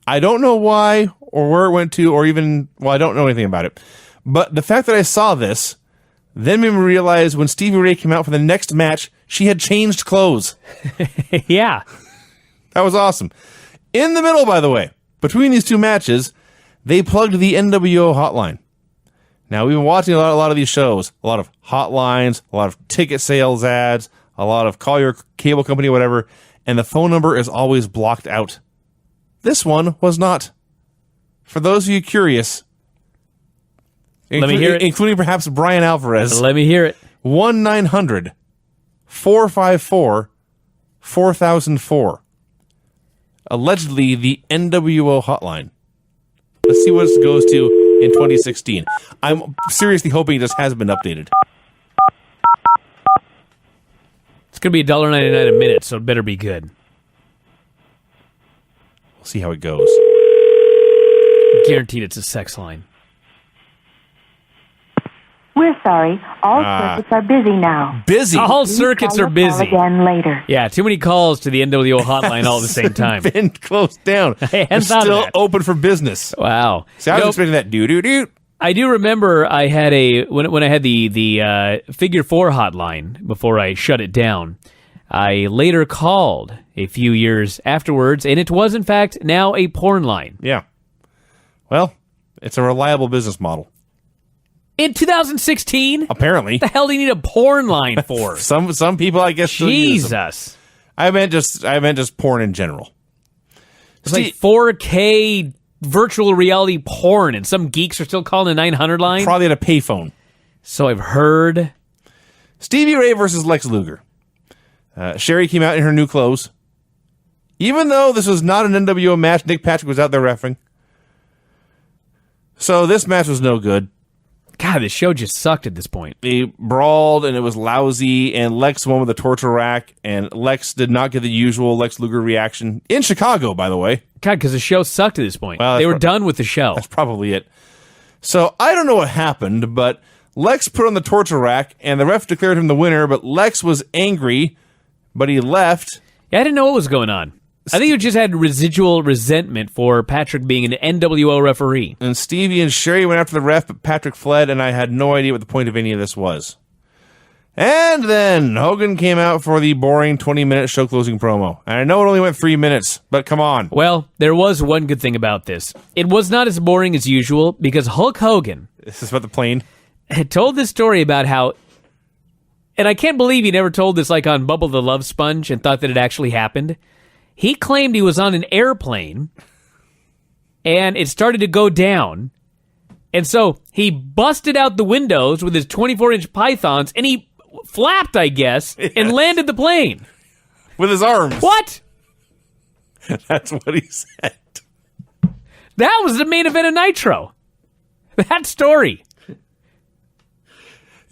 I don't know why or where it went to, or even, well, I don't know anything about it. But the fact that I saw this then made me realize when Stevie Ray came out for the next match, she had changed clothes. Yeah. That was awesome. In the middle, by the way, between these two matches, they plugged the NWO hotline. Now, we've been watching a lot of these shows, a lot of hotlines, a lot of ticket sales ads, a lot of call your cable company, whatever, and the phone number is always blocked out. This one was not. For those of you curious, Let me hear it. including perhaps Bryan Alvarez, Let me hear it. 1-900-454-4004. Allegedly the NWO hotline. Let's see what it goes to in 2016. I'm seriously hoping it just hasn't been updated. It's going to be $1.99 a minute, so it better be good. We'll see how it goes. Guaranteed it's a sex line. We're sorry. All circuits are busy now. Busy. All Please circuits try are your call busy. again later. Yeah, too many calls to the NWO hotline all at the same time. Been closed down. I hadn't They're thought of still that. open for business. Wow. See, I was Nope. expecting that doo-doo-doo. I do remember I had when I had the Figure 4 hotline before I shut it down. I later called a few years afterwards, and it was in fact now a porn line. Yeah. Well, it's a reliable business model. In 2016, Apparently. what the hell do you need a porn line for? Some people, I guess, still use them. Jesus. I meant just porn in general. It's like 4K virtual reality porn, and some geeks are still calling the 900 line. Probably at a payphone. So I've heard. Stevie Ray versus Lex Luger. Sherry came out in her new clothes. Even though this was not an NWO match, Nick Patrick was out there reffing. So this match was no good. God, this show just sucked at this point. They brawled, and it was lousy, and Lex won with a torture rack, and Lex did not get the usual Lex Luger reaction. In Chicago, by the way. God, because the show sucked at this point. Well, they were that's done with the show. That's probably it. So I don't know what happened, but Lex put on the torture rack, and the ref declared him the winner, but Lex was angry, but he left. Yeah, I didn't know what was going on. I think you just had residual resentment for Patrick being an NWO referee. And Stevie and Sherry went after the ref, but Patrick fled, and I had no idea what the point of any of this was. And then Hogan came out for the boring 20-minute show closing promo. And I know it only went 3 minutes, but come on. Well, there was one good thing about this. It was not as boring as usual because Hulk Hogan This is about the plane. had told this story about how, and I can't believe he never told this like on Bubble the Love Sponge and thought that it actually happened. He claimed he was on an airplane and it started to go down. And so he busted out the windows with his 24-inch pythons and he flapped, I guess, and landed the plane. with his arms. What? That's what he said. That was the main event of Nitro. That story.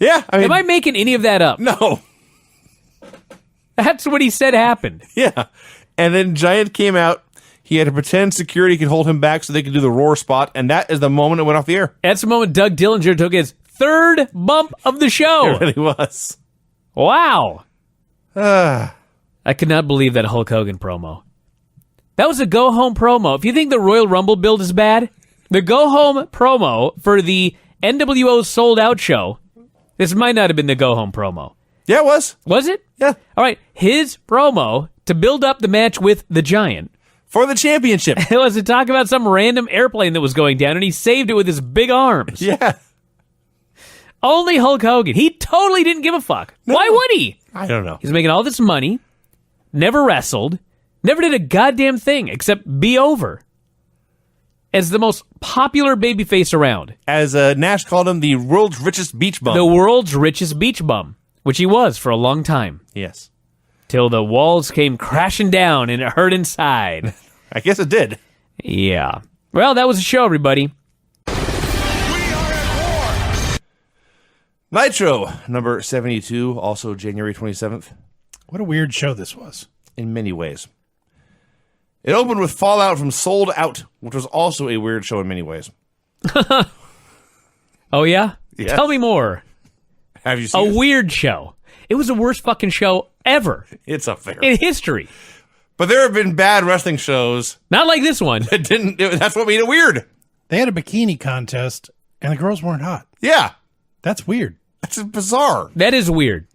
Yeah, I mean, Am I making any of that up? no. That's what he said happened. Yeah. And then Giant came out. He had to pretend security could hold him back so they could do the roar spot, and that is the moment it went off the air. That's the moment Doug Dillinger took his third bump of the show. It really was. Wow. I could not believe that Hulk Hogan promo. That was a go-home promo. If you think the Royal Rumble build is bad, the go-home promo for the NWO Sold Out show, this might not have been the go-home promo. Yeah, it was. Was it? Yeah. All right. His promo to build up the match with the Giant. For the championship. It was to talk about some random airplane that was going down, and he saved it with his big arms. Yeah. Only Hulk Hogan. He totally didn't give a fuck. No. Why would he? I don't know. He's making all this money, never wrestled, never did a goddamn thing except be over. As the most popular babyface around. As Nash called him, the world's richest beach bum. The world's richest beach bum, which he was for a long time. Yes. Till the walls came crashing down and it hurt inside. I guess it did. Yeah. Well, that was the show, everybody. Nitro, number 72, also January 27th. What a weird show this was. In many ways. It opened with Fallout from Sold Out, which was also a weird show in many ways. Oh, yeah? Yeah. Tell me more. Have you seen A it? weird show. It was the worst fucking show ever It's up there. in history. But there have been bad wrestling shows Not like this one. that didn't. That's what made it weird. They had a bikini contest, and the girls weren't hot. Yeah. That's weird. That's bizarre. That is weird.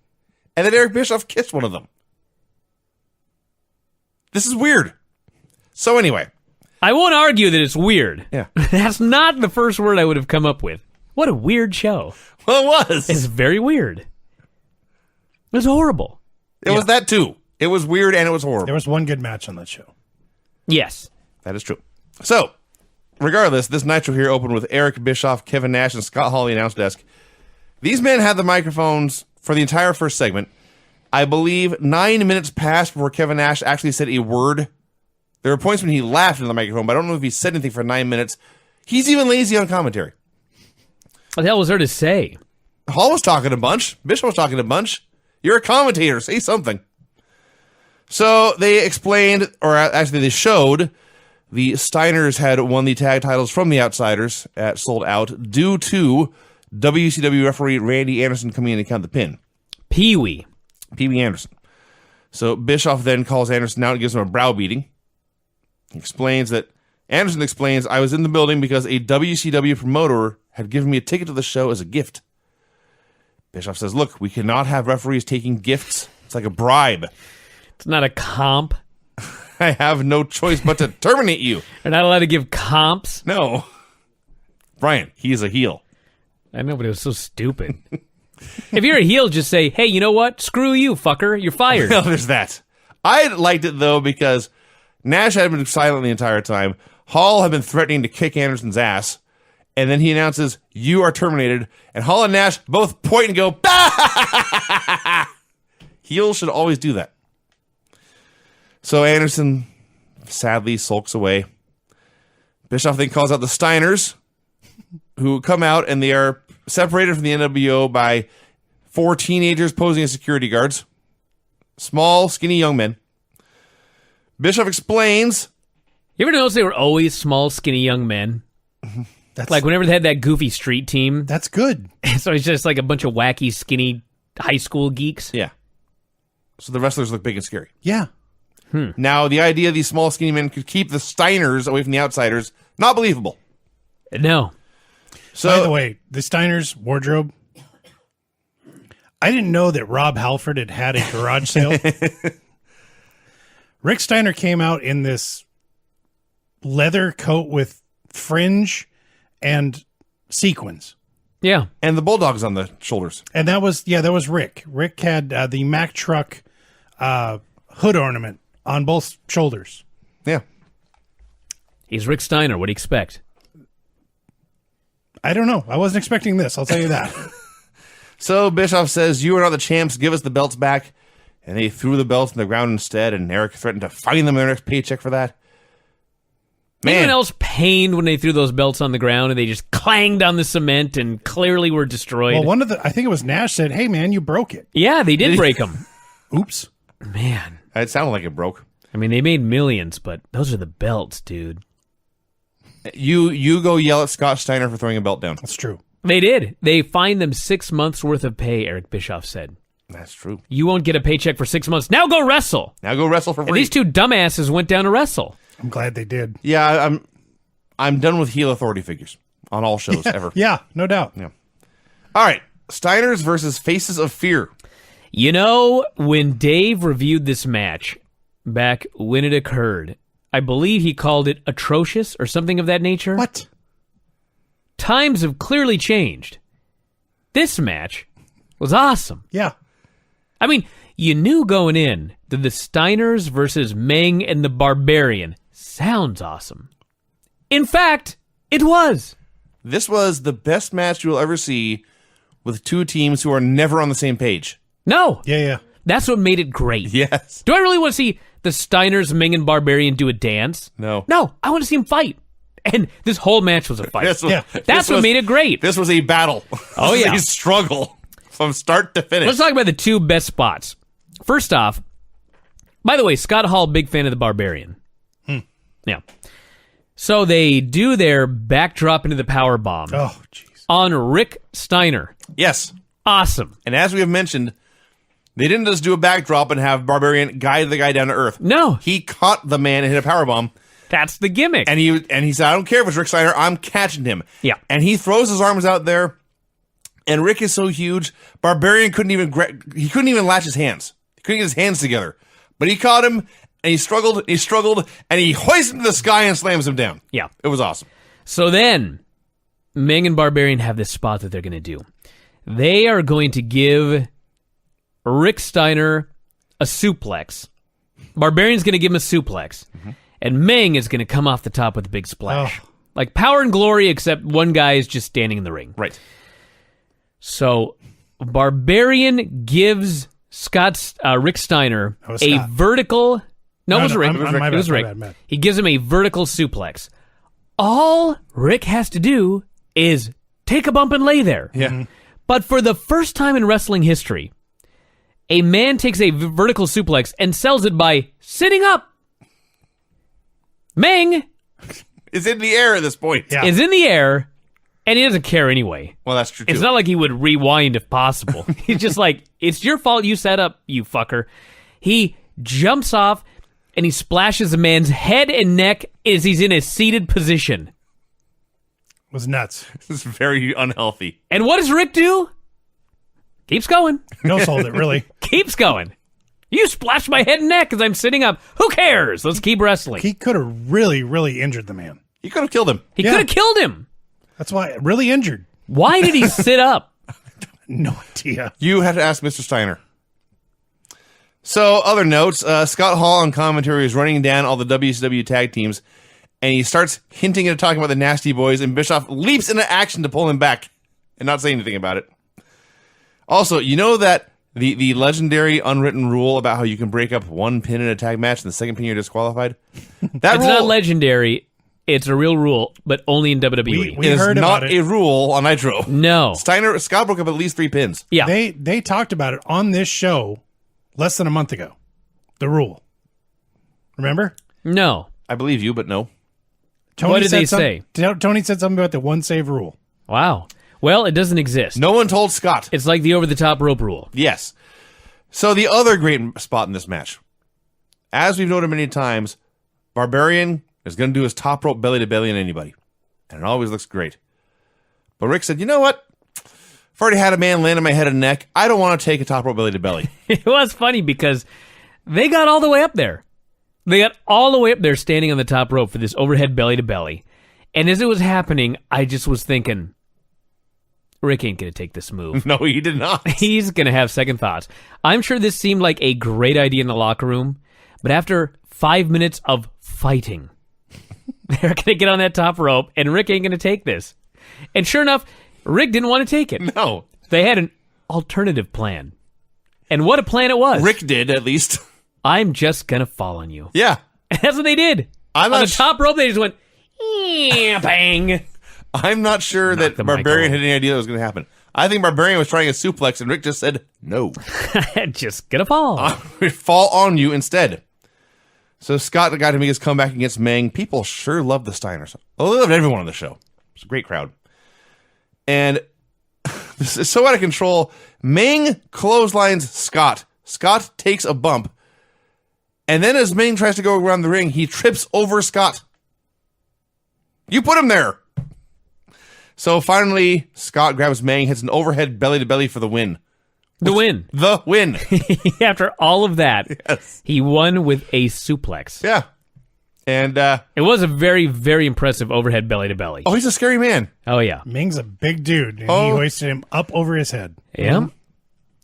And then Eric Bischoff kissed one of them. This is weird. So anyway. I won't argue that it's weird. Yeah. That's not the first word I would have come up with. What a weird show. Well, it was. It's very weird. It was horrible. It was that too. It was weird and it was horrible. There was one good match on that show. Yes. That is true. So, regardless, this Nitro here opened with Eric Bischoff, Kevin Nash, and Scott Hall at the announce desk. These men had the microphones for the entire first segment. I believe 9 minutes passed before Kevin Nash actually said a word. There were points when he laughed into the microphone, but I don't know if he said anything for 9 minutes. He's even lazy on commentary. What the hell was there to say? Hall was talking a bunch. Bishop was talking a bunch. You're a commentator. Say something. So they explained, or actually they showed, the Steiners had won the tag titles from the Outsiders at Sold Out due to WCW referee Randy Anderson coming in to count the pin. Pee-wee. Pee-wee Anderson. So Bischoff then calls Anderson out and gives him a browbeating. Anderson explains, I was in the building because a WCW promoter had given me a ticket to the show as a gift. Bischoff says, look, we cannot have referees taking gifts. It's like a bribe. It's not a comp. I have no choice but to terminate you. They're not allowed to give comps. No. Brian, he's a heel. I know, but it was so stupid. If you're a heel, just say, hey, you know what? Screw you, fucker. You're fired. Well, there's that. I liked it, though, because Nash had been silent the entire time. Hall had been threatening to kick Anderson's ass. And then he announces, you are terminated. And Hall and Nash both point and go, bah! Heels should always do that. So Anderson sadly sulks away. Bischoff then calls out the Steiners, who come out, and they are separated from the NWO by 4 teenagers posing as security guards. Small, skinny young men. Bischoff explains. You ever notice they were always small, skinny young men? That's Like whenever they had that goofy street team. That's good. So it's just like a bunch of wacky, skinny high school geeks. Yeah. So the wrestlers look big and scary. Yeah. Now, the idea these small, skinny men could keep the Steiners away from the Outsiders, not believable. No. So, By the way, the Steiners wardrobe, I didn't know that Rob Halford had a garage sale. Rick Steiner came out in this leather coat with fringe and sequins. Yeah. and the Bulldogs on the shoulders. And that was Rick. Rick had the Mack truck hood ornament on both shoulders. Yeah. He's Rick Steiner. What do you expect? I don't know. I wasn't expecting this. I'll tell you that. So Bischoff says, you are not the champs. Give us the belts back. and they threw the belts on the ground instead, and Eric threatened to fine them their next paycheck for that. Anyone else pained when they threw those belts on the ground and they just clanged on the cement and clearly were destroyed? Well, I think it was Nash said, "Hey man, you broke it." Yeah, they did break them. Oops. Man. It sounded like it broke. I mean, they made millions, but those are the belts, dude. You go yell at Scott Steiner for throwing a belt down. That's true. They did. They fined them 6 months' worth of pay, Eric Bischoff said. That's true. You won't get a paycheck for 6 months. Now go wrestle. Now go wrestle for free. And these two dumbasses went down to wrestle. I'm glad they did. Yeah, I'm done with heel authority figures on all shows ever. Yeah, no doubt. Yeah. All right, Steiners versus Faces of Fear. You know, when Dave reviewed this match back when it occurred, I believe he called it atrocious or something of that nature. What? Times have clearly changed. This match was awesome. Yeah. I mean, you knew going in that the Steiners versus Ming and the Barbarian sounds awesome. In fact, it was. This was the best match you'll ever see with two teams who are never on the same page. No. Yeah. That's what made it great. Yes. Do I really want to see the Steiners, Ming, and Barbarian do a dance? No. No, I want to see them fight. And this whole match was a fight. That's what made it great. This was a battle. Oh, This yeah. was a struggle from start to finish. Let's talk about the two best spots. First off, by the way, Scott Hall, big fan of the Barbarian. Yeah. So they do their backdrop into the power bomb Oh, jeez. on Rick Steiner. Yes. Awesome. And as we have mentioned, they didn't just do a backdrop and have Barbarian guide the guy down to earth. No. He caught the man and hit a powerbomb. That's the gimmick. And he said, I don't care if it's Rick Steiner, I'm catching him. Yeah. And he throws his arms out there, and Rick is so huge, Barbarian couldn't even latch his hands. He couldn't get his hands together. But he caught him, and he struggled, and he hoists him to the sky and slams him down. Yeah. It was awesome. So then, Ming and Barbarian have this spot that they're going to do. They are going to give Rick Steiner a suplex. Barbarian's going to give him a suplex. And Ming is going to come off the top with a big splash. Oh. Like Power and Glory, except one guy is just standing in the ring. Right. So Barbarian gives Rick Steiner That was a Scott. vertical... No, it was Rick. my It was bad, Rick. my bad. He gives him a vertical suplex. All Rick has to do is take a bump and lay there. Yeah. But for the first time in wrestling history, a man takes a vertical suplex and sells it by sitting up. Ming It's in the air at this point. Yeah. is in the air, and he doesn't care anyway. Well, that's true, too. It's not like he would rewind if possible. He's just like, it's your fault you set up, you fucker. He jumps off, and he splashes a man's head and neck as he's in a seated position. It was nuts. This is very unhealthy. And what does Rick do? Keeps going. No sold it, really. Keeps going. You splashed my head and neck as I'm sitting up. Who cares? Let's keep wrestling. He could have really, really injured the man. You could have killed him. He Yeah. could have killed him. That's why, really injured. Why did he sit up? No idea. You had to ask Mr. Steiner. So, other notes, Scott Hall on commentary is running down all the WCW tag teams, and he starts hinting and talking about the Nasty Boys, and Bischoff leaps into action to pull him back and not say anything about it. Also, you know that the legendary unwritten rule about how you can break up one pin in a tag match and the second pin you're disqualified? That It's rule not legendary. It's a real rule, but only in WWE. We is heard not about it. a rule on Nitro. No. Scott broke up at least 3 pins. Yeah. They talked about it on this show less than a month ago. The rule. Remember? No. I believe you, but no. Tony What did said they some- say? Tony said something about the one save rule. Wow. Well, it doesn't exist. No one told Scott. It's like the over-the-top rope rule. Yes. So the other great spot in this match, as we've noted many times, Barbarian is going to do his top rope belly to belly on anybody, and it always looks great. But Rick said, "You know what? I've already had a man land on my head and neck. I don't want to take a top rope belly to belly." It was funny because they got all the way up there. They got all the way up there standing on the top rope for this overhead belly to belly. And as it was happening, I just was thinking, Rick ain't going to take this move. No, he did not. He's going to have second thoughts. I'm sure this seemed like a great idea in the locker room, but after 5 minutes of fighting, they're going to get on that top rope, and Rick ain't going to take this. And sure enough, Rick didn't want to take it. No. They had an alternative plan. And what a plan it was. Rick did, at least. I'm just going to fall on you. Yeah. And that's what they did. On the top rope, they just went, bang. I'm not sure that Barbarian had any idea that was going to happen. I think Barbarian was trying a suplex, and Rick just said, no. Just going to fall. Fall on you instead. So Scott got to make his comeback against Ming. People sure love the Steiners. Oh, they loved everyone on the show. It's a great crowd. And this is so out of control. Ming clotheslines Scott. Scott takes a bump. And then as Ming tries to go around the ring, he trips over Scott. You put him there. So finally, Scott grabs Ming, hits an overhead belly-to-belly for the win. The win. The win. After all of that, yes. He won with a suplex. Yeah. And it was a very, very impressive overhead belly-to-belly. Oh, he's a scary man. Oh, yeah. Ming's a big dude, and he hoisted him up over his head. Yeah.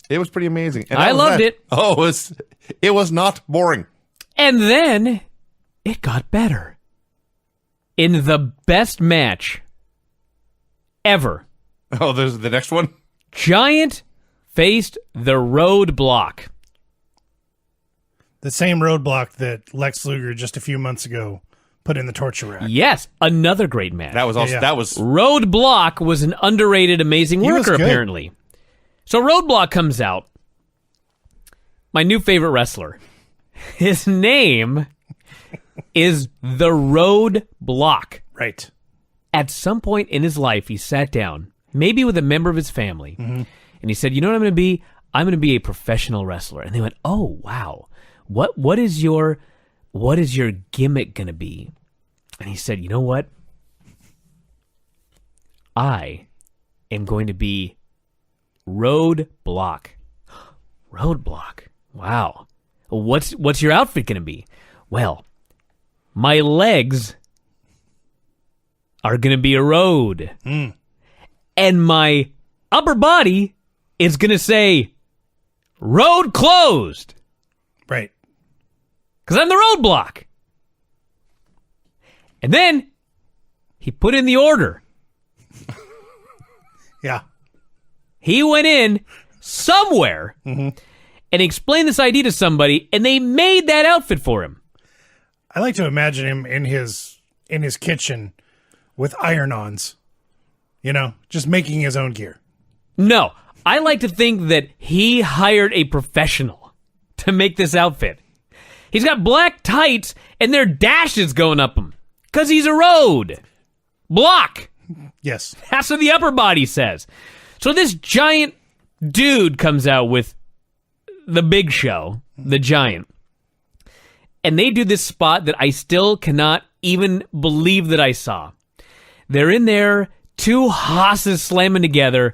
It was pretty amazing. And I loved it. Oh, it was not boring. And then it got better. In the best match ever. Oh, there's the next one? Giant faced the Roadblock. The same Roadblock that Lex Luger just a few months ago put in the torture rack. Yes, another great match. That was also that was Roadblock was an underrated, amazing worker, apparently. So Roadblock comes out. My new favorite wrestler. His name is the Roadblock. Right. At some point in his life, he sat down, maybe with a member of his family, and he said, "You know what I'm going to be? I'm going to be a professional wrestler." And they went, "Oh, wow. What is your gimmick going to be?" And he said, "You know what? I am going to be Roadblock." Roadblock. Wow. What's your outfit going to be? Well, my legs are going to be a road. And my upper body is going to say, "Road closed." Right. Because I'm the Roadblock. And then he put in the order. Yeah. He went in somewhere and explained this idea to somebody, and they made that outfit for him. I like to imagine him in his kitchen with iron-ons, just making his own gear. No, I like to think that he hired a professional to make this outfit. He's got black tights, and there are dashes going up him, because he's a road block. Yes. That's what the upper body says. So this giant dude comes out with the Big Show, the Giant. And they do this spot that I still cannot even believe that I saw. They're in there, two hosses slamming together,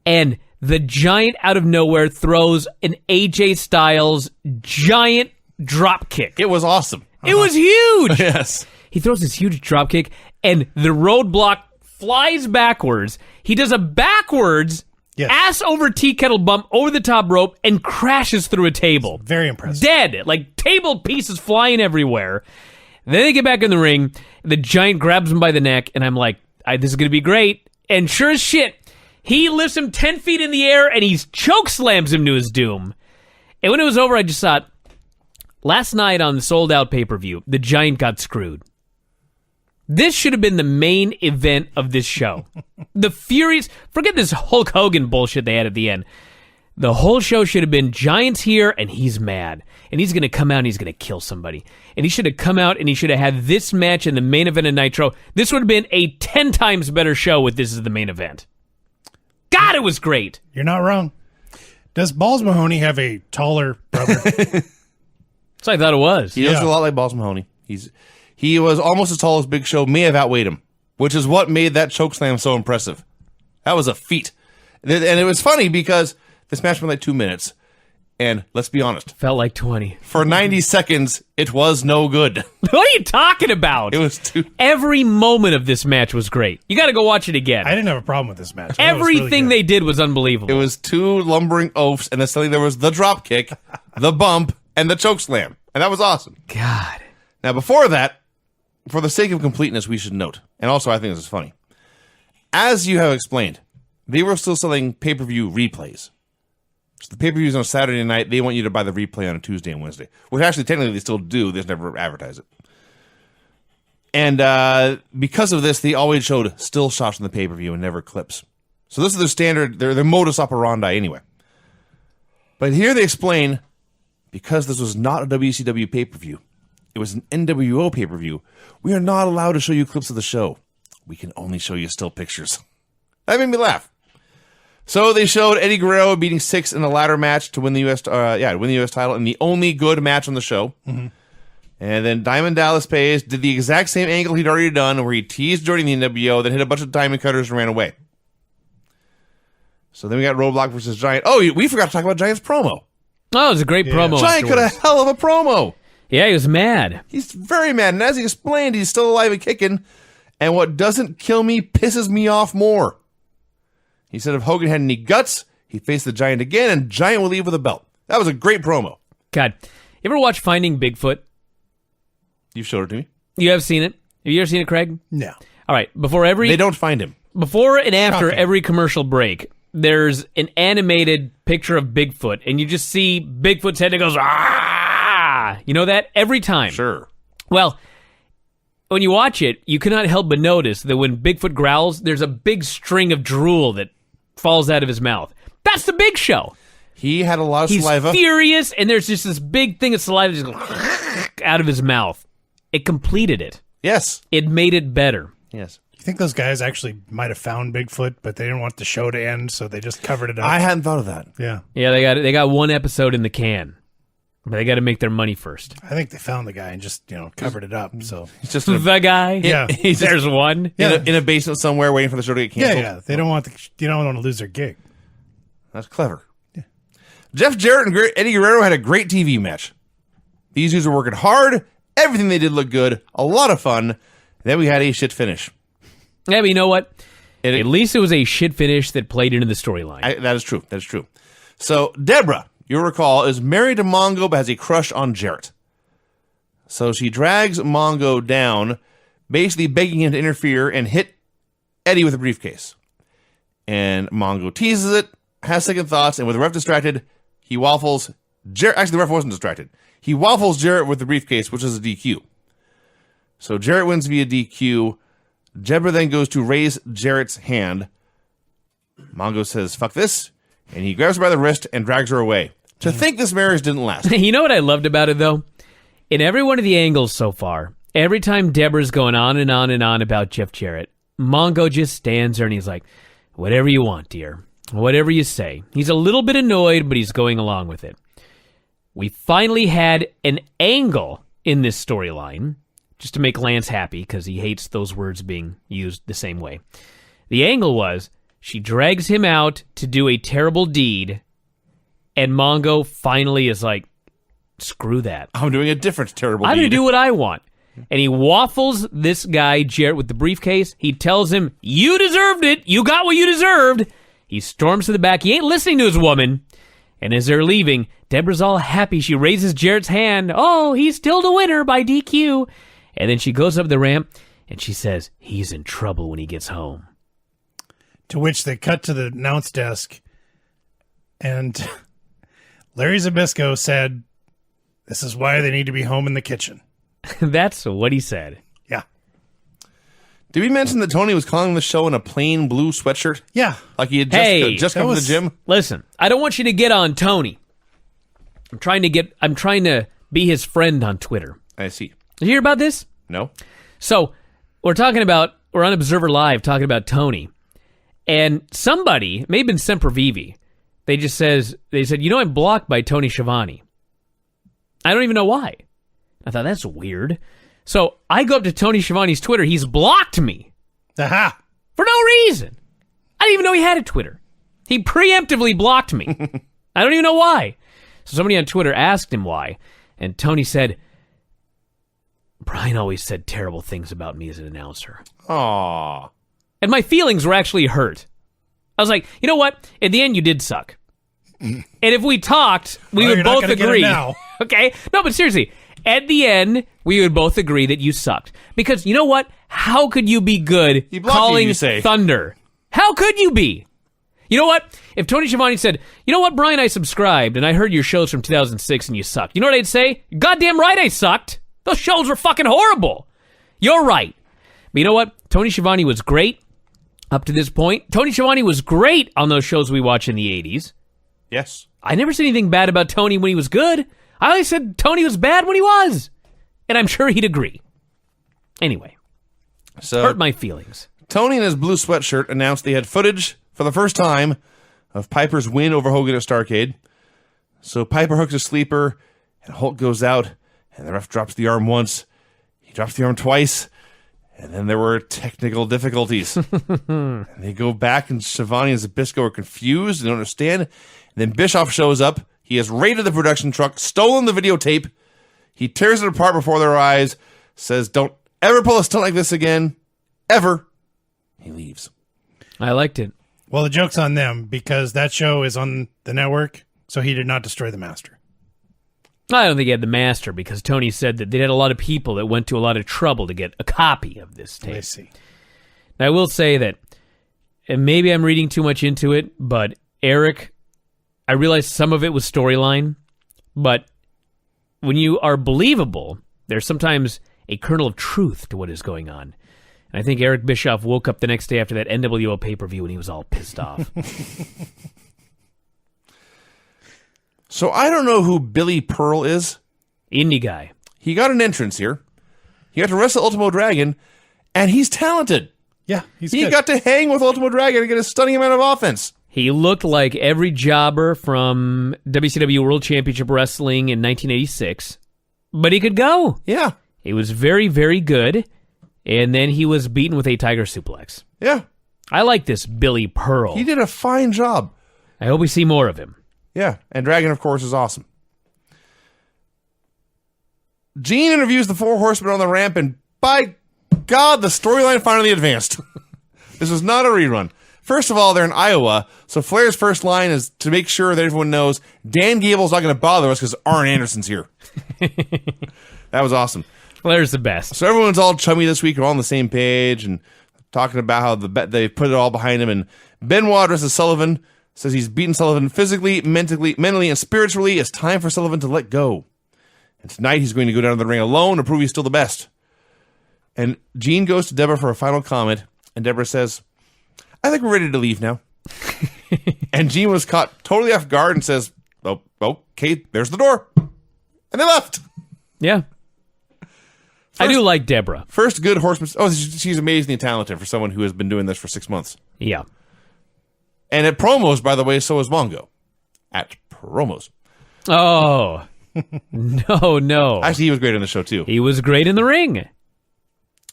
and the Giant out of nowhere throws an AJ Styles giant drop kick. It was awesome. It was huge. Yes. He throws this huge drop kick, and the Roadblock flies backwards. He does a backwards ass over tea kettle bump over the top rope and crashes through a table. Very impressive. Dead. Like table pieces flying everywhere. Then they get back in the ring. The Giant grabs him by the neck, and I'm like, this is going to be great. And sure as shit, he lifts him 10 feet in the air, and he choke slams him to his doom. And when it was over, I just thought, last night on the sold-out pay-per-view, the Giant got screwed. This should have been the main event of this show. The Furies, forget this Hulk Hogan bullshit they had at the end. The whole show should have been Giant's here and he's mad. And he's going to come out and he's going to kill somebody. And he should have come out and he should have had this match in the main event of Nitro. This would have been a 10 times better show with this as the main event. God, it was great. You're not wrong. Does Balls Mahoney have a taller brother? So I thought it was. He looks a lot like Balls Mahoney. He was almost as tall as Big Show, may have outweighed him, which is what made that chokeslam so impressive. That was a feat. And it was funny because this match went like 2 minutes, and let's be honest. Felt like 20. For 90 seconds, it was no good. What are you talking about? It was too... Every moment of this match was great. You got to go watch it again. I didn't have a problem with this match. Everything they did was unbelievable. It was two lumbering oafs, and then suddenly there was the drop kick, the bump, and the chokeslam. And that was awesome. God. Now, before that, for the sake of completeness, we should note, and also I think this is funny, as you have explained, they were still selling pay-per-view replays. So the pay-per-view is on Saturday night. They want you to buy the replay on a Tuesday and Wednesday, which actually technically they still do. They just never advertise it. And because of this, they always showed still shots on the pay-per-view and never clips. So this is their standard, their modus operandi anyway. But here they explain, because this was not a WCW pay-per-view, it was an NWO pay-per-view, we are not allowed to show you clips of the show. We can only show you still pictures. That made me laugh. So they showed Eddie Guerrero beating Six in a ladder match to win the U.S. title, and the only good match on the show. Mm-hmm. And then Diamond Dallas Page did the exact same angle he'd already done, where he teased joining the NWO, then hit a bunch of diamond cutters and ran away. So then we got Roadblock versus Giant. Oh, we forgot to talk about Giant's promo. Oh, it was a great promo. Giant got a hell of a promo. Yeah, he was mad. He's very mad, and as he explained, he's still alive and kicking. And what doesn't kill me pisses me off more. He said if Hogan had any guts, he'd face the Giant again, and Giant will leave with a belt. That was a great promo. God, you ever watch Finding Bigfoot? You showed it to me. You have seen it? Have you ever seen it, Craig? No. All right, They don't find him. Before and after Shocking. every commercial break, there's an animated picture of Bigfoot, and you just see Bigfoot's head that goes, ah! You know that? Every time. Sure. Well, when you watch it, you cannot help but notice that when Bigfoot growls, there's a big string of drool that falls out of his mouth. That's the Big Show. He had a lot of He's saliva. furious, and there's just this big thing of saliva just going out of his mouth. It completed it. Yes. It made it better. Yes. You think those guys actually might have found Bigfoot, but they didn't want the show to end, so they just covered it up? I hadn't thought of that. Yeah. Yeah, they got one episode in the can. But they got to make their money first. I think they found the guy and just, covered it up. So He's just The guy? Yeah. There's one. in a basement somewhere waiting for the show to get canceled. yeah. They don't want you don't want to lose their gig. That's clever. Yeah. Jeff Jarrett and Eddie Guerrero had a great TV match. These dudes were working hard. Everything they did looked good. A lot of fun. Then we had a shit finish. Yeah, but you know what? At least it was a shit finish that played into the storyline. That is true. That is true. So Deborah, you'll recall, is married to Mongo but has a crush on Jarrett. So she drags Mongo down, basically begging him to interfere and hit Eddie with a briefcase. And Mongo teases it, has second thoughts, and with the ref distracted, he waffles Jarrett. Actually, the ref wasn't distracted. He waffles Jarrett with the briefcase, which is a DQ. So Jarrett wins via DQ. Deborah then goes to raise Jarrett's hand. Mongo says, fuck this, and he grabs her by the wrist and drags her away. To think this marriage didn't last. You know what I loved about it, though? In every one of the angles so far, every time Deborah's going on and on and on about Jeff Jarrett, Mongo just stands there and he's like, whatever you want, dear. Whatever you say. He's a little bit annoyed, but he's going along with it. We finally had an angle in this storyline, just to make Lance happy, because he hates those words being used the same way. The angle was, she drags him out to do a terrible deed, and Mongo finally is like, screw that. I'm doing a different terrible I'm deed. going to do what I want. And he waffles this guy, Jarrett, with the briefcase. He tells him, you deserved it. You got what you deserved. He storms to the back. He ain't listening to his woman. And as they're leaving, Deborah's all happy. She raises Jarrett's hand. Oh, he's still the winner by DQ. And then she goes up the ramp, and she says, he's in trouble when he gets home. To which they cut to the announce desk, and Larry Zbyszko said, this is why they need to be home in the kitchen. That's what he said. Yeah. Did we mention that Tony was calling the show in a plain blue sweatshirt? Yeah. Like he had just that come to the was- gym? Listen, I don't want you to get on Tony. I'm trying to be his friend on Twitter. I see. Did you hear about this? No? So we're on Observer Live talking about Tony, and somebody, may have been Sempervivi, they said, I'm blocked by Tony Schiavone. I don't even know why. I thought, that's weird. So I go up to Tony Schiavone's Twitter. He's blocked me. Aha. For no reason. I didn't even know he had a Twitter. He preemptively blocked me. I don't even know why. So somebody on Twitter asked him why, and Tony said, Bryan always said terrible things about me as an announcer. Aww. And my feelings were actually hurt. I was like, you know what? At the end, you did suck. And if we talked, we Well, would you're not both gonna get it agree. now. Okay? No, but seriously, at the end, we would both agree that you sucked. Because you know what? How could you be good He blocked you, calling you say. Thunder? How could you be? You know what? If Tony Schiavone said, you know what, Brian, I subscribed, and I heard your shows from 2006 and you sucked. You know what I'd say? Goddamn right I sucked. Those shows were fucking horrible. You're right. But you know what? Tony Schiavone was great up to this point. Tony Schiavone was great on those shows we watched in the 80s. Yes. I never said anything bad about Tony when he was good. I always said Tony was bad when he was. And I'm sure he'd agree. Anyway, So hurt my feelings. Tony in his blue sweatshirt announced they had footage for the first time of Piper's win over Hogan at Starrcade. So Piper hooks a sleeper, and Hulk goes out, and the ref drops the arm once. He drops the arm twice, and then there were technical difficulties. And they go back, and Schiavone and Zbyszko are confused and don't understand. And then Bischoff shows up. He has raided the production truck, stolen the videotape. He tears it apart before their eyes, says, "Don't ever pull a stunt like this again. Ever." He leaves. I liked it. Well, the joke's on them because that show is on the network, so he did not destroy the master. I don't think he had the master because Tony said that they had a lot of people that went to a lot of trouble to get a copy of this tape. I see. Now, I will say that, and maybe I'm reading too much into it, but Eric, I realized some of it was storyline, but when you are believable, there's sometimes a kernel of truth to what is going on. And I think Eric Bischoff woke up the next day after that NWO pay-per-view and he was all pissed off. So I don't know who Billy Pearl is. Indie guy. He got an entrance here. He got to wrestle Ultimo Dragon, and he's talented. Yeah, he's He good. got to hang with Ultimo Dragon and get a stunning amount of offense. He looked like every jobber from WCW World Championship Wrestling in 1986, but he could go. Yeah. He was very, very good, and then he was beaten with a Tiger Suplex. Yeah. I like this Billy Pearl. He did a fine job. I hope we see more of him. Yeah. And Dragon, of course, is awesome. Gene interviews the Four Horsemen on the ramp, and by God, the storyline finally advanced. This was not a rerun. First of all, they're in Iowa, so Flair's first line is to make sure that everyone knows Dan Gable's not going to bother us because Arn Anderson's here. That was awesome. Flair's the best. So everyone's all chummy this week. We're all on the same page and talking about how they put it all behind him. And Benoit addresses Sullivan, says he's beaten Sullivan physically, mentally, and spiritually. It's time for Sullivan to let go. And tonight he's going to go down to the ring alone to prove he's still the best. And Gene goes to Deborah for a final comment, and Deborah says, "I think we're ready to leave now." And Gene was caught totally off guard and says, "Oh, okay, there's the door." And they left. Yeah. I do like Deborah. First good horseman. Oh, she's amazingly talented for someone who has been doing this for 6 months. Yeah. And at promos, by the way, so is Mongo. At promos. Oh. No. Actually, he was great on the show, too. He was great in the ring.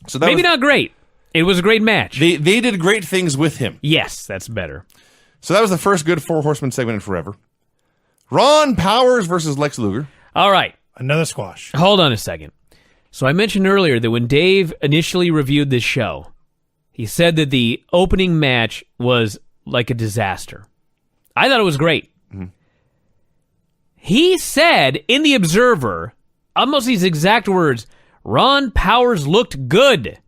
So that Maybe was, not great. It was a great match. They did great things with him. Yes, that's better. So that was the first good Four Horsemen segment in forever. Ron Powers versus Lex Luger. All right. Another squash. Hold on a second. So I mentioned earlier that when Dave initially reviewed this show, he said that the opening match was like a disaster. I thought it was great. Mm-hmm. He said in The Observer, almost these exact words, Ron Powers looked good.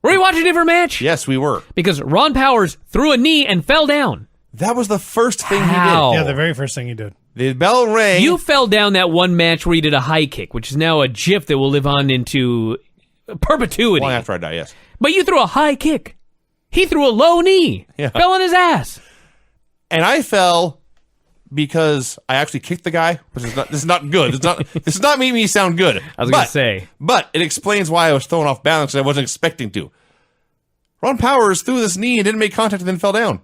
Were you watching a different match? Yes, we were. Because Ron Powers threw a knee and fell down. That was the first thing How? he did. Yeah, the very first thing he did. The bell rang. You fell down that one match where you did a high kick, which is now a gif that will live on into perpetuity. Long after I die, yes. But you threw a high kick. He threw a low knee. Yeah. Fell on his ass. And I fell because I actually kicked the guy, which is not, this is not good. This is not making me sound good. I was going to say. But it explains why I was thrown off balance and I wasn't expecting to. Ron Powers threw this knee and didn't make contact and then fell down.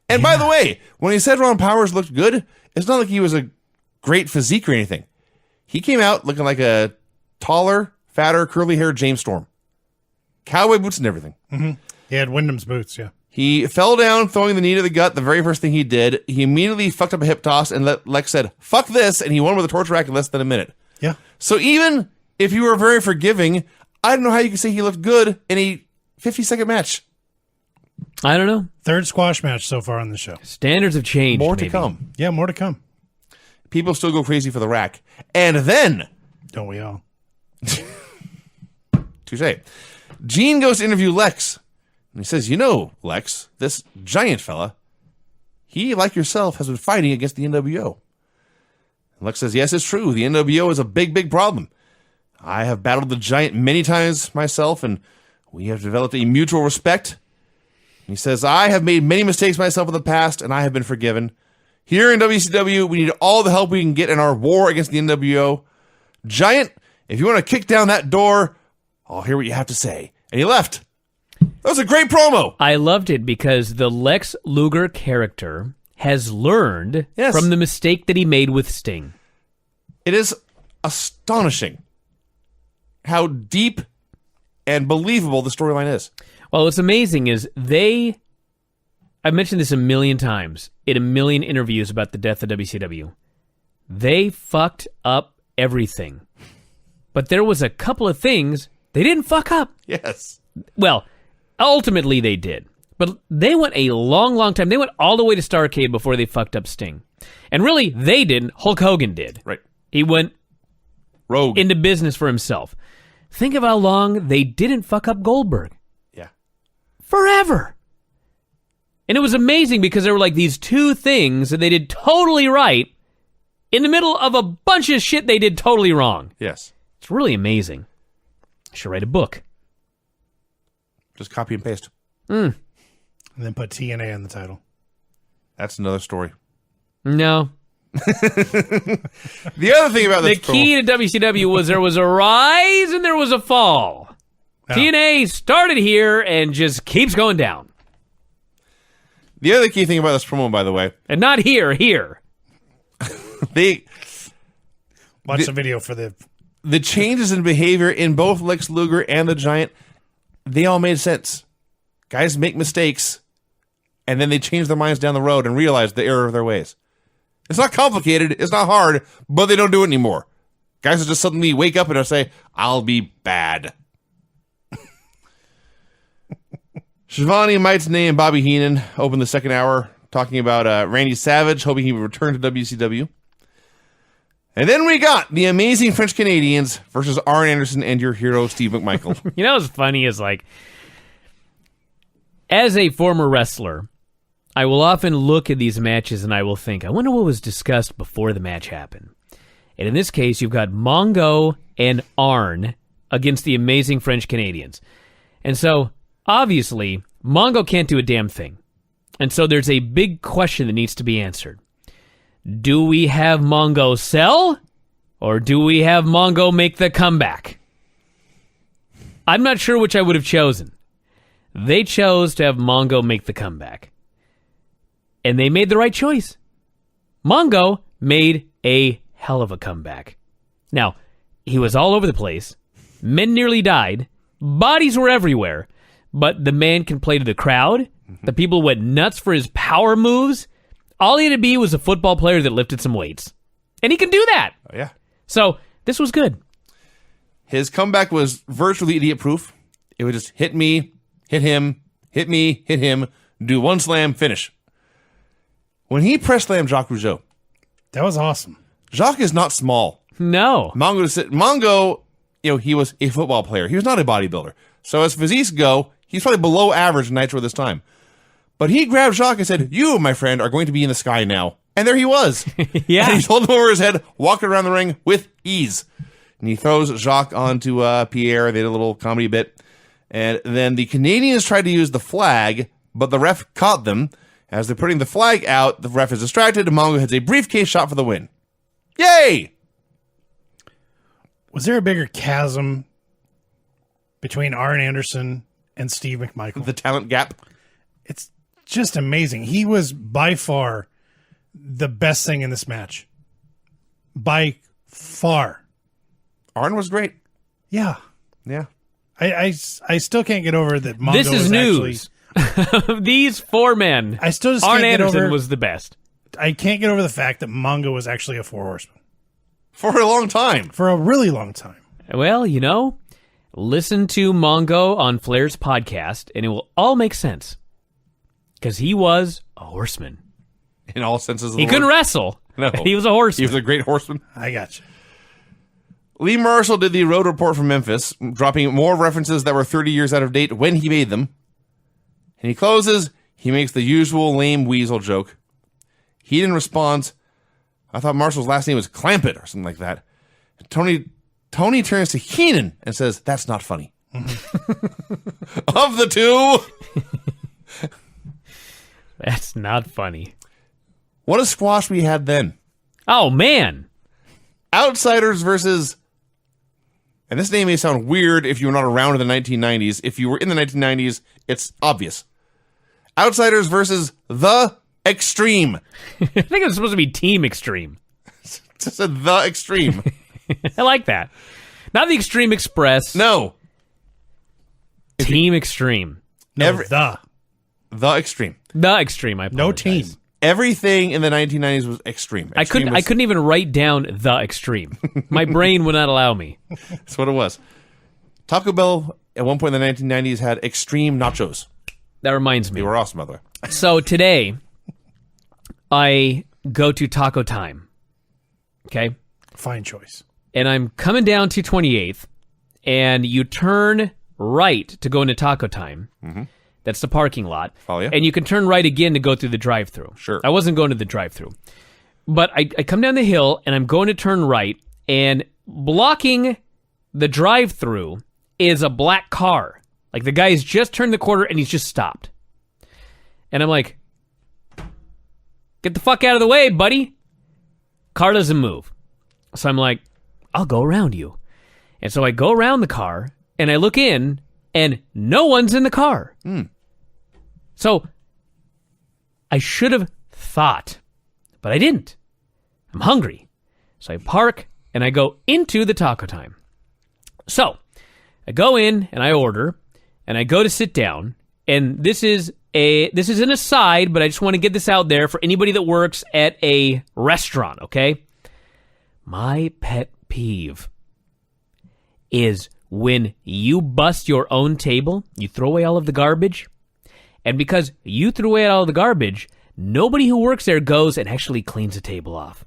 And by the way, when he said Ron Powers looked good, it's not like he was a great physique or anything. He came out looking like a taller, fatter, curly-haired James Storm. Cowboy boots and everything. Mm-hmm. He had Wyndham's boots, yeah. He fell down, throwing the knee to the gut. The very first thing he did, he immediately fucked up a hip toss, and Lex said, "Fuck this," and he won with a torch rack in less than a minute. Yeah. So even if you were very forgiving, I don't know how you can say he looked good in a 50-second match. I don't know. Third squash match so far on the show. Standards have changed. More to maybe. come. Yeah, more to come. People still go crazy for the rack. And then, Don't we all? touche, Gene goes to interview Lex. And he says, you know, Lex, this giant fella, he, like yourself, has been fighting against the NWO. And Lex says, yes, it's true. The NWO is a big, big problem. I have battled the giant many times myself, and we have developed a mutual respect. And he says, I have made many mistakes myself in the past, and I have been forgiven. Here in WCW, we need all the help we can get in our war against the NWO. Giant, if you want to kick down that door, I'll hear what you have to say. And he left. That was a great promo. I loved it because the Lex Luger character has learned Yes. from the mistake that he made with Sting. It is astonishing how deep and believable the storyline is. Well, what's amazing is I've mentioned this a million times in a million interviews about the death of WCW. They fucked up everything. But there was a couple of things they didn't fuck up. Yes. Well, ultimately they did. But they went a long, long time. They went all the way to Starrcade before they fucked up Sting. And really, they didn't. Hulk Hogan did. Right. He went Rogue. into business for himself. Think of how long they didn't fuck up Goldberg. Yeah. Forever. And it was amazing because there were like these two things that they did totally right in the middle of a bunch of shit they did totally wrong. Yes. It's really amazing. I should write a book. Just copy and paste. And then put TNA on the title. That's another story. No. The other thing about The this key to WCW was there was a rise and there was a fall. Yeah. TNA started here and just keeps going down. The other key thing about this promo, by the way, And not here. they Watch the video for the changes in behavior in both Lex Luger and the Giant, they all made sense. Guys make mistakes, and then they change their minds down the road and realize the error of their ways. It's not complicated, it's not hard, but they don't do it anymore. Guys will just suddenly wake up and say, I'll be bad. Shivani, Mike Tenay, and Bobby Heenan opened the second hour talking about Randy Savage, hoping he would return to WCW. And then we got the amazing French Canadians versus Arn Anderson and your hero, Steve McMichael. You know what's funny is like, as a former wrestler, I will often look at these matches and I will think, I wonder what was discussed before the match happened. And in this case, you've got Mongo and Arn against the amazing French Canadians. And so, obviously, Mongo can't do a damn thing. And so there's a big question that needs to be answered. Do we have Mongo sell, or do we have Mongo make the comeback? I'm not sure which I would have chosen. They chose to have Mongo make the comeback. And they made the right choice. Mongo made a hell of a comeback. Now, he was all over the place. Men nearly died. Bodies were everywhere. But the man can play to the crowd. The people went nuts for his power moves. All he had to be was a football player that lifted some weights. And he can do that. Oh, yeah. So, this was good. His comeback was virtually idiot-proof. It would just hit me, hit him, hit me, hit him, do one slam, finish. When he press slammed Jacques Rougeau, that was awesome. Jacques is not small. No. Mongo, he was a football player. He was not a bodybuilder. So as physiques go, he's probably below average in Nitro this time. But he grabbed Jacques and said, you, my friend, are going to be in the sky now. And there he was. Yeah. And he pulled him over his head, walking around the ring with ease. And he throws Jacques onto Pierre. They did a little comedy bit. And then the Canadians tried to use the flag, but the ref caught them. As they're putting the flag out, the ref is distracted, and Mongo hits a briefcase shot for the win. Yay! Was there a bigger chasm between Arn Anderson and Steve McMichael? The talent gap. It's just amazing. He was by far the best thing in this match. By far. Arn was great. Yeah. Yeah. I still can't get over that Mongo This is was news. These four men. I still just Arn can't get Anderson over, was the best. I can't get over the fact that Mongo was actually a four horseman. For a long time. For a really long time. Well, listen to Mongo on Flair's podcast, and it will all make sense. Because he was a horseman. In all senses of the He word. couldn't wrestle. No. He was a horseman. He was a great horseman. I got you. Lee Marshall did the road report from Memphis, dropping more references that were 30 years out of date when he made them. And he closes. He makes the usual lame weasel joke. Eaton responds, I thought Marshall's last name was Clampett or something like that. And Tony turns to Heenan and says, that's not funny. Of the two. That's not funny. What a squash we had then. Oh, man. Outsiders versus, and this name may sound weird if you were not around in the 1990s. If you were in the 1990s, it's obvious. Outsiders versus The Extreme. I think it was supposed to be Team Extreme. It said The Extreme. I like that. Not the Extreme Express. No. Team Extreme. No, The Extreme. The Extreme, I apologize. No team. Everything in the 1990s was extreme. I couldn't even write down The Extreme. My brain would not allow me. That's what it was. Taco Bell, at one point in the 1990s, had extreme nachos. That reminds me. They were awesome, by the way. So today, I go to Taco Time. Okay? Fine choice. And I'm coming down to 28th, and you turn right to go into Taco Time. Mm-hmm. That's the parking lot. Follow you. And you can turn right again to go through the drive-thru. Sure. I wasn't going to the drive-thru. But I come down the hill, and I'm going to turn right, and blocking the drive-thru is a black car. Like, the guy has just turned the corner, and he's just stopped. And I'm like, get the fuck out of the way, buddy. Car doesn't move. So I'm like, I'll go around you. And so I go around the car, and I look in, and no one's in the car. So I should have thought, but I didn't. I'm hungry. So I park, and I go into the Taco Time. So I go in, and I order, and I go to sit down, and this is an aside, but I just want to get this out there for anybody that works at a restaurant, okay? My pet peeve is when you bust your own table, you throw away all of the garbage, and because you threw away all of the garbage, nobody who works there goes and actually cleans the table off.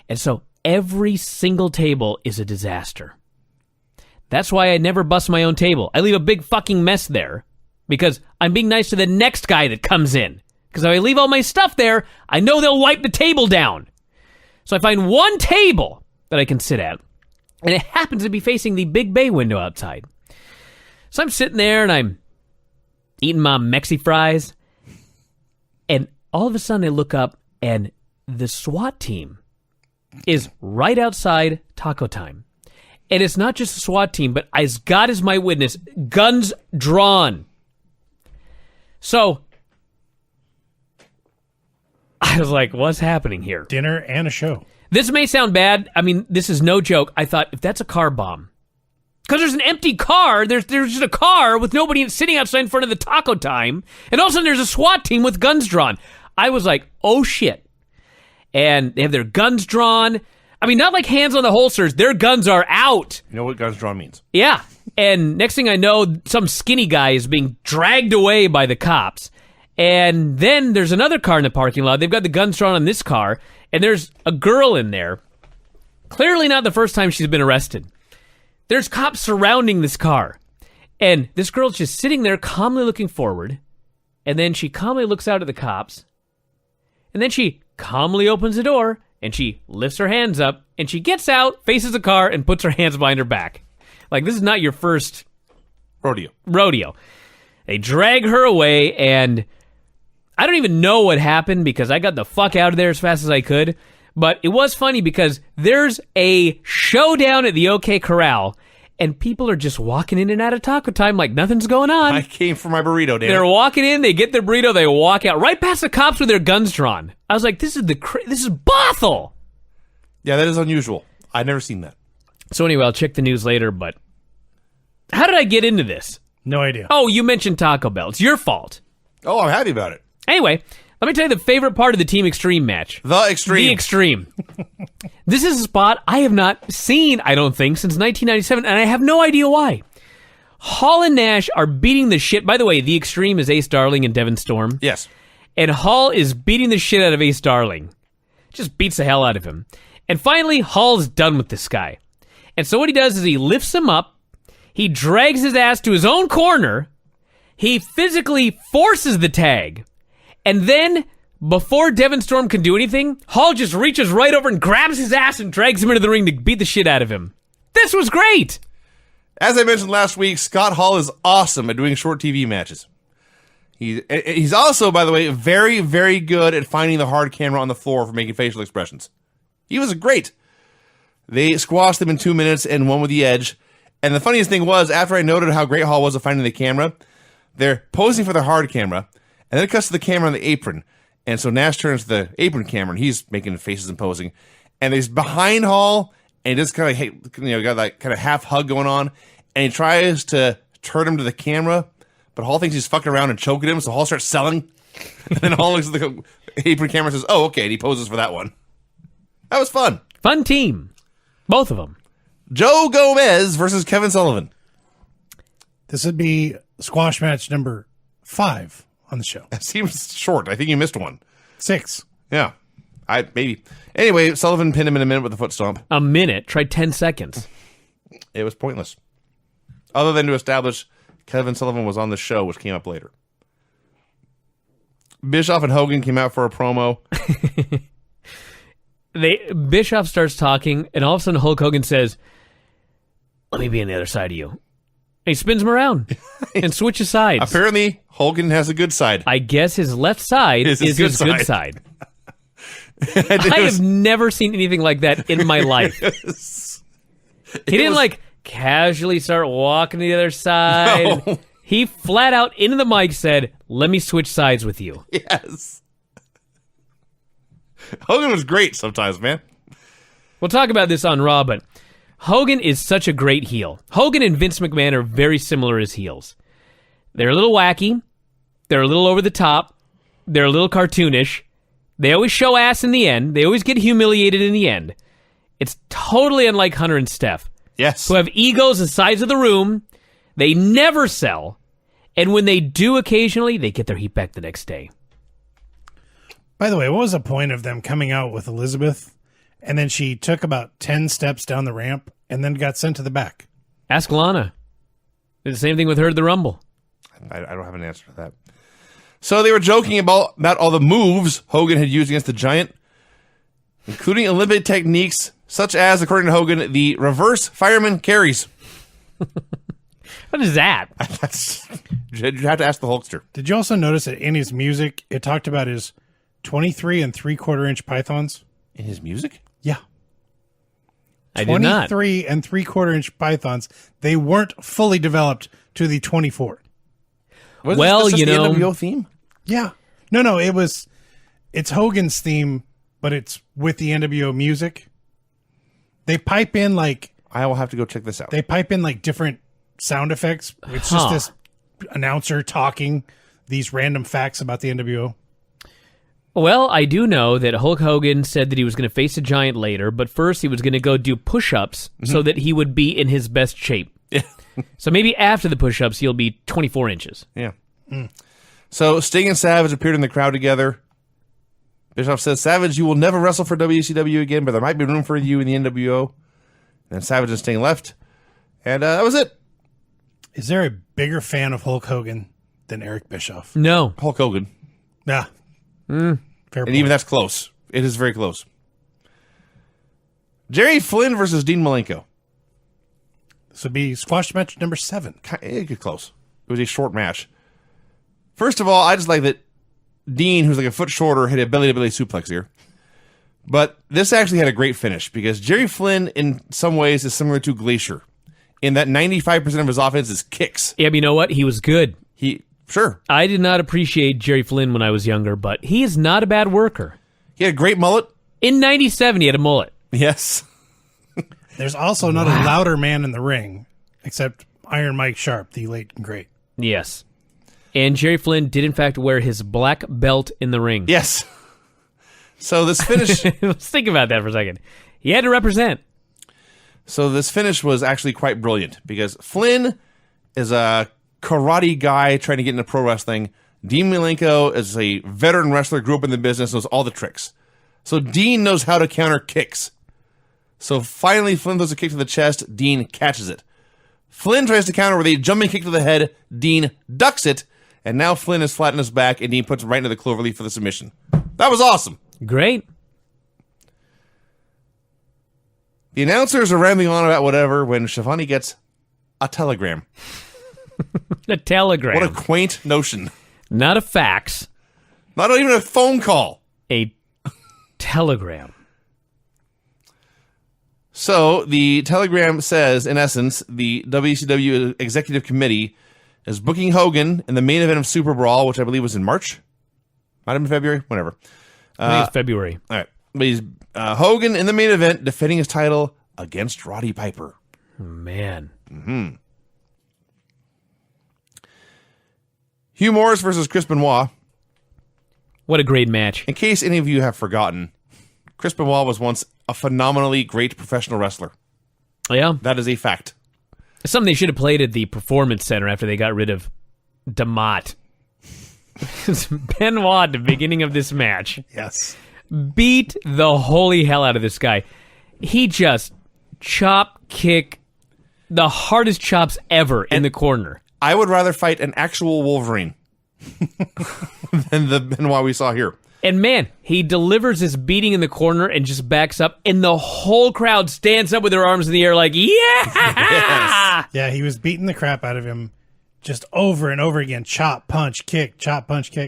And so every single table is a disaster. That's why I never bust my own table. I leave a big fucking mess there because I'm being nice to the next guy that comes in. Because if I leave all my stuff there, I know they'll wipe the table down. So I find one table that I can sit at, and it happens to be facing the big bay window outside. So I'm sitting there, and I'm eating my Mexi fries, and all of a sudden I look up, and the SWAT team is right outside Taco Time. And it's not just the SWAT team, but as God is my witness, guns drawn. So I was like, what's happening here? Dinner and a show. This may sound bad. I mean, this is no joke. I thought, if that's a car bomb, because there's an empty car, there's just a car with nobody sitting outside in front of the Taco Time, and all of a sudden there's a SWAT team with guns drawn. I was like, oh shit. And they have their guns drawn. I mean, not like hands on the holsters. Their guns are out. You know what guns drawn means? Yeah. And next thing I know, some skinny guy is being dragged away by the cops. And then there's another car in the parking lot. They've got the guns drawn on this car, and there's a girl in there. Clearly not the first time she's been arrested. There's cops surrounding this car. And this girl's just sitting there calmly looking forward. And then she calmly looks out at the cops. And then she calmly opens the door, and she lifts her hands up, and she gets out, faces the car, and puts her hands behind her back. Like, this is not your first rodeo. They drag her away, and I don't even know what happened because I got the fuck out of there as fast as I could. But it was funny because there's a showdown at the OK Corral, and people are just walking in and out of Taco Time like nothing's going on. I came for my burrito, Dan. They're walking in, they get their burrito, they walk out right past the cops with their guns drawn. I was like, this is Bothell. Yeah, that is unusual. I've never seen that. So anyway, I'll check the news later, but how did I get into this? No idea. Oh, you mentioned Taco Bell. It's your fault. Oh, I'm happy about it. Anyway, let me tell you the favorite part of the Team Extreme match. The Extreme. The Extreme. This is a spot I have not seen, I don't think, since 1997, and I have no idea why. Hall and Nash are beating the shit. By the way, The Extreme is Ace Darling and Devin Storm. Yes. And Hall is beating the shit out of Ace Darling. Just beats the hell out of him. And finally, Hall's done with this guy. And so what he does is he lifts him up, he drags his ass to his own corner, He physically forces the tag. And then, before Devon Storm can do anything, Hall just reaches right over and grabs his ass and drags him into the ring to beat the shit out of him. This was great! As I mentioned last week, Scott Hall is awesome at doing short TV matches. He's also, by the way, very, very good at finding the hard camera on the floor for making facial expressions. He was great. They squashed them in 2 minutes and won with the edge. And the funniest thing was, after I noted how great Hall was at finding the camera, they're posing for the hard camera, and then it cuts to the camera on the apron. And so Nash turns to the apron camera, and he's making faces and posing. And he's behind Hall, and just kind of got that kind of half hug going on, and he tries to turn him to the camera, but Hall thinks he's fucking around and choking him, so Hall starts selling. And then Hall looks at the apron camera and says, "Oh, okay," and he poses for that one. That was fun. Fun team. Both of them. Joe Gomez versus Kevin Sullivan. This would be squash match number 5 on the show. That seems short. I think you missed one. 6. Yeah. Maybe. Anyway, Sullivan pinned him in a minute with a foot stomp. A minute? Try 10 seconds. It was pointless. Other than to establish Kevin Sullivan was on the show, which came up later. Bischoff and Hogan came out for a promo. Bischoff starts talking, and all of a sudden Hulk Hogan says, "Let me be on the other side of you." And he spins him around and switches sides. Apparently, Hogan has a good side. I guess his left side is his good side. I have never seen anything like that in my life. He didn't casually start walking to the other side. No. He flat out into the mic said, "Let me switch sides with you." Yes. Hogan was great sometimes, man. We'll talk about this on Raw, but Hogan is such a great heel. Hogan and Vince McMahon are very similar as heels. They're a little wacky. They're a little over the top. They're a little cartoonish. They always show ass in the end. They always get humiliated in the end. It's totally unlike Hunter and Steph. Yes. Who have egos the size of the room. They never sell. And when they do occasionally, they get their heat back the next day. By the way, what was the point of them coming out with Elizabeth, and then she took about 10 steps down the ramp and then got sent to the back? Ask Lana. Did the same thing with her at the Rumble. I don't have an answer to that. So they were joking about all the moves Hogan had used against the Giant, including Olympic techniques such as, according to Hogan, the reverse fireman carries. What is that? You have to ask the Hulkster. Did you also notice that in his music, it talked about his 23 and 3/4 inch pythons? In his music? Yeah. I did not. 23 and 3/4 inch pythons. They weren't fully developed to the 24. Well, the NWO theme? Yeah. No, it's Hogan's theme, but it's with the NWO music. They pipe in I will have to go check this out. different sound effects. It's just this announcer talking these random facts about the NWO. Well, I do know that Hulk Hogan said that he was going to face a Giant later, but first he was going to go do push-ups so that he would be in his best shape. Yeah. So maybe after the push-ups, he'll be 24 inches. Yeah. So Sting and Savage appeared in the crowd together. Bischoff says, "Savage, you will never wrestle for WCW again, but there might be room for you in the NWO." And Savage and Sting left. And that was it. Is there a bigger fan of Hulk Hogan than Eric Bischoff? No. Hulk Hogan. Nah. Fair And point. even that's close. It is very close. Jerry Flynn versus Dean Malenko. This would be squash match number 7. Get close. It was a short match. First of all, I just like that Dean, who's like a foot shorter, hit a belly-to-belly suplex here. But this actually had a great finish because Jerry Flynn, in some ways, is similar to Glacier in that 95% of his offense is kicks. Yeah, but you know what? He was good. Sure. I did not appreciate Jerry Flynn when I was younger, but he is not a bad worker. He had a great mullet. In 97, he had a mullet. Yes. There's also not a louder man in the ring, except Iron Mike Sharp, the late and great. Yes. And Jerry Flynn did, in fact, wear his black belt in the ring. Yes. So this finish... Let's think about that for a second. He had to represent. So this finish was actually quite brilliant because Flynn is a karate guy trying to get into pro wrestling. Dean Malenko is a veteran wrestler, grew up in the business, knows all the tricks. So Dean knows how to counter kicks. So finally Flynn throws a kick to the chest. Dean catches it. Flynn tries to counter with a jumping kick to the head. Dean ducks it, and now Flynn is flat on his back, and Dean puts him right into the cloverleaf for the submission. That was awesome. Great. The announcers are rambling on about whatever when Schiavone gets a telegram. A telegram. What a quaint notion. Not a fax. Not even a phone call. A telegram. So the telegram says, in essence, the WCW Executive Committee is booking Hogan in the main event of Super Brawl, which I believe was in March. Might have been February, whatever. I think it's February. All right. But he's Hogan in the main event defending his title against Roddy Piper. Man. Hugh Morris versus Chris Benoit. What a great match. In case any of you have forgotten, Chris Benoit was once a phenomenally great professional wrestler. Yeah. That is a fact. It's something they should have played at the Performance Center after they got rid of DeMott. Benoit at the beginning of this match. Yes. Beat the holy hell out of this guy. He just kick the hardest chops ever in the corner. I would rather fight an actual Wolverine than the Benoit we saw here. And man, he delivers this beating in the corner and just backs up, and the whole crowd stands up with their arms in the air like, yeah! Yes. Yeah, he was beating the crap out of him just over and over again. Chop, punch, kick,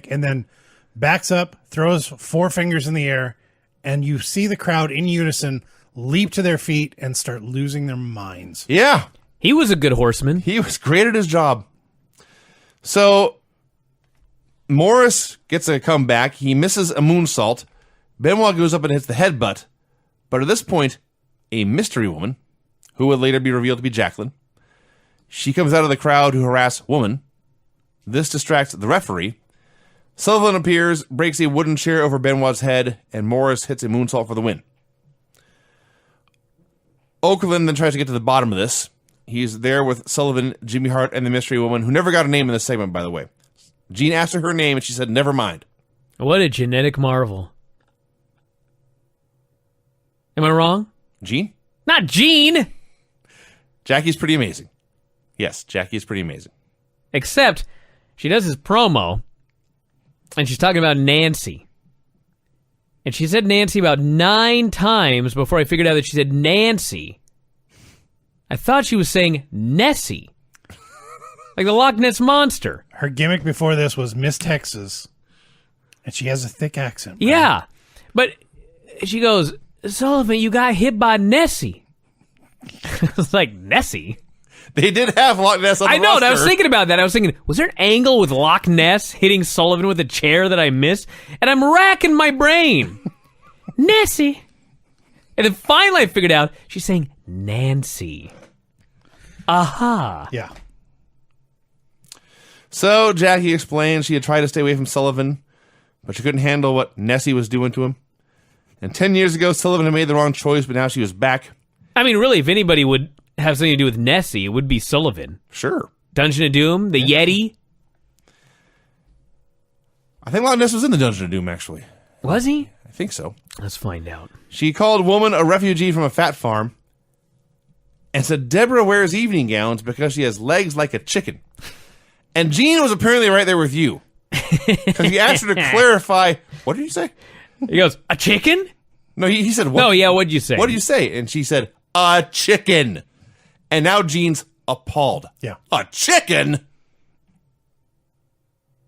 and then backs up, throws 4 fingers in the air, and you see the crowd in unison leap to their feet and start losing their minds. Yeah. He was a good horseman. He was great at his job. So Morris gets a comeback. He misses a moonsault. Benoit goes up and hits the headbutt. But at this point, a mystery woman, who would later be revealed to be Jacqueline, she comes out of the crowd to harass woman. This distracts the referee. Sullivan appears, breaks a wooden chair over Benoit's head, and Morris hits a moonsault for the win. Okerlund then tries to get to the bottom of this. He's there with Sullivan, Jimmy Hart, and the mystery woman, who never got a name in this segment, by the way. Gene asked her name, and she said, never mind. What a genetic marvel. Am I wrong? Gene? Not Gene! Jackie's pretty amazing. Yes, Jackie is pretty amazing. Except, she does this promo, and she's talking about Nancy. And she said Nancy about 9 times before I figured out that she said Nancy. I thought she was saying Nessie. Like the Loch Ness Monster. Her gimmick before this was Miss Texas, and she has a thick accent. Right? Yeah, but she goes, Sullivan, you got hit by Nessie. I was like, Nessie? They did have Loch Ness on the I know, and I was roster. thinking about that. I was thinking, was there an angle with Loch Ness hitting Sullivan with a chair that I missed? And I'm racking my brain. Nessie. And then finally I figured out she's saying Nancy. Aha. Yeah. So Jackie explained she had tried to stay away from Sullivan, but she couldn't handle what Nessie was doing to him. And 10 years ago, Sullivan had made the wrong choice, but now she was back. I mean, really, if anybody would have something to do with Nessie, it would be Sullivan. Sure. Dungeon of Doom, the Yeti. I think Loch Ness was in the Dungeon of Doom, actually. Was he? I think so. Let's find out. She called woman a refugee from a fat farm and said Deborah wears evening gowns because she has legs like a chicken. And Gene was apparently right there with you. Because he asked her to clarify. What did you say? He goes, a chicken? No, he said, what? No, yeah, what'd you say? What did you say? And she said, a chicken. And now Gene's appalled. Yeah. A chicken?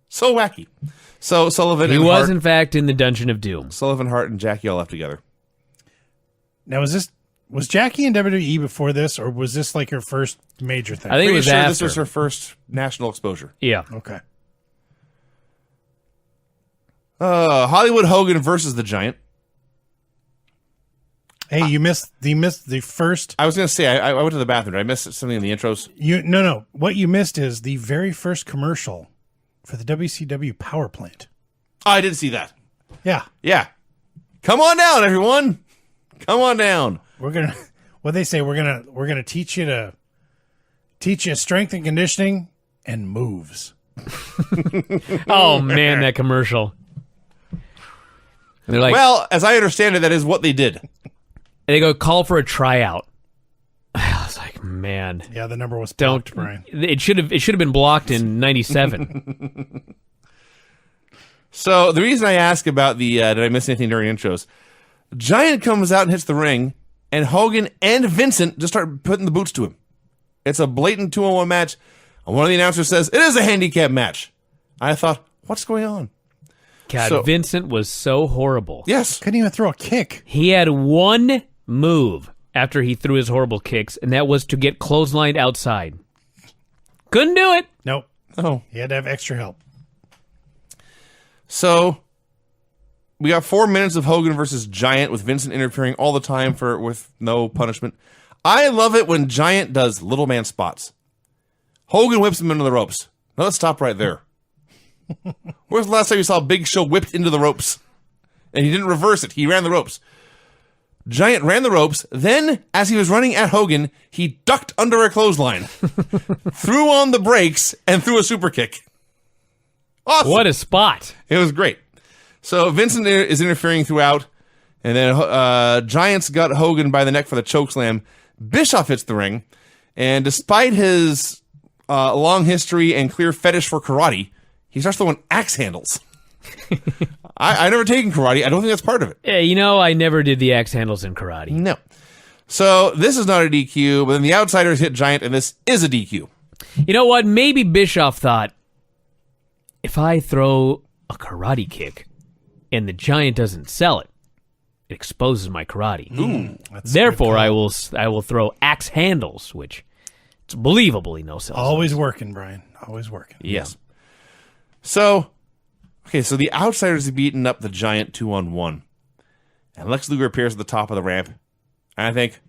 So wacky. So Sullivan He and was, Hart, in fact, in the Dungeon of Doom. Sullivan, Hart, and Jackie all left together. Now, was Jackie in WWE before this, or was this like her first major thing? I think it Pretty was sure after. this was her first national exposure. Yeah. Okay. Hollywood Hogan versus the Giant. Hey, you missed the first. I was going to say, I went to the bathroom. Did I miss something in the intros? No. What you missed is the very first commercial for the WCW Power Plant. Oh, I didn't see that. Yeah. Yeah. Come on down, everyone. Come on down. We're gonna. What they say? We're gonna teach you strength and conditioning and moves. Oh, man, that commercial. And they're like, Well, as I understand it, that is what they did. and they go, call for a tryout. I was like, Man. Yeah, the number was Don't, blocked, Brian. It should have been blocked in 97. So the reason I ask about the did I miss anything during intros? Giant comes out and hits the ring, and Hogan and Vincent just start putting the boots to him. It's a blatant 2-on-1 match, and one of the announcers says, it is a handicap match. I thought, what's going on? God, Vincent was so horrible. Yes. Couldn't even throw a kick. He had one move after he threw his horrible kicks, and that was to get clotheslined outside. Couldn't do it. Nope. Oh. He had to have extra help. So we got 4 minutes of Hogan versus Giant with Vincent interfering all the time with no punishment. I love it when Giant does little man spots. Hogan whips him into the ropes. Now let's stop right there. Where's the last time you saw Big Show whipped into the ropes? And he didn't reverse it. He ran the ropes. Giant ran the ropes. Then, as he was running at Hogan, he ducked under a clothesline, threw on the brakes, and threw a super kick. Awesome. What a spot. It was great. So Vincent is interfering throughout, and then Giant's got Hogan by the neck for the chokeslam. Bischoff hits the ring, and despite his long history and clear fetish for karate, he starts throwing axe handles. I've never taken karate. I don't think that's part of it. Yeah, I never did the axe handles in karate. No. So this is not a DQ, but then the Outsiders hit Giant, and this is a DQ. You know what? Maybe Bischoff thought, if I throw a karate kick and the Giant doesn't sell it, it exposes my karate. Therefore, I will throw axe handles, which it's believable he knows. Always working, Brian. Always working. Yes. So the Outsiders have beaten up the Giant 2-on-1. And Lex Luger appears at the top of the ramp. And I think,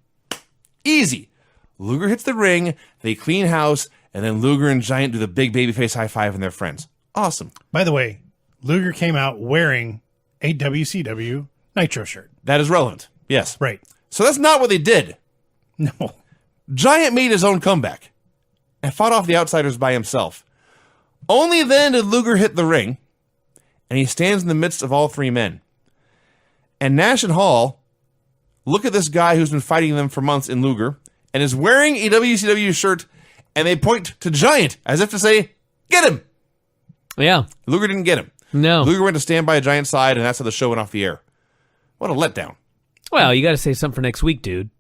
easy. Luger hits the ring, they clean house, and then Luger and Giant do the big babyface high five and their friends. Awesome. By the way, Luger came out wearing a WCW Nitro shirt. That is relevant. Yes. Right. So that's not what they did. No. Giant made his own comeback and fought off the Outsiders by himself. Only then did Luger hit the ring, and he stands in the midst of all three men. And Nash and Hall look at this guy who's been fighting them for months in Luger and is wearing a WCW shirt, and they point to Giant as if to say, get him! Yeah. Luger didn't get him. No. Luger went to stand by Giant's side, and that's how the show went off the air. What a letdown. Well, you got to say something for next week, dude.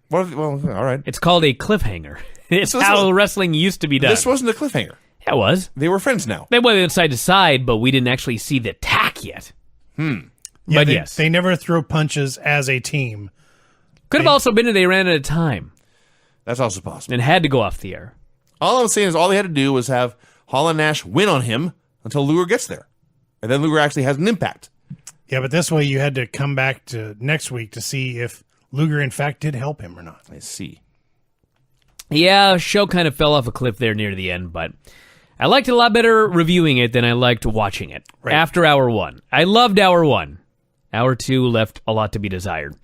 Well, all right. It's called a cliffhanger. It's So how wrestling used to be done. This wasn't a cliffhanger. Yeah, it was. They were friends now. They went side to side, but we didn't actually see the tack yet. Yeah, But they, yes. They never throw punches as a team. Could have also been that they ran out of time That's also possible. and had to go off the air. All I'm saying is all they had to do was have Hall and Nash win on him until Luger gets there. And then Luger actually has an impact. Yeah, but this way you had to come back to next week to see if Luger, in fact, did help him or not. I see. Yeah, show kind of fell off a cliff there near the end, but I liked it a lot better reviewing it than I liked watching it. Right. After hour one. I loved hour one. Hour two left a lot to be desired.